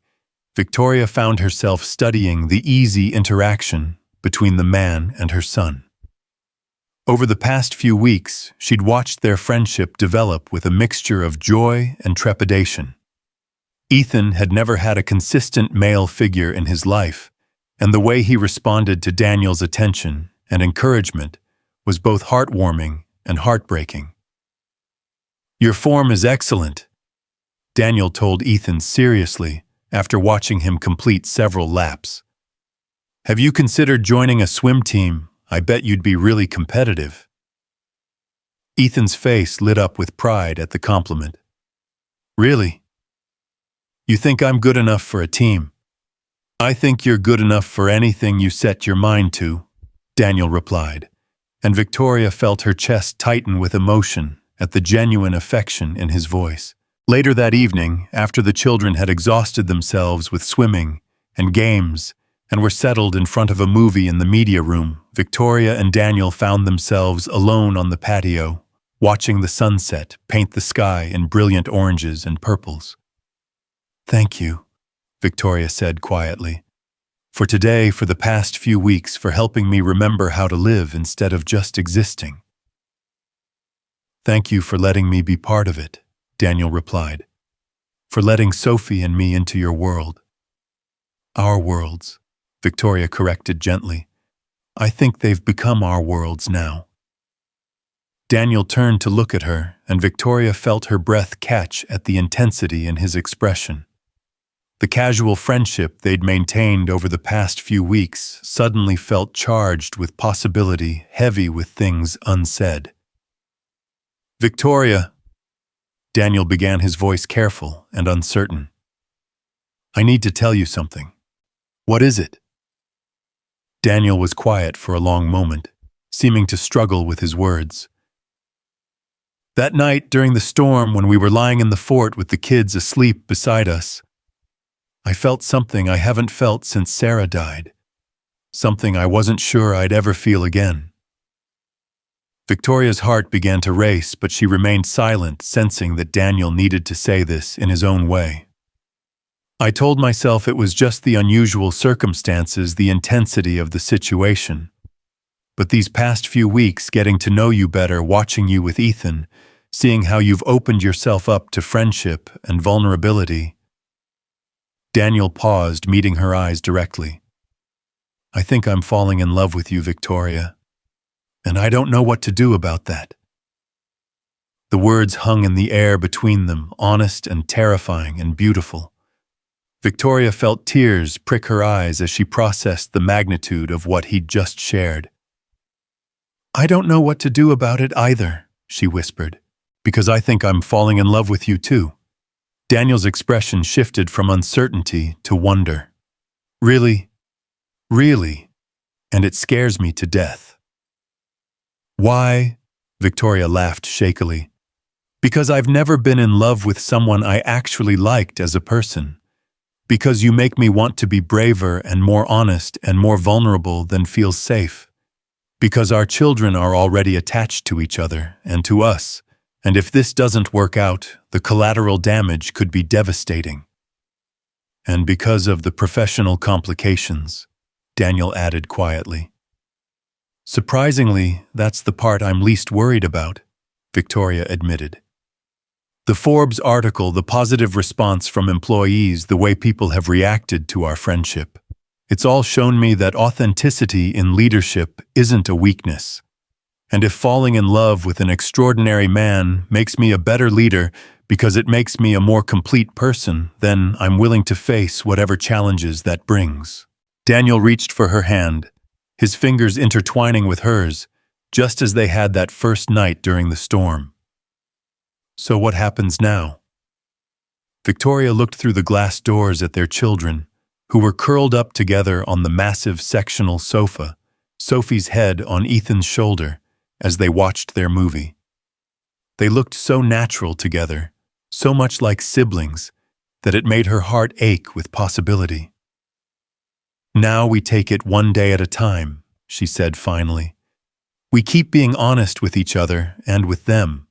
Victoria found herself studying the easy interaction between the man and her son. Over the past few weeks, she'd watched their friendship develop with a mixture of joy and trepidation. Ethan had never had a consistent male figure in his life, and the way he responded to Daniel's attention and encouragement was both heartwarming and heartbreaking. Your form is excellent, Daniel told Ethan seriously after watching him complete several laps. Have you considered joining a swim team? I bet you'd be really competitive. Ethan's face lit up with pride at the compliment. Really? You think I'm good enough for a team? I think you're good enough for anything you set your mind to, Daniel replied, and Victoria felt her chest tighten with emotion at the genuine affection in his voice. Later that evening, after the children had exhausted themselves with swimming and games and were settled in front of a movie in the media room, Victoria and Daniel found themselves alone on the patio, watching the sunset paint the sky in brilliant oranges and purples. Thank you, Victoria said quietly, for today, for the past few weeks, for helping me remember how to live instead of just existing. Thank you for letting me be part of it, Daniel replied, for letting Sophie and me into your world. Our worlds, Victoria corrected gently. I think they've become our worlds now. Daniel turned to look at her, and Victoria felt her breath catch at the intensity in his expression. The casual friendship they'd maintained over the past few weeks suddenly felt charged with possibility, heavy with things unsaid. Victoria, Daniel began, his voice careful and uncertain. I need to tell you something. What is it? Daniel was quiet for a long moment, seeming to struggle with his words. That night during the storm when we were lying in the fort with the kids asleep beside us, I felt something I haven't felt since Sarah died. something I wasn't sure I'd ever feel again. Victoria's heart began to race, but she remained silent, sensing that Daniel needed to say this in his own way. I told myself it was just the unusual circumstances, the intensity of the situation. But these past few weeks, getting to know you better, watching you with Ethan, seeing how you've opened yourself up to friendship and vulnerability. Daniel paused, meeting her eyes directly. I think I'm falling in love with you, Victoria. And I don't know what to do about that. The words hung in the air between them, honest and terrifying and beautiful. Victoria felt tears prick her eyes as she processed the magnitude of what he'd just shared. I don't know what to do about it either, she whispered, because I think I'm falling in love with you too. Daniel's expression shifted from uncertainty to wonder. Really? Really? And it scares me to death. Why? Victoria laughed shakily. Because I've never been in love with someone I actually liked as a person. Because you make me want to be braver and more honest and more vulnerable than feels safe. Because our children are already attached to each other and to us, and if this doesn't work out, the collateral damage could be devastating. And because of the professional complications, Daniel added quietly. Surprisingly, that's the part I'm least worried about, Victoria admitted. The Forbes article, the positive response from employees, the way people have reacted to our friendship. It's all shown me that authenticity in leadership isn't a weakness. And if falling in love with an extraordinary man makes me a better leader because it makes me a more complete person, then I'm willing to face whatever challenges that brings. Daniel reached for her hand, his fingers intertwining with hers, just as they had that first night during the storm. So what happens now? Victoria looked through the glass doors at their children, who were curled up together on the massive sectional sofa, Sophie's head on Ethan's shoulder, as they watched their movie. They looked so natural together, so much like siblings, that it made her heart ache with possibility. Now we take it one day at a time, she said finally. We keep being honest with each other and with them.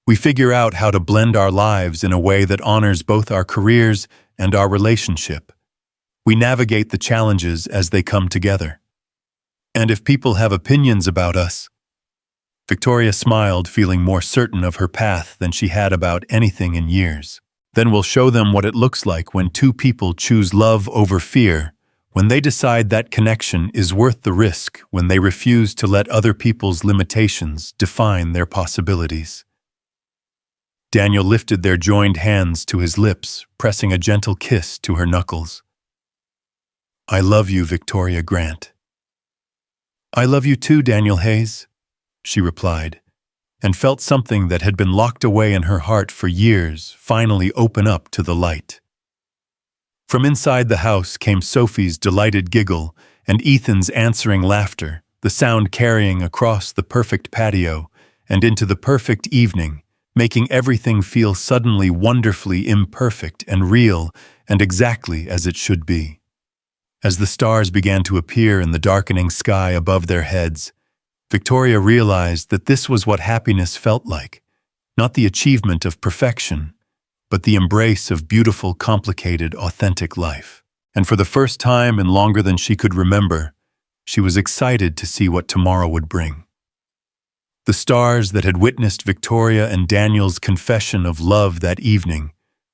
We figure out how to blend our lives in a way that honors both our careers and our relationship. We navigate the challenges as they come together. And if people have opinions about us, Victoria smiled, feeling more certain of her path than she had about anything in years. Then we'll show them what it looks like when two people choose love over fear, when they decide that connection is worth the risk, when they refuse to let other people's limitations define their possibilities. Daniel lifted their joined hands to his lips, pressing a gentle kiss to her knuckles. I love you, Victoria Grant. I love you too, Daniel Hayes, she replied, and felt something that had been locked away in her heart for years finally open up to the light. From inside the house came Sophie's delighted giggle and Ethan's answering laughter, the sound carrying across the perfect patio and into the perfect evening, making everything feel suddenly wonderfully imperfect and real and exactly as it should be. As the stars began to appear in the darkening sky above their heads, Victoria realized that this was what happiness felt like, not the achievement of perfection, but the embrace of beautiful, complicated, authentic life. And for the first time and longer than she could remember, she was excited to see what tomorrow would bring. The stars that had witnessed Victoria and Daniel's confession of love that evening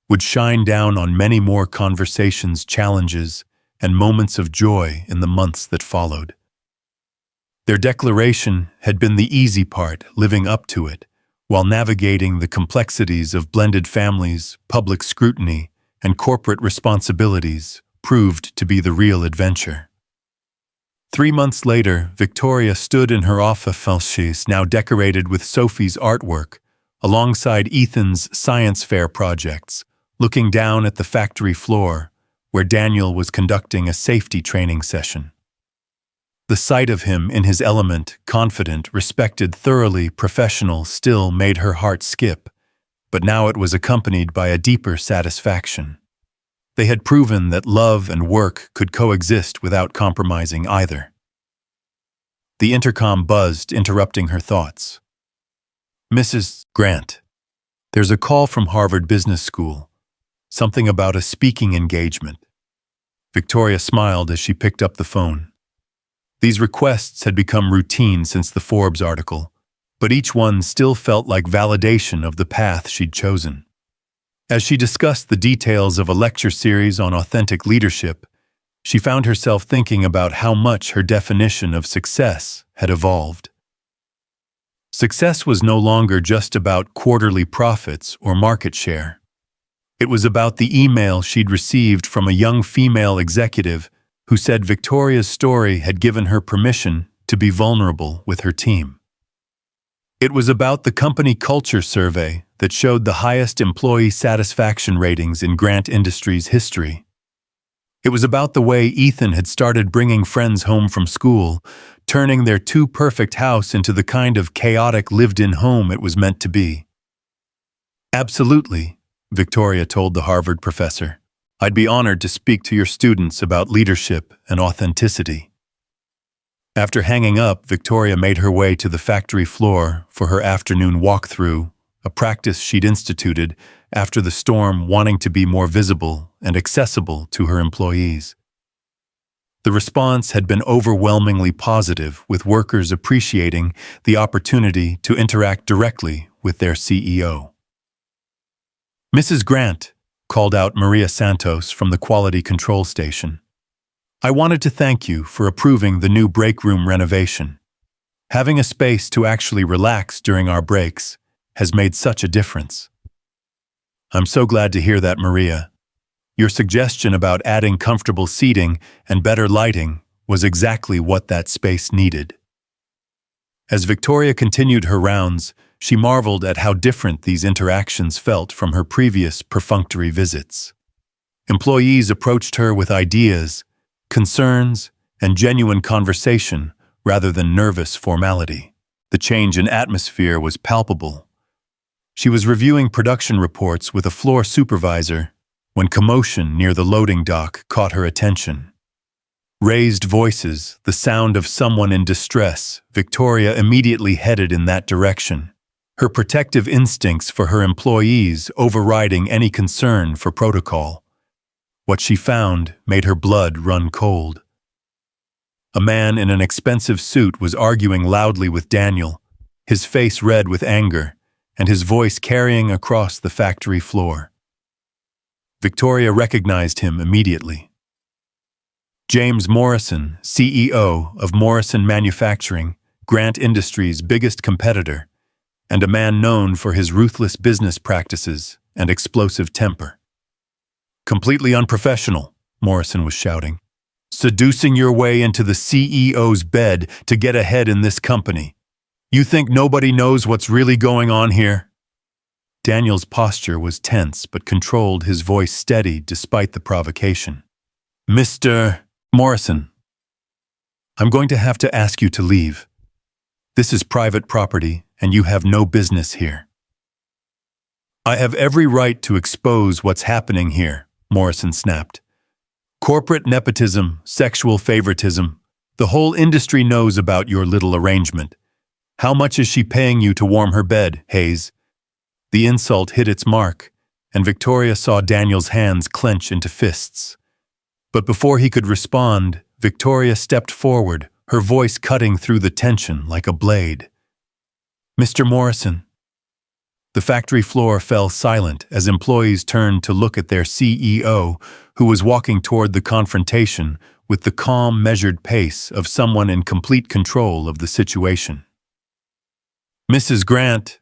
would shine down on many more conversations, challenges, and moments of joy in the months that followed. Their declaration had been the easy part, living up to it, while navigating the complexities of blended families, public scrutiny, and corporate responsibilities proved to be the real adventure. 3 months later, Victoria stood in her office, now decorated with Sophie's artwork, alongside Ethan's science fair projects, looking down at the factory floor, where Daniel was conducting a safety training session. The sight of him in his element, confident, respected, thoroughly professional, still made her heart skip, but now it was accompanied by a deeper satisfaction. They had proven that love and work could coexist without compromising either. The intercom buzzed, interrupting her thoughts. "Mrs. Grant, there's a call from Harvard Business School. Something about a speaking engagement." Victoria smiled as she picked up the phone. These requests had become routine since the Forbes article, but each one still felt like validation of the path she'd chosen. As she discussed the details of a lecture series on authentic leadership, she found herself thinking about how much her definition of success had evolved. Success was no longer just about quarterly profits or market share. It was about the email she'd received from a young female executive who said Victoria's story had given her permission to be vulnerable with her team. It was about the company culture survey that showed the highest employee satisfaction ratings in Grant Industries' history. It was about the way Ethan had started bringing friends home from school, turning their too-perfect house into the kind of chaotic lived-in home it was meant to be. "Absolutely," Victoria told the Harvard professor. "I'd be honored to speak to your students about leadership and authenticity." After hanging up, Victoria made her way to the factory floor for her afternoon walkthrough, a practice she'd instituted after the storm, wanting to be more visible and accessible to her employees. The response had been overwhelmingly positive, with workers appreciating the opportunity to interact directly with their CEO. "Mrs. Grant," called out Maria Santos from the quality control station, "I wanted to thank you for approving the new break room renovation. Having a space to actually relax during our breaks has made such a difference." "I'm so glad to hear that, Maria. Your suggestion about adding comfortable seating and better lighting was exactly what that space needed." As Victoria continued her rounds, she marveled at how different these interactions felt from her previous perfunctory visits. Employees approached her with ideas, concerns, and genuine conversation rather than nervous formality. The change in atmosphere was palpable. She was reviewing production reports with a floor supervisor when commotion near the loading dock caught her attention. Raised voices, the sound of someone in distress, Victoria immediately headed in that direction, her protective instincts for her employees overriding any concern for protocol. What she found made her blood run cold. A man in an expensive suit was arguing loudly with Daniel, his face red with anger, and his voice carrying across the factory floor. Victoria recognized him immediately. James Morrison, CEO of Morrison Manufacturing, Grant Industries' biggest competitor, and a man known for his ruthless business practices and explosive temper. "Completely unprofessional," Morrison was shouting. "Seducing your way into the CEO's bed to get ahead in this company. You think nobody knows what's really going on here?" Daniel's posture was tense but controlled, his voice steady despite the provocation. "Mr. Morrison, I'm going to have to ask you to leave. This is private property and you have no business here." "I have every right to expose what's happening here," Morrison snapped. "Corporate nepotism, sexual favoritism. The whole industry knows about your little arrangement. How much is she paying you to warm her bed, Hayes?" The insult hit its mark, and Victoria saw Daniel's hands clench into fists. But before he could respond, Victoria stepped forward, her voice cutting through the tension like a blade. "Mr. Morrison." The factory floor fell silent as employees turned to look at their CEO, who was walking toward the confrontation with the calm, measured pace of someone in complete control of the situation. "Mrs. Grant,"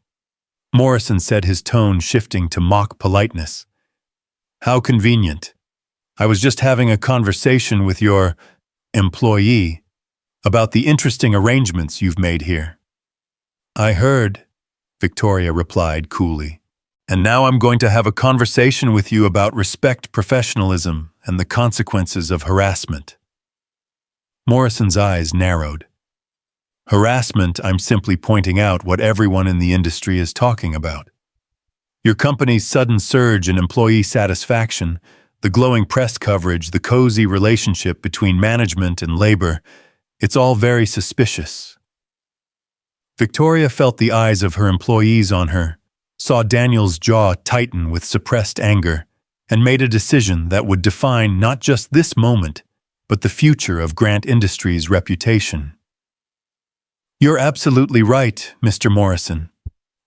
Morrison said, his tone shifting to mock politeness. "How convenient. I was just having a conversation with your employee about the interesting arrangements you've made here." "I heard," Victoria replied coolly. "And now I'm going to have a conversation with you about respect, professionalism, and the consequences of harassment." Morrison's eyes narrowed. "Harassment, I'm simply pointing out what everyone in the industry is talking about. Your company's sudden surge in employee satisfaction, The glowing press coverage, the cozy relationship between management and labor, it's all very suspicious. Victoria felt the eyes of her employees on her, saw Daniel's jaw tighten with suppressed anger, and made a decision that would define not just this moment, but the future of Grant Industries' reputation. "You're absolutely right, Mr. Morrison,"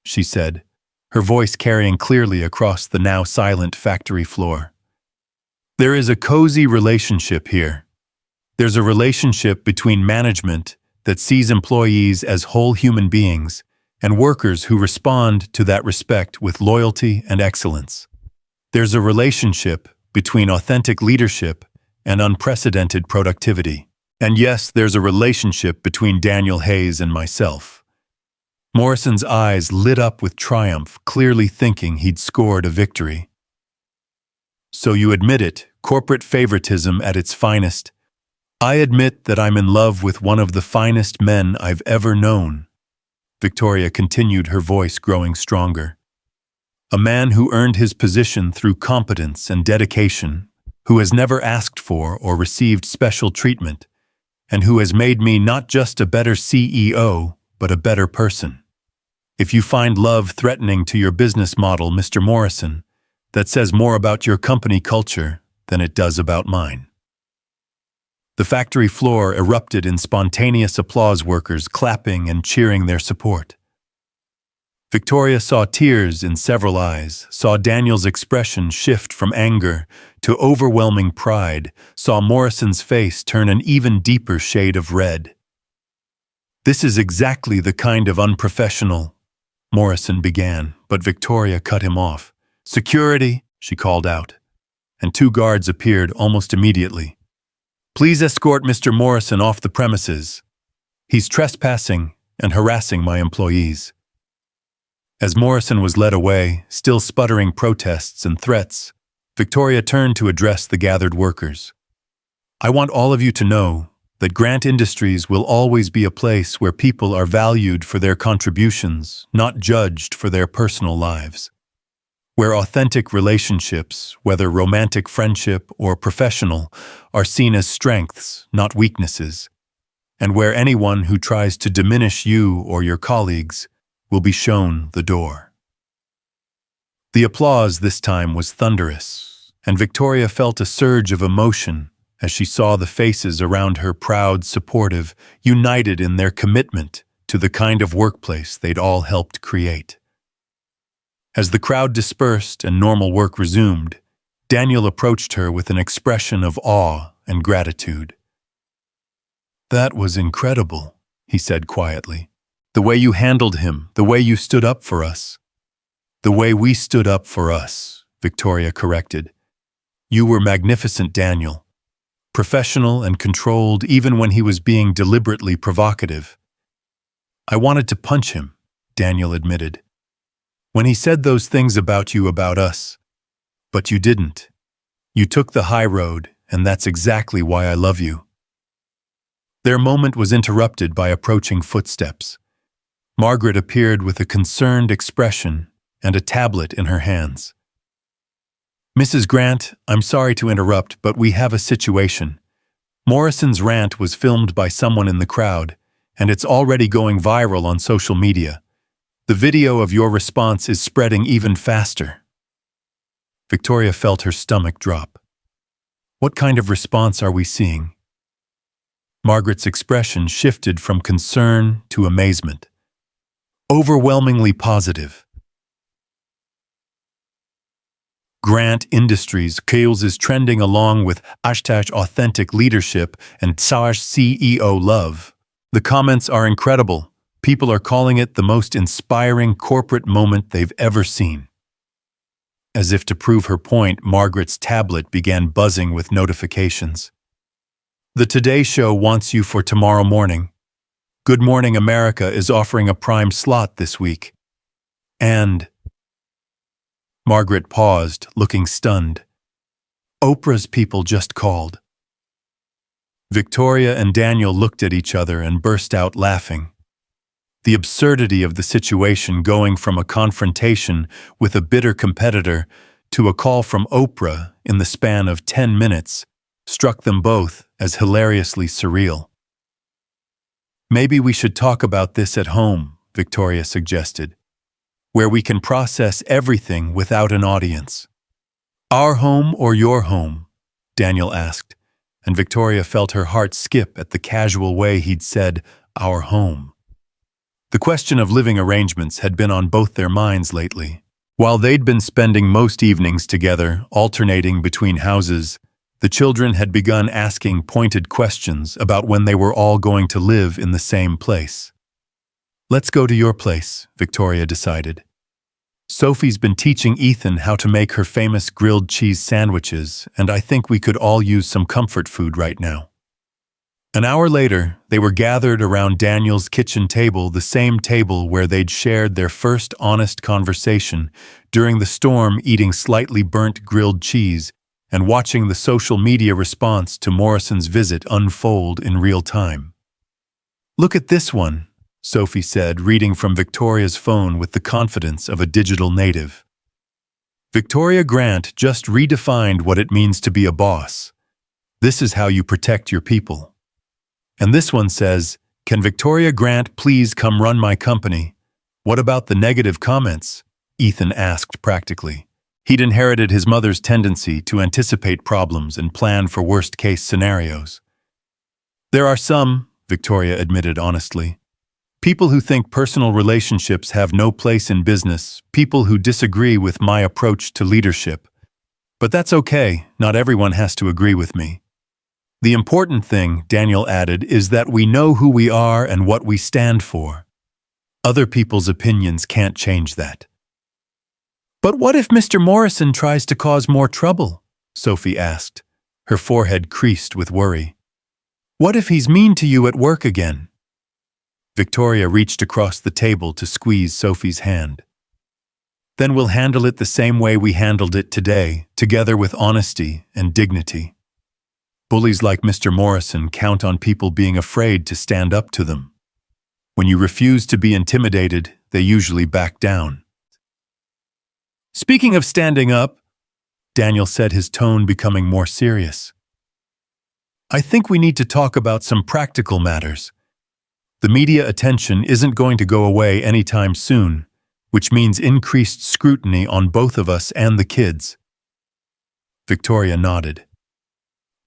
she said, her voice carrying clearly across the now silent factory floor. "There is a cozy relationship here. There's a relationship between management that sees employees as whole human beings and workers who respond to that respect with loyalty and excellence. There's a relationship between authentic leadership and unprecedented productivity. And yes, there's a relationship between Daniel Hayes and myself." Morrison's eyes lit up with triumph, clearly thinking he'd scored a victory. "So you admit it, corporate favoritism at its finest. I admit that I'm in love with one of the finest men I've ever known," Victoria continued, her voice growing stronger. "A man who earned his position through competence and dedication, who has never asked for or received special treatment, and who has made me not just a better CEO, but a better person. If you find love threatening to your business model, Mr. Morrison, that says more about your company culture than it does about mine." The factory floor erupted in spontaneous applause, workers clapping and cheering their support. Victoria saw tears in several eyes, saw Daniel's expression shift from anger to overwhelming pride, saw Morrison's face turn an even deeper shade of red. "This is exactly the kind of unprofessional," Morrison began, but Victoria cut him off. "Security," she called out, and 2 guards appeared almost immediately. "Please escort Mr. Morrison off the premises. He's trespassing and harassing my employees." As Morrison was led away, still sputtering protests and threats, Victoria turned to address the gathered workers. "I want all of you to know that Grant Industries will always be a place where people are valued for their contributions, not judged for their personal lives. Where authentic relationships, whether romantic friendship or professional, are seen as strengths, not weaknesses. And where anyone who tries to diminish you or your colleagues will be shown the door." The applause this time was thunderous, and Victoria felt a surge of emotion as she saw the faces around her, proud, supportive, united in their commitment to the kind of workplace they'd all helped create. As the crowd dispersed and normal work resumed, Daniel approached her with an expression of awe and gratitude. "That was incredible," he said quietly. "The way you handled him, the way you stood up for us." "The way we stood up for us," Victoria corrected. "You were magnificent, Daniel. Professional and controlled even when he was being deliberately provocative." "I wanted to punch him," Daniel admitted, "when he said those things about you, about us. But you didn't. You took the high road, and that's exactly why I love you." Their moment was interrupted by approaching footsteps. Margaret appeared with a concerned expression and a tablet in her hands. "Mrs. Grant, I'm sorry to interrupt, but we have a situation. Morrison's rant was filmed by someone in the crowd, and it's already going viral on social media. The video of your response is spreading even faster." Victoria felt her stomach drop. "What kind of response are we seeing?" Margaret's expression shifted from concern to amazement. "Overwhelmingly positive. Grant Industries Kales is trending along with #authentic leadership and #CEO love. The comments are incredible. People are calling it the most inspiring corporate moment they've ever seen." As if to prove her point, Margaret's tablet began buzzing with notifications. "The Today Show wants you for tomorrow morning. Good Morning America is offering a prime slot this week. And..." Margaret paused, looking stunned. "Oprah's people just called." Victoria and Daniel looked at each other and burst out laughing. The absurdity of the situation, going from a confrontation with a bitter competitor to a call from Oprah in the span of 10 minutes struck them both as hilariously surreal. "Maybe we should talk about this at home," Victoria suggested, "where we can process everything without an audience." "Our home or your home?" Daniel asked, and Victoria felt her heart skip at the casual way he'd said, "our home." The question of living arrangements had been on both their minds lately. While they'd been spending most evenings together, alternating between houses, the children had begun asking pointed questions about when they were all going to live in the same place. "Let's go to your place," Victoria decided. "Sophie's been teaching Ethan how to make her famous grilled cheese sandwiches, and I think we could all use some comfort food right now." An hour later, they were gathered around Daniel's kitchen table, the same table where they'd shared their first honest conversation during the storm, eating slightly burnt grilled cheese and watching the social media response to Morrison's visit unfold in real time. "Look at this one," Sophie said, reading from Victoria's phone with the confidence of a digital native. "Victoria Grant just redefined what it means to be a boss. This is how you protect your people." And this one says, "Can Victoria Grant please come run my company?" "What about the negative comments?" Ethan asked practically. He'd inherited his mother's tendency to anticipate problems and plan for worst-case scenarios. "There are some," Victoria admitted honestly. "People who think personal relationships have no place in business, people who disagree with my approach to leadership. But that's okay, not everyone has to agree with me. The important thing," Daniel added, "is that we know who we are and what we stand for. Other people's opinions can't change that." "But what if Mr. Morrison tries to cause more trouble?" Sophie asked, her forehead creased with worry. "What if he's mean to you at work again?" Victoria reached across the table to squeeze Sophie's hand. "Then we'll handle it the same way we handled it today, together with honesty and dignity. Bullies like Mr. Morrison count on people being afraid to stand up to them. When you refuse to be intimidated, they usually back down." "Speaking of standing up," Daniel said, his tone becoming more serious, "I think we need to talk about some practical matters. The media attention isn't going to go away anytime soon, which means increased scrutiny on both of us and the kids." Victoria nodded.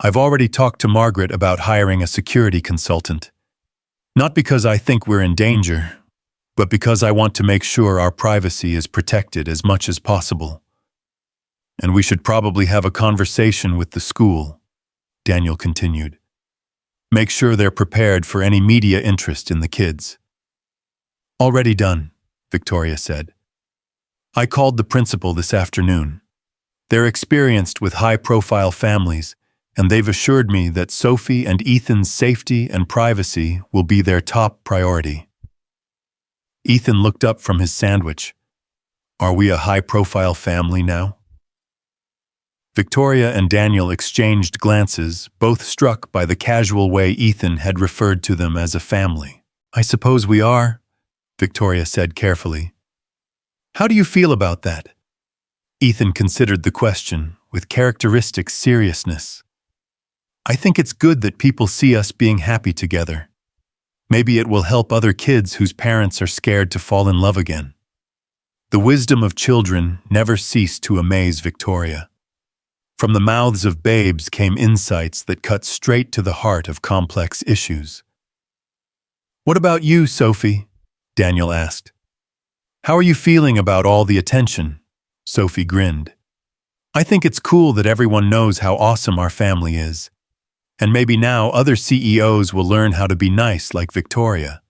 "I've already talked to Margaret about hiring a security consultant. Not because I think we're in danger, but because I want to make sure our privacy is protected as much as possible. And we should probably have a conversation with the school," Daniel continued. "Make sure they're prepared for any media interest in the kids." "Already done," Victoria said. "I called the principal this afternoon. They're experienced with high-profile families, and they've assured me that Sophie and Ethan's safety and privacy will be their top priority." Ethan looked up from his sandwich. "Are we a high-profile family now?" Victoria and Daniel exchanged glances, both struck by the casual way Ethan had referred to them as a family. "I suppose we are," Victoria said carefully. "How do you feel about that?" Ethan considered the question with characteristic seriousness. "I think it's good that people see us being happy together. Maybe it will help other kids whose parents are scared to fall in love again." The wisdom of children never ceased to amaze Victoria. From the mouths of babes came insights that cut straight to the heart of complex issues. "What about you, Sophie?" Daniel asked. "How are you feeling about all the attention?" Sophie grinned. "I think it's cool that everyone knows how awesome our family is. And maybe now other CEOs will learn how to be nice like Victoria.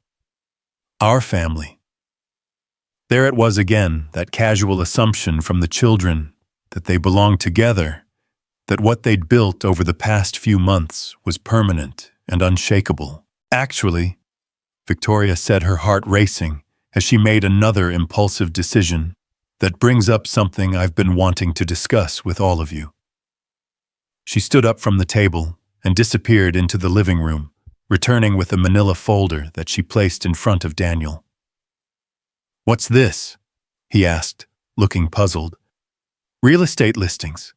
Our family." There it was again, that casual assumption from the children that they belonged together, that what they'd built over the past few months was permanent and unshakable. "Actually," Victoria said, her heart racing as she made another impulsive decision, "that brings up something I've been wanting to discuss with all of you." She stood up from the table and disappeared into the living room, returning with a manila folder that she placed in front of Daniel. "What's this?" he asked, looking puzzled. Real estate listings,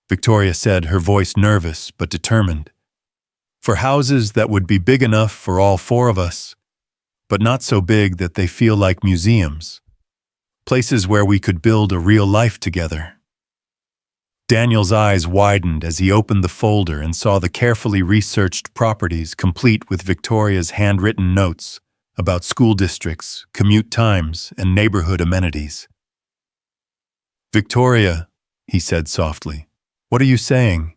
Victoria said, her voice nervous but determined. For houses that would be big enough for all four of us, but not so big that they feel like museums. Places where we could build a real life together. Daniel's eyes widened as he opened the folder and saw the carefully researched properties complete with Victoria's handwritten notes about school districts, commute times, and neighborhood amenities. "Victoria," he said softly, "what are you saying?"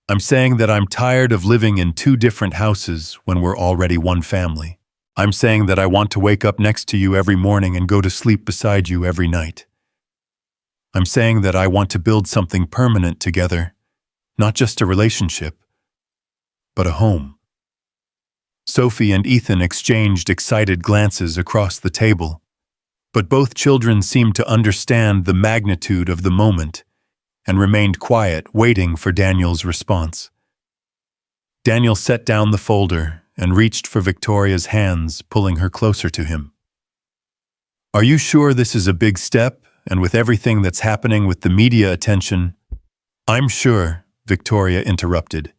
"I'm saying that I'm tired of living in two different houses when we're already one family. I'm saying that I want to wake up next to you every morning and go to sleep beside you every night. I'm saying that I want to build something permanent together, not just a relationship, but a home." Sophie and Ethan exchanged excited glances across the table, but both children seemed to understand the magnitude of the moment and remained quiet, waiting for Daniel's response. Daniel set down the folder and reached for Victoria's hands, pulling her closer to him. "Are you sure this is a big step, and with everything that's happening with the media attention?" "I'm sure," Victoria interrupted.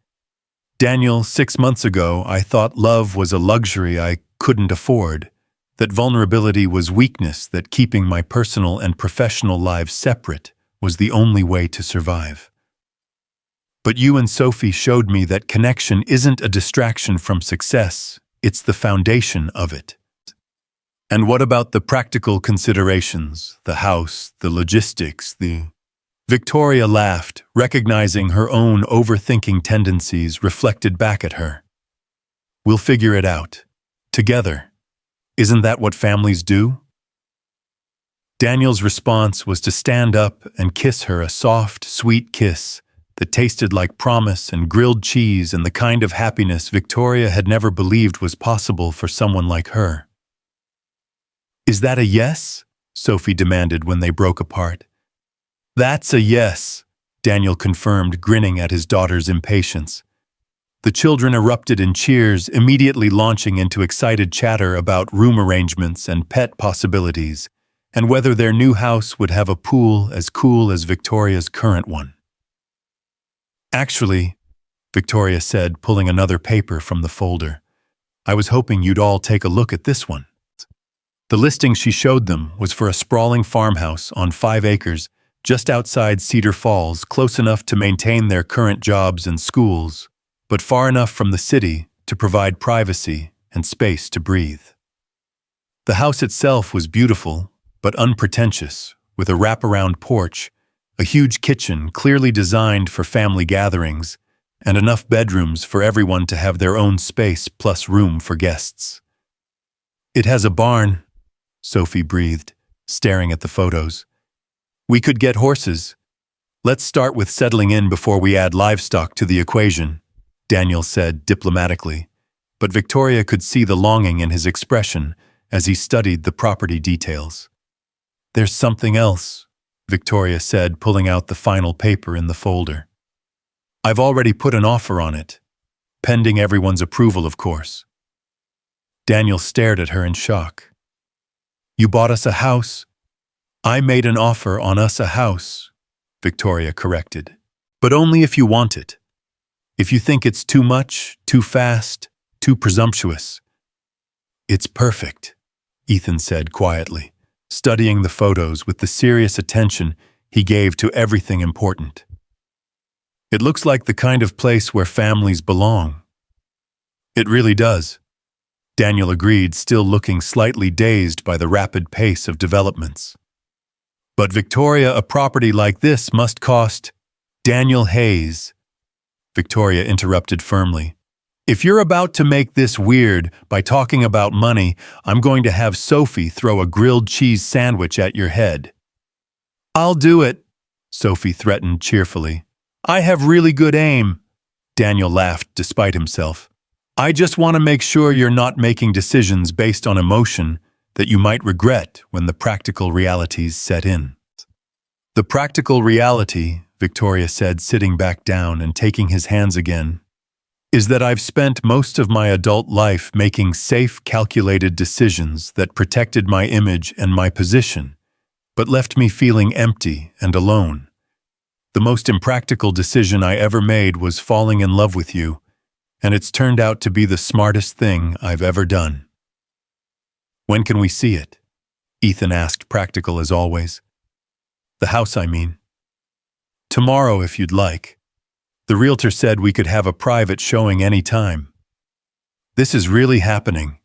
"Daniel, 6 months ago, I thought love was a luxury I couldn't afford, that vulnerability was weakness, that keeping my personal and professional lives separate was the only way to survive. But you and Sophie showed me that connection isn't a distraction from success, it's the foundation of it. And what about the practical considerations, the house, the logistics, the—" Victoria laughed, recognizing her own overthinking tendencies reflected back at her. "We'll figure it out. Together. Isn't that what families do?" Daniel's response was to stand up and kiss her, a soft, sweet kiss that tasted like promise and grilled cheese and the kind of happiness Victoria had never believed was possible for someone like her. "Is that a yes?" Sophie demanded when they broke apart. "That's a yes," Daniel confirmed, grinning at his daughter's impatience. The children erupted in cheers, immediately launching into excited chatter about room arrangements and pet possibilities, and whether their new house would have a pool as cool as Victoria's current one. "Actually," Victoria said, pulling another paper from the folder, "I was hoping you'd all take a look at this one." The listing she showed them was for a sprawling farmhouse on 5 acres just outside Cedar Falls, close enough to maintain their current jobs and schools, but far enough from the city to provide privacy and space to breathe. The house itself was beautiful, but unpretentious, with a wraparound porch, a huge kitchen clearly designed for family gatherings, and enough bedrooms for everyone to have their own space plus room for guests. "It has a barn," Sophie breathed, staring at the photos. "We could get horses. Let's start with settling in before we add livestock to the equation," Daniel said diplomatically, but Victoria could see the longing in his expression as he studied the property details. "There's something else," Victoria said, pulling out the final paper in the folder. "I've already put an offer on it, pending everyone's approval, of course." Daniel stared at her in shock. "You bought us a house?" "I made an offer on us a house," Victoria corrected. "But only if you want it. If you think it's too much, too fast, too presumptuous." "It's perfect," Ethan said quietly, studying the photos with the serious attention he gave to everything important. "It looks like the kind of place where families belong." "It really does," Daniel agreed, still looking slightly dazed by the rapid pace of developments. "But Victoria, a property like this must cost—" "Daniel Hayes," Victoria interrupted firmly. "If you're about to make this weird by talking about money, I'm going to have Sophie throw a grilled cheese sandwich at your head." "I'll do it," Sophie threatened cheerfully. "I have really good aim." Daniel laughed despite himself. "I just want to make sure you're not making decisions based on emotion that you might regret when the practical realities set in." "The practical reality," Victoria said, sitting back down and taking his hands again, "is that I've spent most of my adult life making safe, calculated decisions that protected my image and my position, but left me feeling empty and alone, The most impractical decision I ever made was falling in love with you, and it's turned out to be the smartest thing I've ever done." "When can we see it?" Ethan asked, practical as always. "The house, I mean." "Tomorrow, if you'd like. The realtor said we could have a private showing any time." "This is really happening,"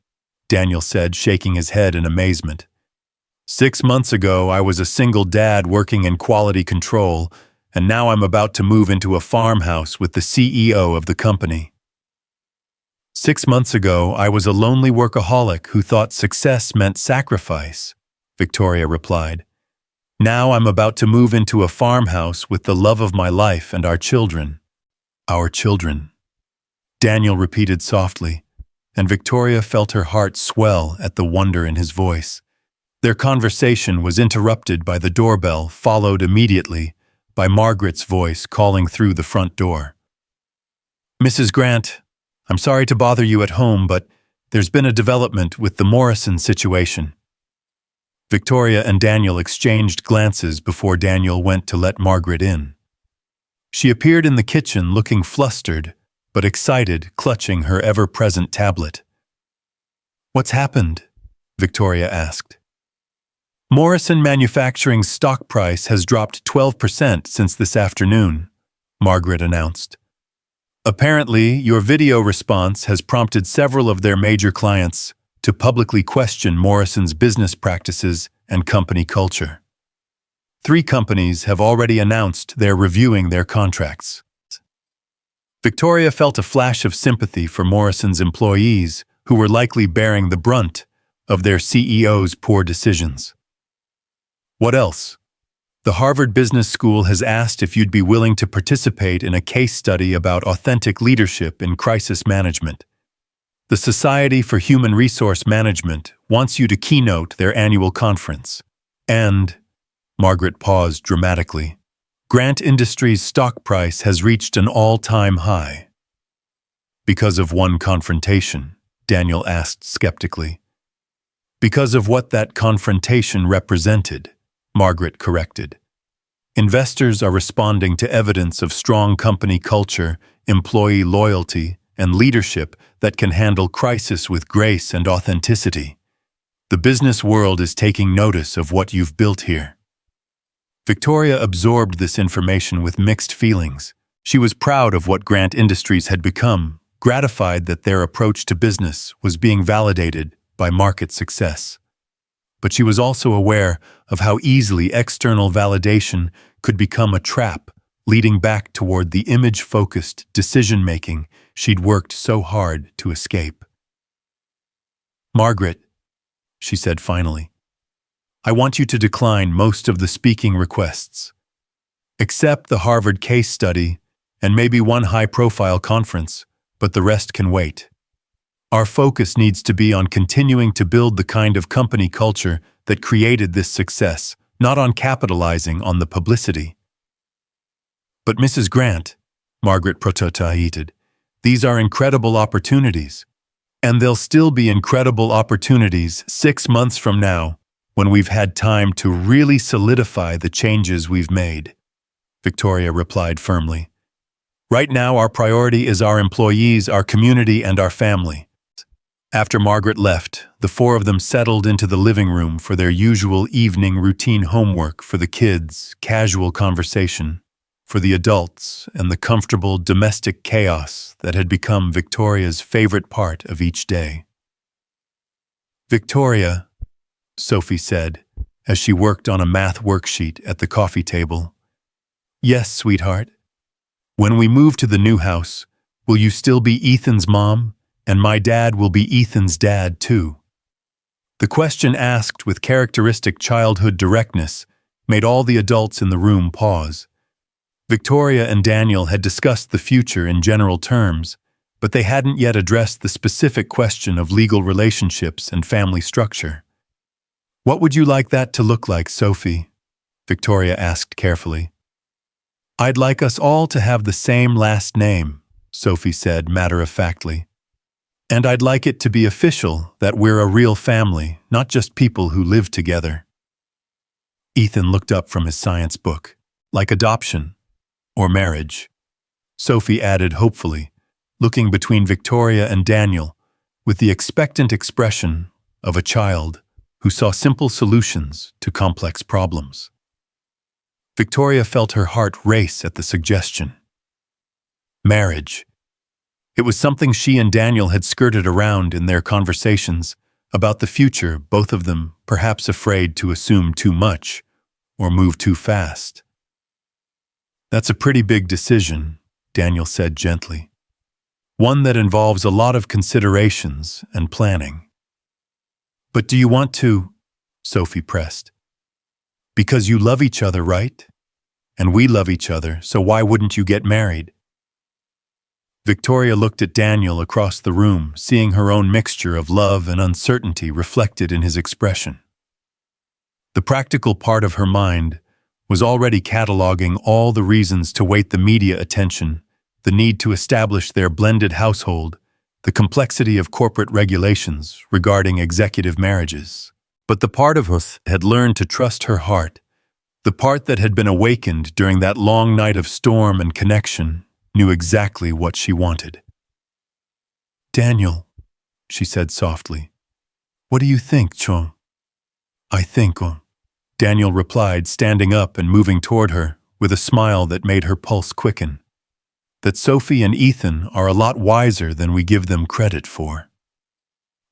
Daniel said, shaking his head in amazement. "6 months ago, I was a single dad working in quality control, and now I'm about to move into a farmhouse with the CEO of the company." "6 months ago, I was a lonely workaholic who thought success meant sacrifice," Victoria replied. "Now I'm about to move into a farmhouse with the love of my life and our children." "Our children," Daniel repeated softly, and Victoria felt her heart swell at the wonder in his voice. Their conversation was interrupted by the doorbell, followed immediately by Margaret's voice calling through the front door. "Mrs. Grant, I'm sorry to bother you at home, but there's been a development with the Morrison situation." Victoria and Daniel exchanged glances before Daniel went to let Margaret in. She appeared in the kitchen looking flustered, but excited, clutching her ever-present tablet. "What's happened?" Victoria asked. "Morrison Manufacturing's stock price has dropped 12% since this afternoon," Margaret announced. "Apparently, your video response has prompted several of their major clients to publicly question Morrison's business practices and company culture. 3 companies have already announced they're reviewing their contracts." Victoria felt a flash of sympathy for Morrison's employees, who were likely bearing the brunt of their CEO's poor decisions. "What else?" "The Harvard Business School has asked if you'd be willing to participate in a case study about authentic leadership in crisis management. The Society for Human Resource Management wants you to keynote their annual conference. And," Margaret paused dramatically, "Grant Industries' stock price has reached an all-time high." "Because of one confrontation?" Daniel asked skeptically. "Because of what that confrontation represented," Margaret corrected. "Investors are responding to evidence of strong company culture, employee loyalty, and leadership that can handle crisis with grace and authenticity. The business world is taking notice of what you've built here." Victoria absorbed this information with mixed feelings. She was proud of what Grant Industries had become, gratified that their approach to business was being validated by market success. But she was also aware of how easily external validation could become a trap, leading back toward the image-focused decision-making she'd worked so hard to escape. "Margaret," she said finally, "I want you to decline most of the speaking requests. Accept the Harvard case study and maybe one high-profile conference, but the rest can wait. Our focus needs to be on continuing to build the kind of company culture that created this success, not on capitalizing on the publicity." "But Mrs. Grant," Margaret protested, "these are incredible opportunities. And they'll still be incredible opportunities 6 months from now, when we've had time to really solidify the changes we've made," Victoria replied firmly. "Right now, our priority is our employees, our community, and our family." After Margaret left, the 4 of them settled into the living room for their usual evening routine homework for the kids, casual conversation for the adults, and the comfortable domestic chaos that had become Victoria's favorite part of each day. "Victoria," Sophie said, as she worked on a math worksheet at the coffee table. "Yes, sweetheart. When we move to the new house, will you still be Ethan's mom? And my dad will be Ethan's dad, too." The question asked with characteristic childhood directness made all the adults in the room pause. Victoria and Daniel had discussed the future in general terms, but they hadn't yet addressed the specific question of legal relationships and family structure. "What would you like that to look like, Sophie?" Victoria asked carefully. "I'd like us all to have the same last name," Sophie said matter-of-factly. "And I'd like it to be official that we're a real family, not just people who live together." Ethan looked up from his science book. "Like adoption?" Or marriage, Sophie added hopefully, looking between Victoria and Daniel with the expectant expression of a child who saw simple solutions to complex problems. Victoria felt her heart race at the suggestion. Marriage. It was something she and Daniel had skirted around in their conversations about the future, both of them perhaps afraid to assume too much or move too fast. That's a pretty big decision, Daniel said gently. One that involves a lot of considerations and planning. But do you want to? Sophie pressed. Because you love each other, right? And we love each other, so why wouldn't you get married? Victoria looked at Daniel across the room, seeing her own mixture of love and uncertainty reflected in his expression. The practical part of her mind was already cataloging all the reasons to weight the media attention, the need to establish their blended household, the complexity of corporate regulations regarding executive marriages. But the part of us had learned to trust her heart, the part that had been awakened during that long night of storm and connection, knew exactly what she wanted. Daniel, she said softly, what do you think, Cho? I think, Daniel replied, standing up and moving toward her with a smile that made her pulse quicken, that Sophie and Ethan are a lot wiser than we give them credit for.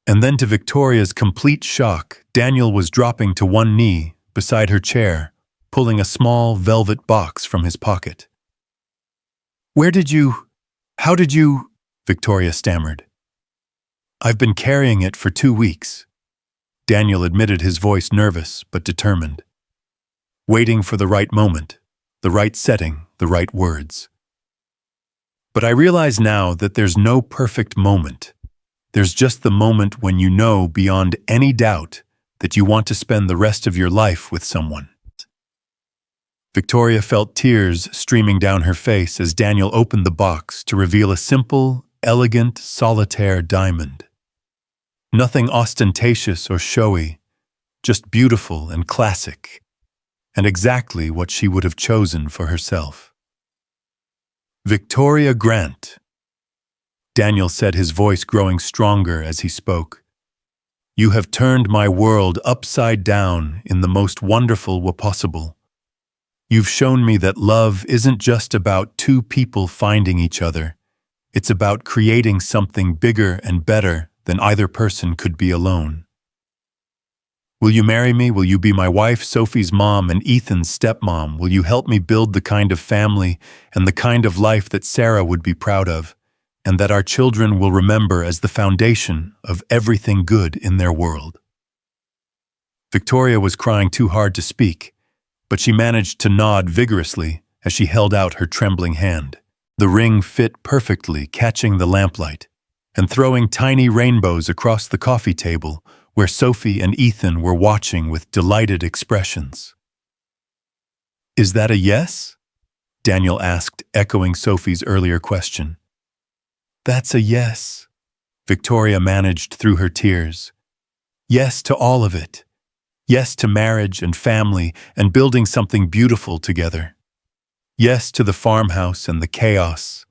And then to Victoria's complete shock, Daniel was dropping to one knee beside her chair, pulling a small velvet box from his pocket. How did you, Victoria stammered. I've been carrying it for 2 weeks. Daniel admitted, his voice nervous but determined. Waiting for the right moment, the right setting, the right words. But I realize now that there's no perfect moment. There's just the moment when you know beyond any doubt that you want to spend the rest of your life with someone. Victoria felt tears streaming down her face as Daniel opened the box to reveal a simple, elegant, solitaire diamond. Nothing ostentatious or showy, just beautiful and classic, and exactly what she would have chosen for herself. Victoria Grant, Daniel said, his voice growing stronger as he spoke. You have turned my world upside down in the most wonderful way possible. You've shown me that love isn't just about two people finding each other. It's about creating something bigger and better than either person could be alone. Will you marry me? Will you be my wife, Sophie's mom, and Ethan's stepmom? Will you help me build the kind of family and the kind of life that Sarah would be proud of, and that our children will remember as the foundation of everything good in their world? Victoria was crying too hard to speak, but she managed to nod vigorously as she held out her trembling hand. The ring fit perfectly, catching the lamplight and throwing tiny rainbows across the coffee table where Sophie and Ethan were watching with delighted expressions. Is that a yes? Daniel asked, echoing Sophie's earlier question. That's a yes, Victoria managed through her tears. Yes to all of it. Yes to marriage and family and building something beautiful together. Yes to the farmhouse and the chaos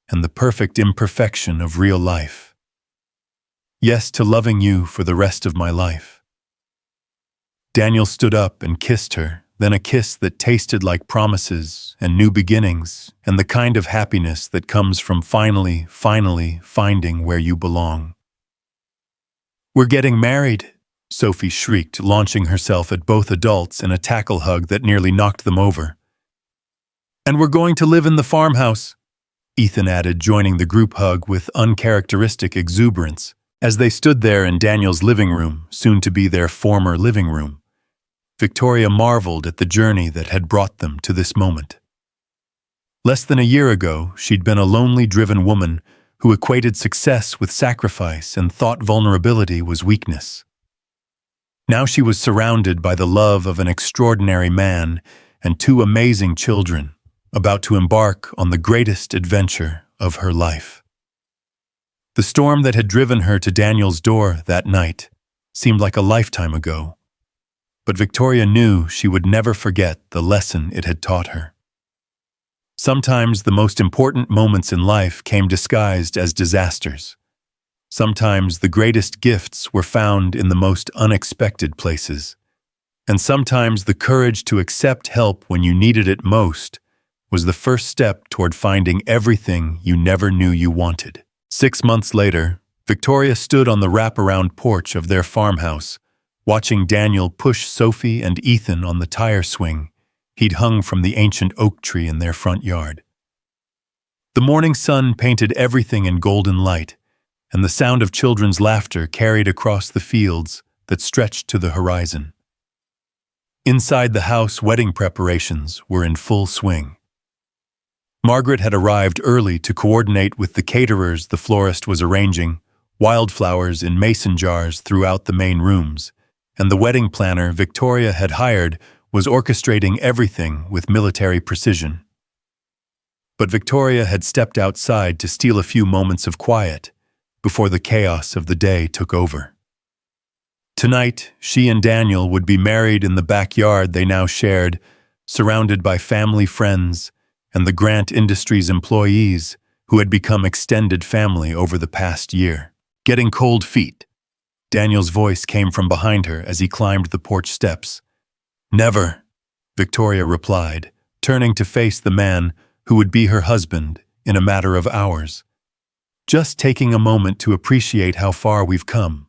and the perfect imperfection of real life. Yes to loving you for the rest of my life. Daniel stood up and kissed her, then a kiss that tasted like promises and new beginnings and the kind of happiness that comes from finally finding where you belong. We're getting married, Sophie shrieked, launching herself at both adults in a tackle hug that nearly knocked them over. And we're going to live in the farmhouse, Ethan added, joining the group hug with uncharacteristic exuberance. As they stood there in Daniel's living room, soon to be their former living room, Victoria marveled at the journey that had brought them to this moment. Less than a year ago, she'd been a lonely, driven woman who equated success with sacrifice and thought vulnerability was weakness. Now she was surrounded by the love of an extraordinary man and 2 amazing children, about to embark on the greatest adventure of her life. The storm that had driven her to Daniel's door that night seemed like a lifetime ago, but Victoria knew she would never forget the lesson it had taught her. Sometimes the most important moments in life came disguised as disasters. Sometimes the greatest gifts were found in the most unexpected places. And sometimes the courage to accept help when you needed it most was the first step toward finding everything you never knew you wanted. 6 months later, Victoria stood on the wraparound porch of their farmhouse, watching Daniel push Sophie and Ethan on the tire swing he'd hung from the ancient oak tree in their front yard. The morning sun painted everything in golden light, and the sound of children's laughter carried across the fields that stretched to the horizon. Inside the house, wedding preparations were in full swing. Margaret had arrived early to coordinate with the caterers the florist was arranging, wildflowers in mason jars throughout the main rooms, and the wedding planner Victoria had hired was orchestrating everything with military precision. But Victoria had stepped outside to steal a few moments of quiet before the chaos of the day took over. Tonight, she and Daniel would be married in the backyard they now shared, surrounded by family friends and the Grant Industries employees who had become extended family over the past year. Getting cold feet. Daniel's voice came from behind her as he climbed the porch steps. "Never," Victoria replied, turning to face the man who would be her husband in a matter of hours. "Just taking a moment to appreciate how far we've come."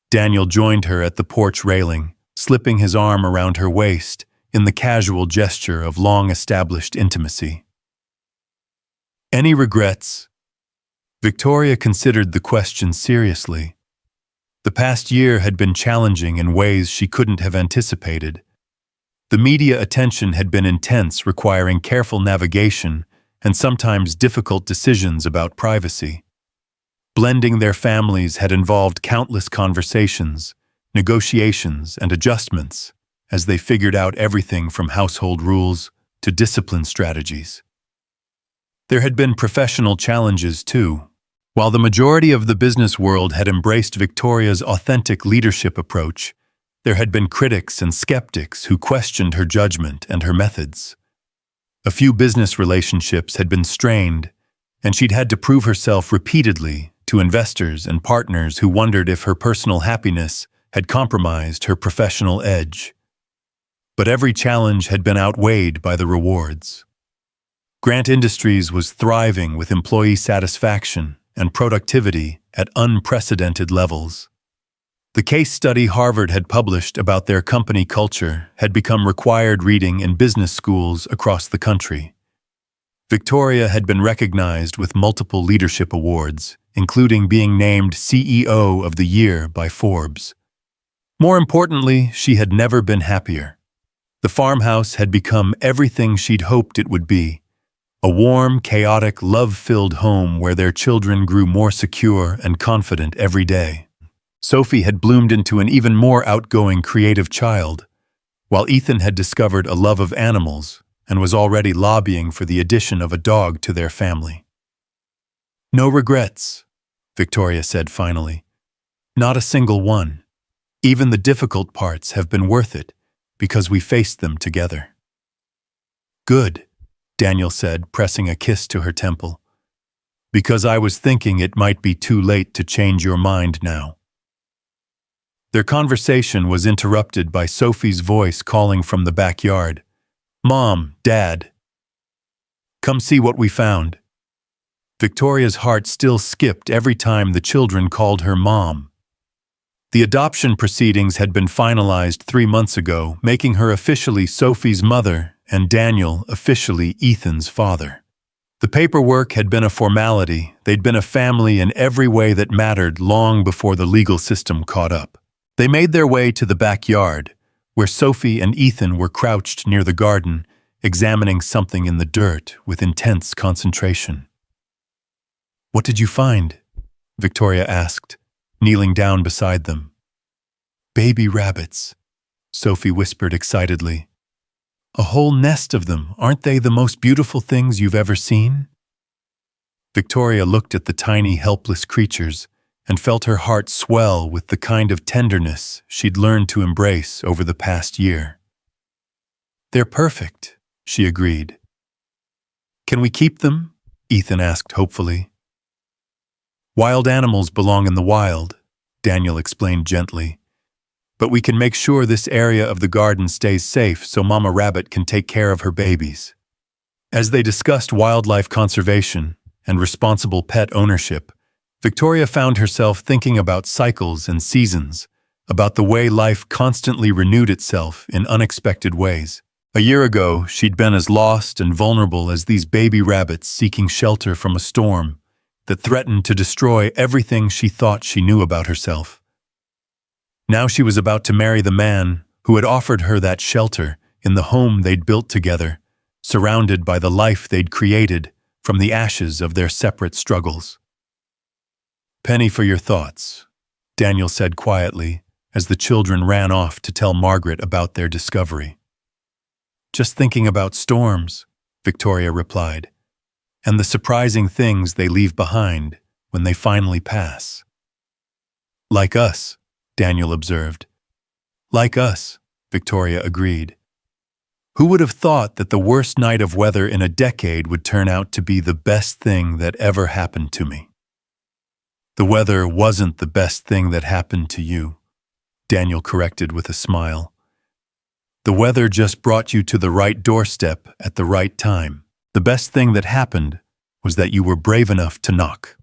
Daniel joined her at the porch railing, slipping his arm around her waist in the casual gesture of long-established intimacy. "Any regrets?" Victoria considered the question seriously. The past year had been challenging in ways she couldn't have anticipated. The media attention had been intense, requiring careful navigation and sometimes difficult decisions about privacy. Blending their families had involved countless conversations, negotiations, and adjustments as they figured out everything from household rules to discipline strategies. There had been professional challenges, too. While the majority of the business world had embraced Victoria's authentic leadership approach, there had been critics and skeptics who questioned her judgment and her methods. A few business relationships had been strained, and she'd had to prove herself repeatedly to investors and partners who wondered if her personal happiness had compromised her professional edge. But every challenge had been outweighed by the rewards. Grant Industries was thriving with employee satisfaction and productivity at unprecedented levels. The case study Harvard had published about their company culture had become required reading in business schools across the country. Victoria had been recognized with multiple leadership awards, including being named CEO of the Year by Forbes. More importantly, she had never been happier. The farmhouse had become everything she'd hoped it would be. A warm, chaotic, love-filled home where their children grew more secure and confident every day. Sophie had bloomed into an even more outgoing, creative child, while Ethan had discovered a love of animals and was already lobbying for the addition of a dog to their family. "No regrets," Victoria said finally. "Not a single one. Even the difficult parts have been worth it because we faced them together." "Good," Daniel said, pressing a kiss to her temple. "Because I was thinking it might be too late to change your mind now." Their conversation was interrupted by Sophie's voice calling from the backyard. "Mom, Dad, come see what we found." Victoria's heart still skipped every time the children called her Mom. The adoption proceedings had been finalized 3 months ago, making her officially Sophie's mother and Daniel officially Ethan's father. The paperwork had been a formality. They'd been a family in every way that mattered long before the legal system caught up. They made their way to the backyard, where Sophie and Ethan were crouched near the garden, examining something in the dirt with intense concentration. "What did you find?" Victoria asked, kneeling down beside them. "Baby rabbits," Sophie whispered excitedly. "A whole nest of them. Aren't they the most beautiful things you've ever seen?" Victoria looked at the tiny, helpless creatures and felt her heart swell with the kind of tenderness she'd learned to embrace over the past year. "They're perfect," she agreed. Can we keep them? Ethan asked hopefully. Wild animals belong in the wild, Daniel explained gently. But we can make sure this area of the garden stays safe so Mama Rabbit can take care of her babies. As they discussed wildlife conservation and responsible pet ownership, Victoria found herself thinking about cycles and seasons, about the way life constantly renewed itself in unexpected ways. A year ago, she'd been as lost and vulnerable as these baby rabbits seeking shelter from a storm that threatened to destroy everything she thought she knew about herself. Now she was about to marry the man who had offered her that shelter in the home they'd built together, surrounded by the life they'd created from the ashes of their separate struggles. "Penny for your thoughts," Daniel said quietly as the children ran off to tell Margaret about their discovery. "Just thinking about storms," Victoria replied, "and the surprising things they leave behind when they finally pass." "Like us," Daniel observed. "Like us," Victoria agreed. "Who would have thought that the worst night of weather in a decade would turn out to be the best thing that ever happened to me?" "The weather wasn't the best thing that happened to you," Daniel corrected with a smile. "The weather just brought you to the right doorstep at the right time. The best thing that happened was that you were brave enough to knock."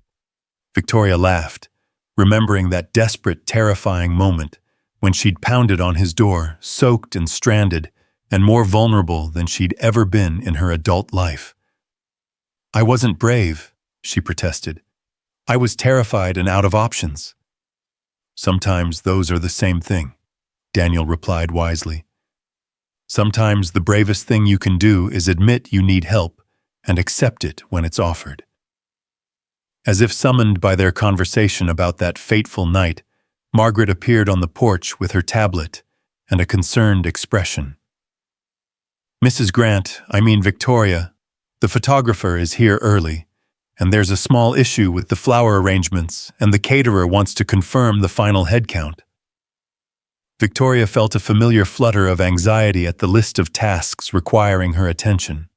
Victoria laughed, remembering that desperate, terrifying moment when she'd pounded on his door, soaked and stranded, and more vulnerable than she'd ever been in her adult life. "I wasn't brave," she protested. "I was terrified and out of options." "Sometimes those are the same thing," Daniel replied wisely. "Sometimes the bravest thing you can do is admit you need help and accept it when it's offered." As if summoned by their conversation about that fateful night, Margaret appeared on the porch with her tablet and a concerned expression. "Mrs. Grant, Victoria, the photographer is here early, and there's a small issue with the flower arrangements, and the caterer wants to confirm the final head count." Victoria felt a familiar flutter of anxiety at the list of tasks requiring her attention.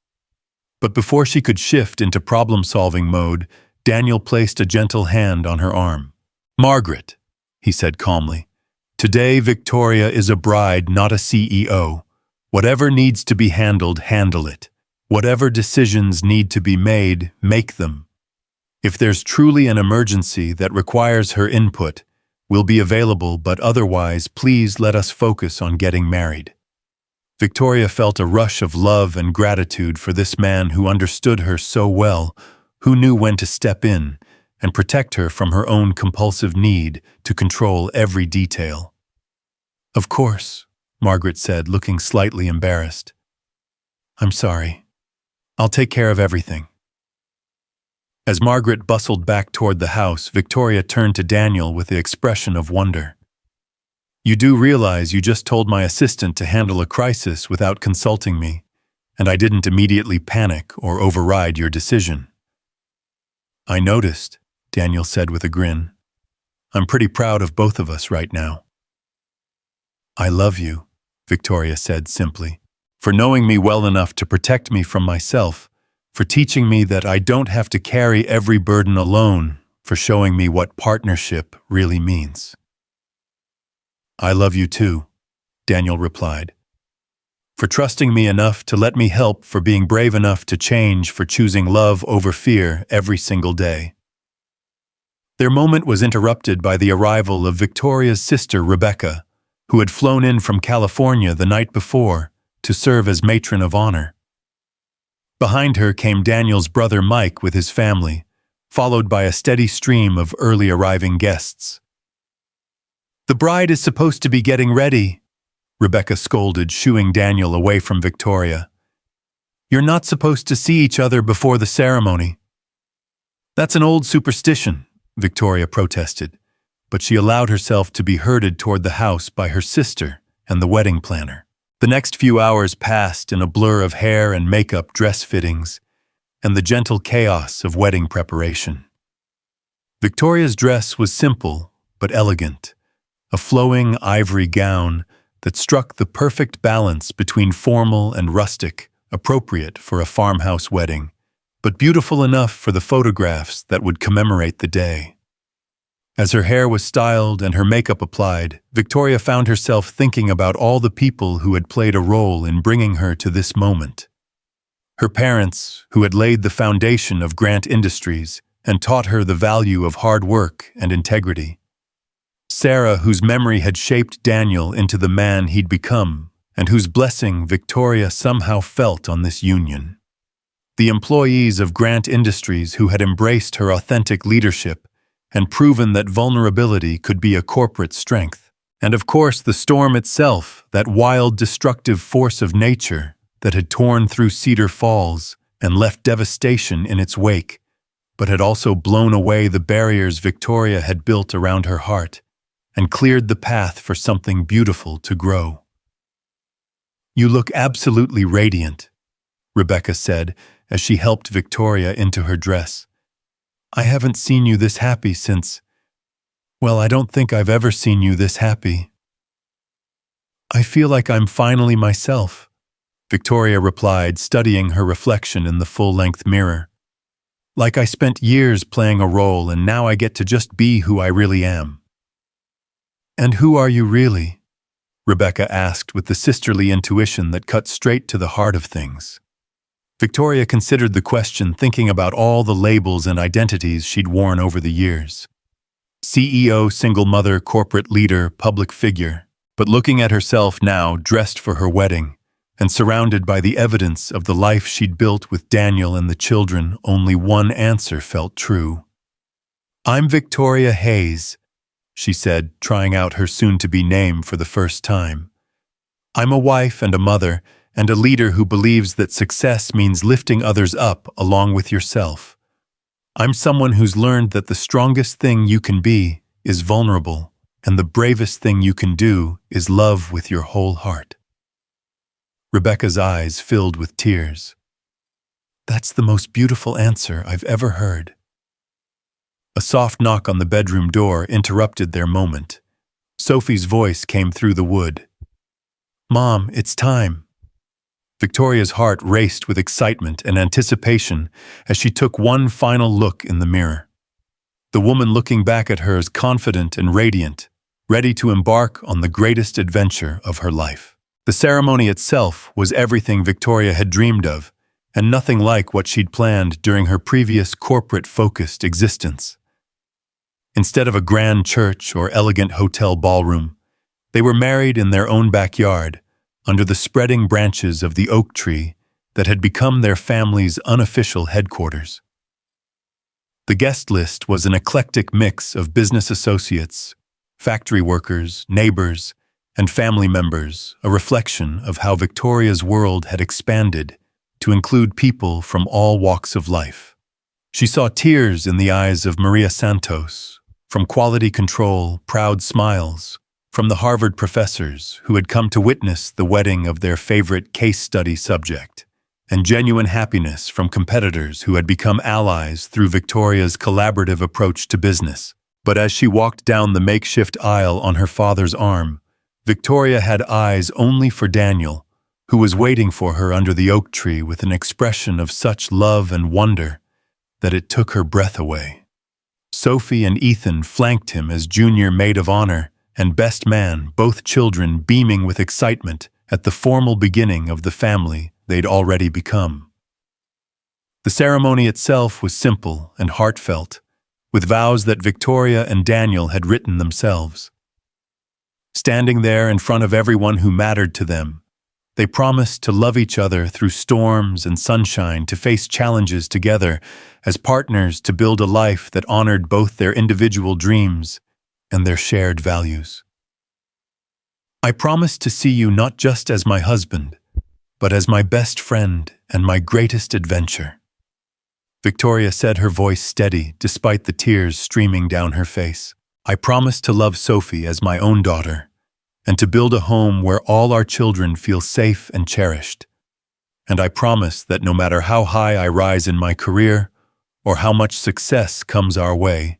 But before she could shift into problem-solving mode, Daniel placed a gentle hand on her arm. "Margaret," he said calmly, "today Victoria is a bride, not a CEO. Whatever needs to be handled, handle it. Whatever decisions need to be made, make them. If there's truly an emergency that requires her input, we'll be available, but otherwise, please let us focus on getting married." Victoria felt a rush of love and gratitude for this man who understood her so well, who knew when to step in and protect her from her own compulsive need to control every detail. "Of course," Margaret said, looking slightly embarrassed. "I'm sorry. I'll take care of everything." As Margaret bustled back toward the house, Victoria turned to Daniel with the expression of wonder. "You do realize you just told my assistant to handle a crisis without consulting me, and I didn't immediately panic or override your decision." "I noticed," Daniel said with a grin. "I'm pretty proud of both of us right now." "I love you," Victoria said simply, "for knowing me well enough to protect me from myself, for teaching me that I don't have to carry every burden alone, for showing me what partnership really means." "I love you too," Daniel replied, "for trusting me enough to let me help, for being brave enough to change, for choosing love over fear every single day." Their moment was interrupted by the arrival of Victoria's sister, Rebecca, who had flown in from California the night before to serve as matron of honor. Behind her came Daniel's brother Mike with his family, followed by a steady stream of early arriving guests. "The bride is supposed to be getting ready," Rebecca scolded, shooing Daniel away from Victoria. "You're not supposed to see each other before the ceremony." "That's an old superstition," Victoria protested, but she allowed herself to be herded toward the house by her sister and the wedding planner. The next few hours passed in a blur of hair and makeup, dress fittings, and the gentle chaos of wedding preparation. Victoria's dress was simple but elegant, a flowing ivory gown that struck the perfect balance between formal and rustic, appropriate for a farmhouse wedding. but beautiful enough for the photographs that would commemorate the day. As her hair was styled and her makeup applied, Victoria found herself thinking about all the people who had played a role in bringing her to this moment. Her parents, who had laid the foundation of Grant Industries and taught her the value of hard work and integrity. Sarah, whose memory had shaped Daniel into the man he'd become, and whose blessing Victoria somehow felt on this union. The employees of Grant Industries who had embraced her authentic leadership and proven that vulnerability could be a corporate strength. And of course, the storm itself, that wild, destructive force of nature that had torn through Cedar Falls and left devastation in its wake, but had also blown away the barriers Victoria had built around her heart and cleared the path for something beautiful to grow. "You look absolutely radiant," Rebecca said as she helped Victoria into her dress. "I haven't seen you this happy since... Well, I don't think I've ever seen you this happy." "I feel like I'm finally myself," Victoria replied, studying her reflection in the full-length mirror. "Like I spent years playing a role and now I get to just be who I really am." "And who are you really?" Rebecca asked with the sisterly intuition that cut straight to the heart of things. Victoria considered the question, thinking about all the labels and identities she'd worn over the years. CEO, single mother, corporate leader, public figure. But looking at herself now, dressed for her wedding, and surrounded by the evidence of the life she'd built with Daniel and the children, only one answer felt true. "I'm Victoria Hayes," she said, trying out her soon-to-be name for the first time. "I'm a wife and a mother, and a leader who believes that success means lifting others up along with yourself. I'm someone who's learned that the strongest thing you can be is vulnerable, and the bravest thing you can do is love with your whole heart." Rebecca's eyes filled with tears. "That's the most beautiful answer I've ever heard." A soft knock on the bedroom door interrupted their moment. Sophie's voice came through the wood. "Mom, it's time." Victoria's heart raced with excitement and anticipation as she took one final look in the mirror. The woman looking back at her is confident and radiant, ready to embark on the greatest adventure of her life. The ceremony itself was everything Victoria had dreamed of, and nothing like what she'd planned during her previous corporate-focused existence. Instead of a grand church or elegant hotel ballroom, they were married in their own backyard, under the spreading branches of the oak tree that had become their family's unofficial headquarters. The guest list was an eclectic mix of business associates, factory workers, neighbors, and family members, a reflection of how Victoria's world had expanded to include people from all walks of life. She saw tears in the eyes of Maria Santos, from quality control, proud smiles, from the Harvard professors who had come to witness the wedding of their favorite case study subject, and genuine happiness from competitors who had become allies through Victoria's collaborative approach to business. But as she walked down the makeshift aisle on her father's arm, Victoria had eyes only for Daniel, who was waiting for her under the oak tree with an expression of such love and wonder that it took her breath away. Sophie and Ethan flanked him as junior maid of honor and best man, both children beaming with excitement at the formal beginning of the family they'd already become. The ceremony itself was simple and heartfelt, with vows that Victoria and Daniel had written themselves. Standing there in front of everyone who mattered to them, they promised to love each other through storms and sunshine, to face challenges together as partners, to build a life that honored both their individual dreams and their shared values. "I promise to see you not just as my husband, but as my best friend and my greatest adventure," Victoria said, her voice steady despite the tears streaming down her face. "I promise to love Sophie as my own daughter, and to build a home where all our children feel safe and cherished. And I promise that no matter how high I rise in my career, or how much success comes our way,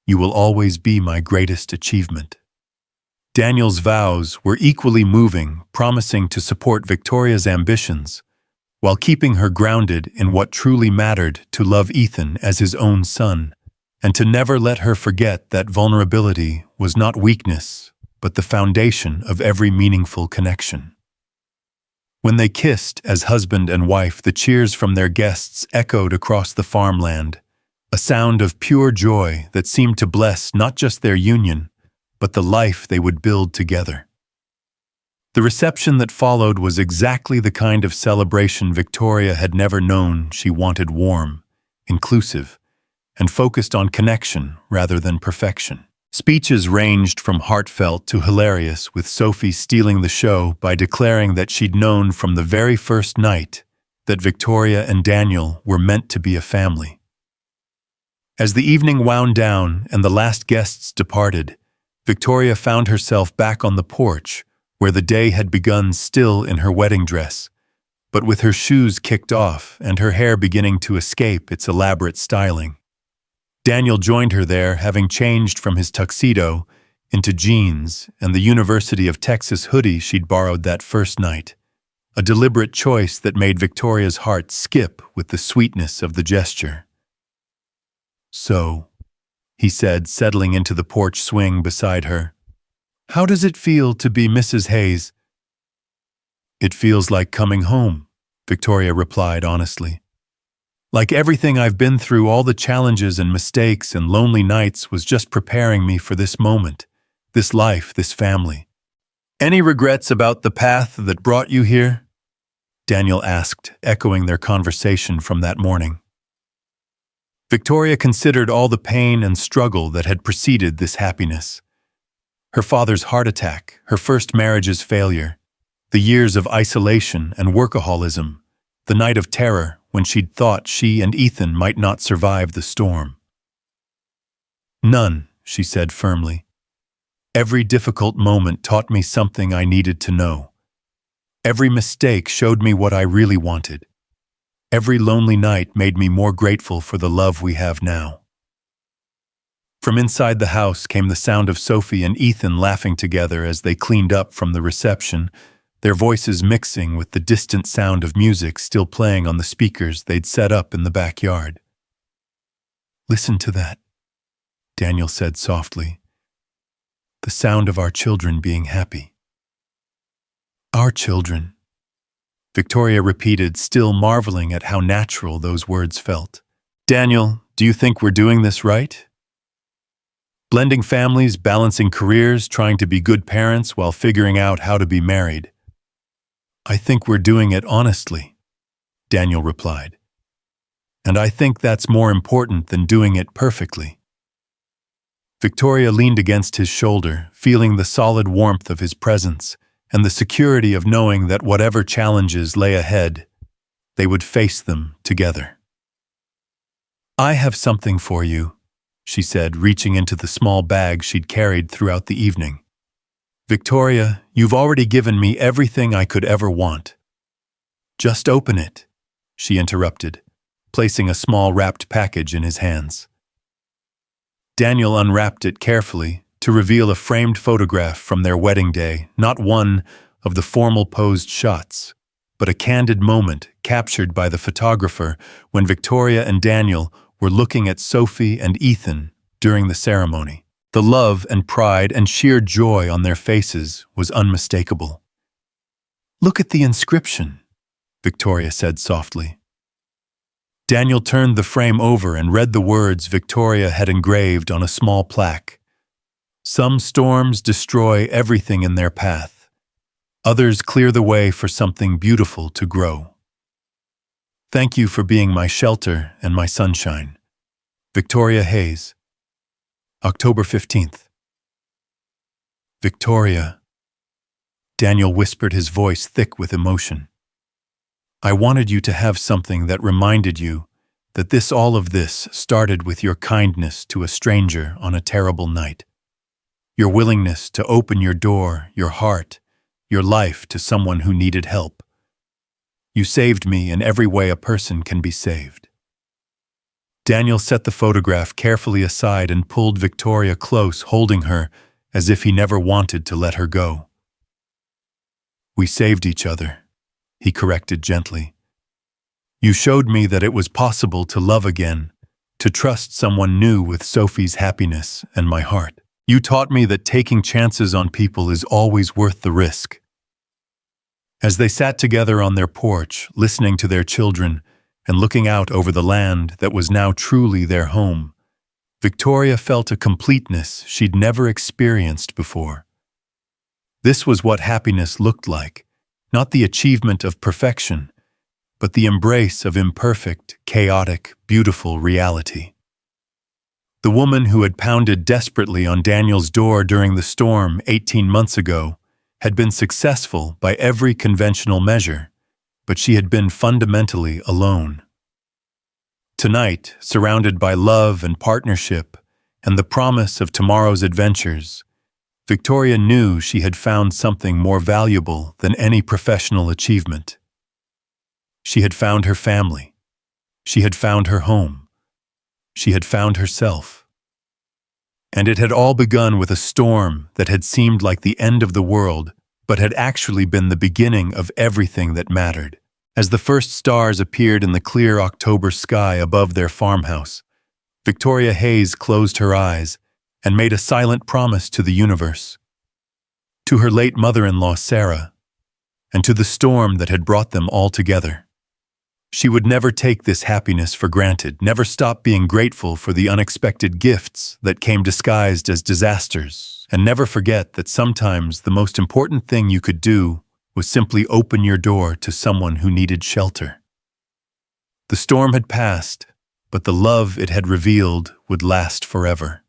you will always be my greatest achievement." Daniel's vows were equally moving, promising to support Victoria's ambitions, while keeping her grounded in what truly mattered: to love Ethan as his own son, and to never let her forget that vulnerability was not weakness, but the foundation of every meaningful connection. When they kissed as husband and wife, the cheers from their guests echoed across the farmland, a sound of pure joy that seemed to bless not just their union, but the life they would build together. The reception that followed was exactly the kind of celebration Victoria had never known. She wanted warm, inclusive, and focused on connection rather than perfection. Speeches ranged from heartfelt to hilarious, with Sophie stealing the show by declaring that she'd known from the very first night that Victoria and Daniel were meant to be a family. As the evening wound down and the last guests departed, Victoria found herself back on the porch, where the day had begun, still in her wedding dress, but with her shoes kicked off and her hair beginning to escape its elaborate styling. Daniel joined her there, having changed from his tuxedo into jeans and the University of Texas hoodie she'd borrowed that first night, a deliberate choice that made Victoria's heart skip with the sweetness of the gesture. "So," he said, settling into the porch swing beside her, "how does it feel to be Mrs. Hayes?" "It feels like coming home," Victoria replied honestly. "Like everything I've been through, all the challenges and mistakes and lonely nights, was just preparing me for this moment, this life, this family." "Any regrets about the path that brought you here?" Daniel asked, echoing their conversation from that morning. Victoria considered all the pain and struggle that had preceded this happiness. Her father's heart attack, her first marriage's failure, the years of isolation and workaholism, the night of terror when she'd thought she and Ethan might not survive the storm. "None," she said firmly. "Every difficult moment taught me something I needed to know. Every mistake showed me what I really wanted. Every lonely night made me more grateful for the love we have now." From inside the house came the sound of Sophie and Ethan laughing together as they cleaned up from the reception, their voices mixing with the distant sound of music still playing on the speakers they'd set up in the backyard. "Listen to that," Daniel said softly. "The sound of our children being happy." "Our children," Victoria repeated, still marveling at how natural those words felt. "Daniel, do you think we're doing this right? Blending families, balancing careers, trying to be good parents while figuring out how to be married." "I think we're doing it honestly," Daniel replied. "And I think that's more important than doing it perfectly." Victoria leaned against his shoulder, feeling the solid warmth of his presence and the security of knowing that whatever challenges lay ahead, they would face them together. "I have something for you," she said, reaching into the small bag she'd carried throughout the evening. "Victoria, you've already given me everything I could ever want." "Just open it," she interrupted, placing a small wrapped package in his hands. Daniel unwrapped it carefully to reveal a framed photograph from their wedding day, not one of the formal posed shots, but a candid moment captured by the photographer when Victoria and Daniel were looking at Sophie and Ethan during the ceremony. The love and pride and sheer joy on their faces was unmistakable. "Look at the inscription," Victoria said softly. Daniel turned the frame over and read the words Victoria had engraved on a small plaque. "Some storms destroy everything in their path. Others clear the way for something beautiful to grow. Thank you for being my shelter and my sunshine. Victoria Hayes." October 15th. "Victoria," Daniel whispered, his voice thick with emotion. "I wanted you to have something that reminded you that all of this started with your kindness to a stranger on a terrible night. Your willingness to open your door, your heart, your life to someone who needed help. You saved me in every way a person can be saved." Daniel set the photograph carefully aside and pulled Victoria close, holding her as if he never wanted to let her go. "We saved each other," he corrected gently. You showed me that it was possible to love again, to trust someone new with Sophie's happiness and my heart. You taught me that taking chances on people is always worth the risk. As they sat together on their porch, listening to their children and looking out over the land that was now truly their home, Victoria felt a completeness she'd never experienced before. This was what happiness looked like, not the achievement of perfection, but the embrace of imperfect, chaotic, beautiful reality. The woman who had pounded desperately on Daniel's door during the storm 18 months ago had been successful by every conventional measure, but she had been fundamentally alone. Tonight, surrounded by love and partnership and the promise of tomorrow's adventures, Victoria knew she had found something more valuable than any professional achievement. She had found her family. She had found her home. She had found herself. And it had all begun with a storm that had seemed like the end of the world, but had actually been the beginning of everything that mattered. As the first stars appeared in the clear October sky above their farmhouse, Victoria Hayes closed her eyes and made a silent promise to the universe, to her late mother-in-law Sarah, and to the storm that had brought them all together. She would never take this happiness for granted, never stop being grateful for the unexpected gifts that came disguised as disasters, and never forget that sometimes the most important thing you could do was simply open your door to someone who needed shelter. The storm had passed, but the love it had revealed would last forever.